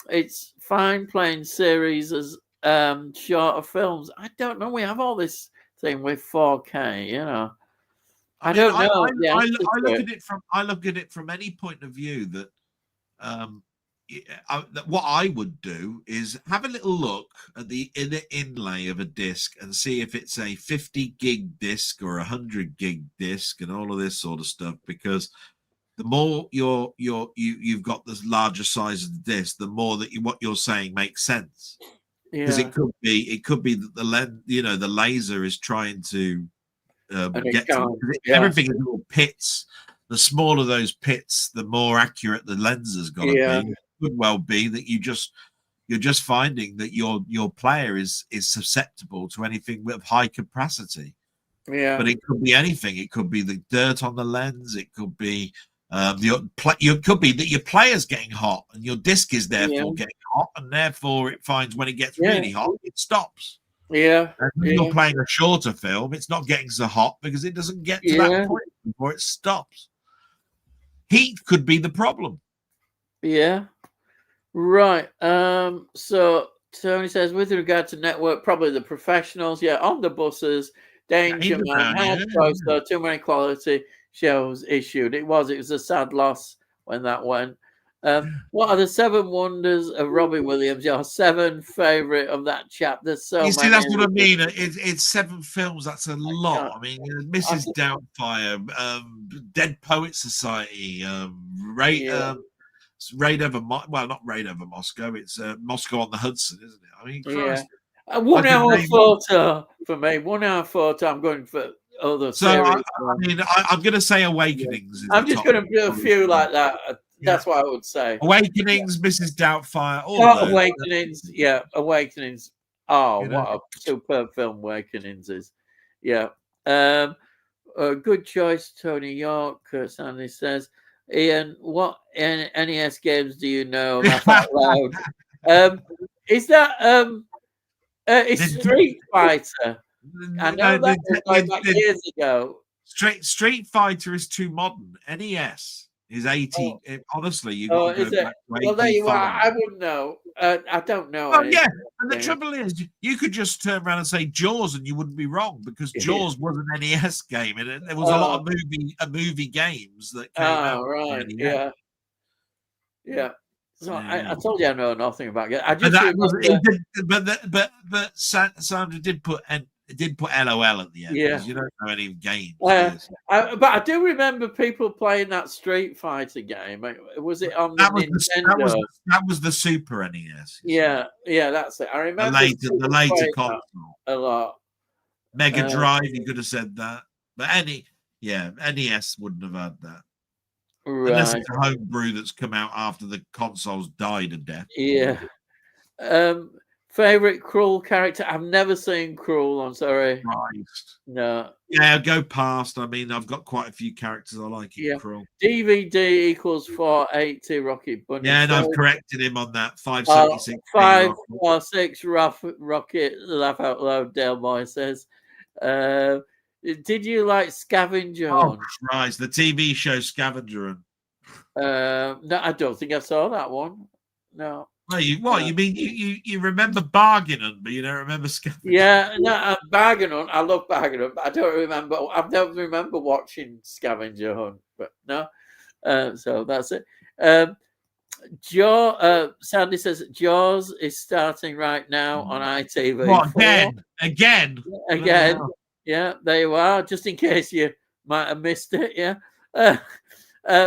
It's fine playing series as shorter films. I don't know. We have all this thing with 4K, I don't know. I look at it from any point of view that what I would do is have a little look at the inner inlay of a disc and see if it's a 50 gig disc or 100 gig disc and all of this sort of stuff, because the more you've got this larger size of the disc, the more that what you're saying makes sense. Because it could be that the lens, the laser is trying to everything is little pits. The smaller those pits, the more accurate the lens has got to be. It could well be that you're just finding that your player is susceptible to anything with high capacity. Yeah, but it could be anything. It could be the dirt on the lens. It could be You could be that your player's getting hot and your disc is therefore getting hot, and therefore it finds when it gets really hot, it stops. Yeah. And when you're playing a shorter film, it's not getting so hot because it doesn't get to that point before it stops. Heat could be the problem. Yeah. Right. So Tony says, with regard to network, probably the professionals. Yeah, on the buses, Danger Man, hard choice though, too many quality shows issued. It was a sad loss when that went. What are the 7 wonders of Robbie Williams? Your 7 favorite of that chap? There's so many. You see, that's what I mean. It's 7 films. That's a lot. I mean, Mrs. Doubtfire, Dead Poet Society, Raid Over not Raid Over Moscow. It's Moscow on the Hudson, isn't it? I mean, Christ. 1 hour photo for me. 1 hour photo. I'm going for other series. I'm going to say Awakenings. I'm just going to do a few like that. That's what I would say. Awakenings, Mrs. Doubtfire. Awakenings. Yeah, Awakenings. Oh, what a superb film Awakenings is. Yeah. Good choice, Tony York. Sandy says. Ian, what NES games do you know? Laugh out loud. Is that it's Street Fighter? I know that was going back years ago. Street Fighter is too modern. NES is 80. Honestly, you got to go back to 85. Well, there you are. I wouldn't know. I don't know. Oh, yeah. And the trouble is, you could just turn around and say Jaws, and you wouldn't be wrong because Jaws was an NES game, and there was a lot of movie games that came out. Right. Yeah. So I told you I know nothing about it. I just but Sandra did put LOL at the end because you don't know any games. But I do remember people playing that Street Fighter game. Was it on the Nintendo? That was the Super NES. Yeah, that's it. I remember the later console a lot. Mega Drive, you could have said that, but NES wouldn't have had that. Right. Unless it's a homebrew that's come out after the consoles died a death. Yeah. Favorite Cruel character? I've never seen Cruel. I'm sorry. Christ. No. Yeah, go past. I mean, I've got quite a few characters I like in Cruel. DVD equals 480 Rocket Bunny. Yeah, and I've corrected him on that. 576. 546 Rocket. Laugh out loud. Delboy says. Did you like Scavenger Hunt? Oh, Christ. The TV show Scavenger Hunt. No, I don't think I saw that one. No. No, you mean you remember Bargain Hunt, but you don't remember Scavenger? Yeah, no, Bargain Hunt. I love Bargain Hunt, but I don't remember. I don't remember watching Scavenger Hunt, but no. So that's it. Sandy says Jaws is starting right now on ITV. What, again? Again. Yeah, there you are. Just in case you might have missed it. Yeah.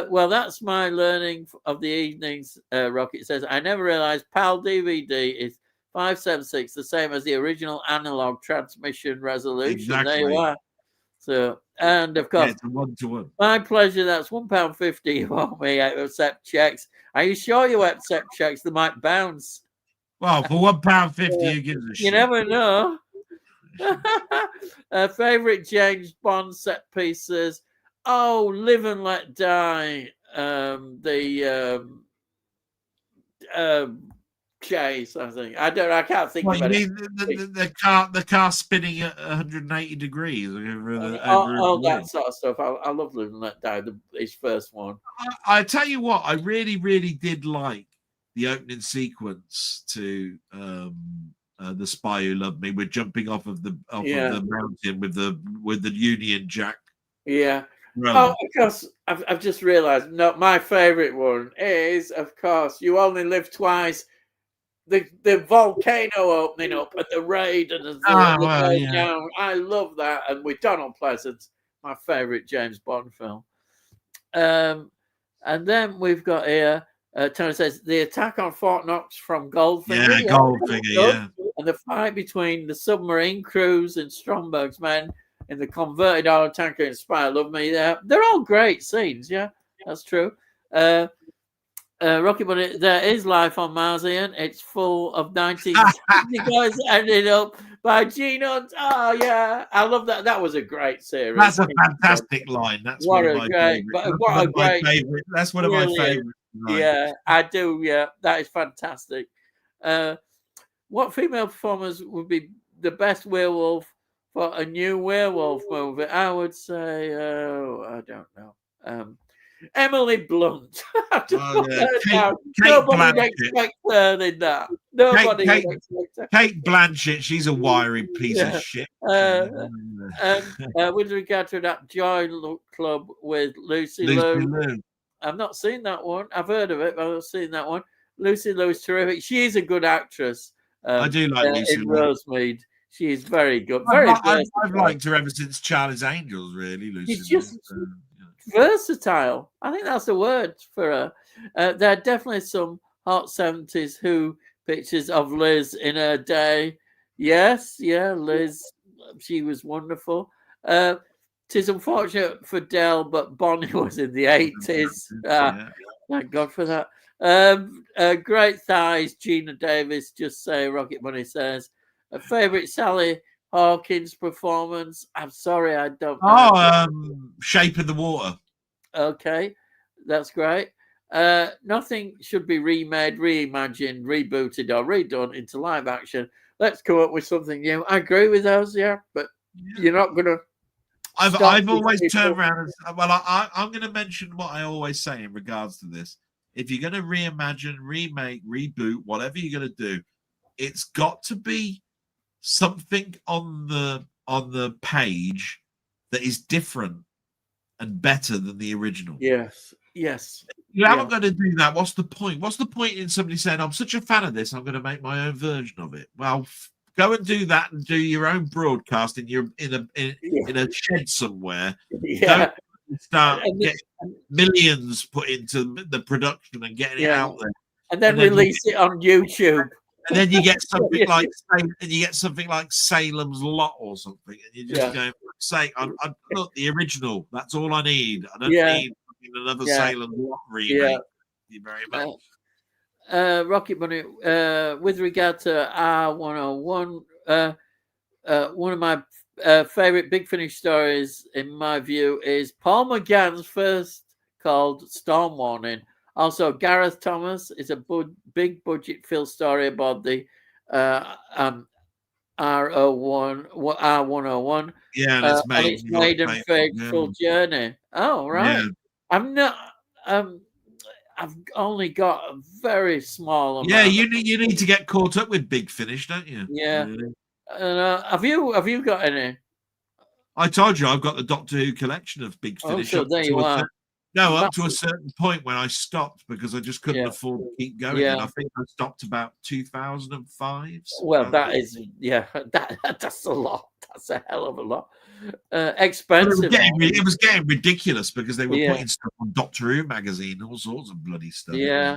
Well, that's my learning of the evenings. Rocket says, I never realized PAL DVD is 576, the same as the original analog transmission resolution. Exactly. There you are. So, and of course, it's a 1-to-1. My pleasure. That's £1.50 you owe me. I accept checks. Are you sure you accept checks? They might bounce. Well, for £1.50, you give a shit. You never know. Favorite James Bond set pieces? Oh, Live and Let Die. Chase, I think. I can't think of it. The car spinning at 180 degrees. All that sort of stuff. I love Live and Let Die, his first one. I tell you what, I really, really did like the opening sequence to The Spy Who Loved Me. We're jumping off of the mountain with the Union Jack. Yeah. Oh, of course, I've just realised. No, my favourite one is, of course, You Only Live Twice. The volcano opening up and the raid and down. I love that. And with Donald Pleasance, my favourite James Bond film. And then we've got here, Tony says, the attack on Fort Knox from Goldfinger. Yeah, Goldfinger, yeah. And the fight between the submarine crews and Stromberg's men in the converted oil tanker in Spy Love Me. They're all great scenes, yeah, that's true. Rocky Bunny, there is life on Mars, Ian. It's full of 1960 guys ended up by Gene Hunt. Oh yeah, I love that. That was a great series. That's a fantastic line. That's what one of a my great, favorite. what a great. That's one of my favorite. Yeah, I do. Yeah, that is fantastic. What female performers would be the best werewolf for a new werewolf movie? I would say, I don't know. Emily Blunt. Kate Nobody would Blanchett. expect her in that. Nobody would expect her. Kate Blanchett, she's a wiry piece of shit. With regard to that Joy Club with Lucy Liu. I've not seen that one. I've heard of it, but I've not seen that one. Lucy Liu is terrific. She is a good actress. I do like Lucy in Liu. Rosemead. She is very good. I've liked her ever since Charlie's Angels, really, Lucy. She's just versatile. I think that's the word for her. There are definitely some hot 70s Who pictures of Liz in her day. Yes, yeah, Liz. She was wonderful. Tis unfortunate for Del, but Bonnie was in the 80s. Thank God for that. Great thighs, Gina Davis, just say, Rocket Bunny says. A favourite Sally Hawkins performance? I'm sorry, I don't know. Shape of the Water. Okay, that's great. Nothing should be remade, reimagined, rebooted, or redone into live action. Let's come up with something new. I agree with those, but you're not going to. I've always turned around and I'm going to mention what I always say in regards to this. If you're going to reimagine, remake, reboot, whatever you're going to do, it's got to be something on the page that is different and better than the original. Yes. You haven't got to do that. What's the point? What's the point in somebody saying, I'm such a fan of this, I'm going to make my own version of it? Well, go and do that and do your own broadcast in a shed somewhere. Don't start getting millions put into the production and getting it out there, and then release it on YouTube. And then you get something like Salem's Lot or something, and you just go, "Say, I look the original. That's all I need. I don't need another Salem's Lot remake." Thank you very much. Rocket Bunny, with regard to R101, one of my favorite Big Finish stories, in my view, is Paul McGann's first, called Storm Warning. Also, Gareth Thomas is a big budget fill story about the R101. Yeah, and it's maiden fateful journey. Oh, right. I'm not. I've only got a very small amount. Yeah, you need to get caught up with Big Finish, don't you? Yeah. Have you got any? I told you I've got the Doctor Who collection of Big Finish. So there you are. Up to a certain point when I stopped because I just couldn't afford to keep going. Yeah. And I think I stopped about 2005. Well, that is, that's a lot. That's a hell of a lot. Expensive. It was getting ridiculous because they were putting stuff on Doctor Who magazine, all sorts of bloody stuff. Yeah.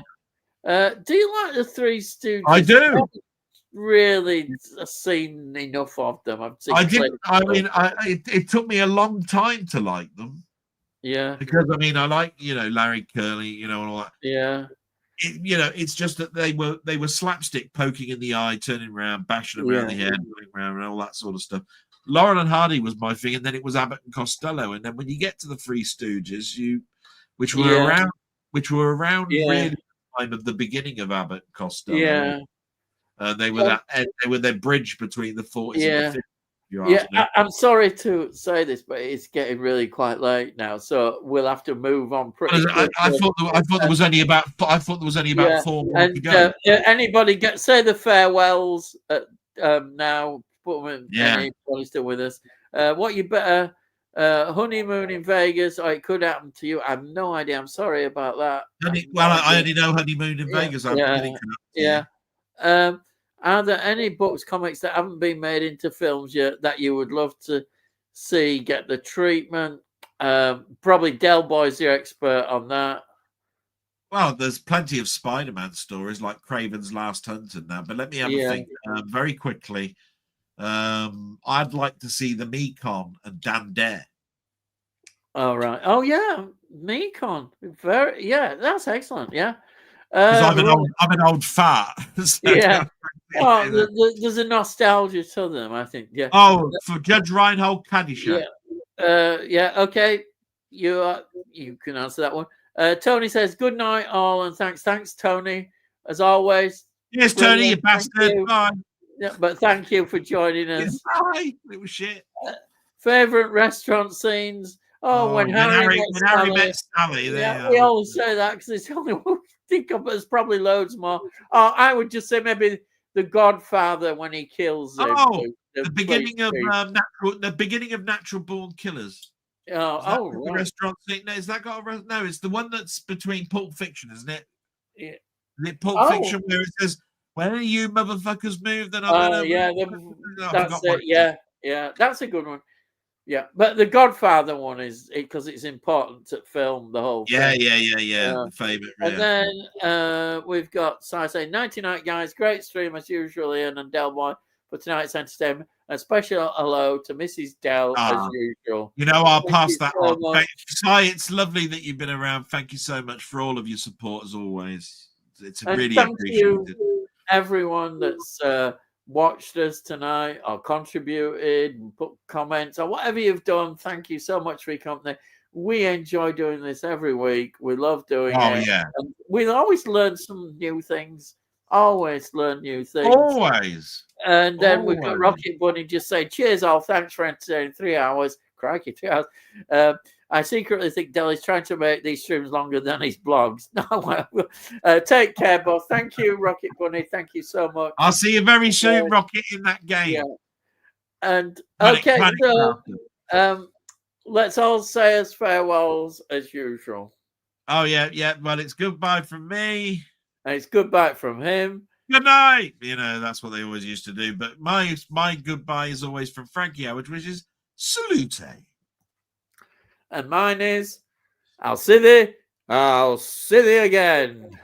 Do you like the Three Stooges? I do. Really seen enough of them. I didn't. It took me a long time to like them. Yeah, because I like Larry Curly, and all that. Yeah, it's just that they were slapstick, poking in the eye, turning around, bashing around the head, going around, and all that sort of stuff. Laurel and Hardy was my thing, and then it was Abbott and Costello, and then when you get to the Three Stooges, which were around really the time of the beginning of Abbott and Costello. Yeah, they were their bridge between the 40s and the 50s. I'm sorry to say this, but it's getting really quite late now, so we'll have to move on. I thought there was only about 4 more to go. Anybody say the farewells now? Anybody's still with us? What you better honeymoon in Vegas, or it could happen to you. I have no idea. I'm sorry about that. I only know honeymoon in Vegas. Are there any books, comics that haven't been made into films yet that you would love to see get the treatment? Probably Delboy's your expert on that. Well, there's plenty of Spider-Man stories like Craven's Last Hunt and that, but let me have a think very quickly. I'd like to see the Mekon and Dan Dare. All right. Oh, yeah. Mekon. That's excellent. Yeah. Because I'm an old fart. So yeah. Well, there's a nostalgia to them, I think. Yeah. Oh, for Judge Reinhold Caddyshack. Yeah. Yeah. Okay. You can answer that one. Tony says, "Good night, all, and thanks. Thanks, Tony, as always." Yes, Brilliant. Tony, you bastard. You. Bye. Yeah, but thank you for joining us. Bye. It was shit. Favorite restaurant scenes? When Harry met Sally. Yeah, we always say that because it's the only one we think of. There's probably loads more. I would just say maybe The Godfather when he kills him. The beginning of Natural Born Killers. Right. The restaurant scene? No, is that got a no? It's the one that's between Pulp Fiction, isn't it? Yeah. Is it Pulp Fiction where it says, "When you motherfuckers move, then I'm gonna." Yeah, that's it. Yeah, that's a good one. Yeah, but The Godfather one is because it's important to film the whole thing. The favorite. And then we've got, so I say, 99 guys, great stream as usual, Ian and Delboy for tonight's entertainment. A special hello to Mrs. Dell as usual. I'll pass that on. Si, it's lovely that you've been around. Thank you so much for all of your support as always. It's really appreciated. Everyone that's watched us tonight or contributed and put comments or whatever you've done. Thank you so much for your company. We enjoy doing this every week. We love doing it. Yeah. And we always learn some new things. Always learn new things. Always. And then we've got Rocket Bunny just saying, cheers all. Thanks for entertaining 3 hours. Crikey, 3 hours. I secretly think Delly's trying to make these streams longer than his blogs. No, take care, both. Thank you, Rocket Bunny. Thank you so much. I'll see you very soon, Rocket, in that game. Yeah. And okay, so let's all say as farewells as usual. Oh yeah. Well, it's goodbye from me. And it's goodbye from him. Good night. That's what they always used to do. But my goodbye is always from Frankie Howard, which is salute. And mine is, I'll see thee again.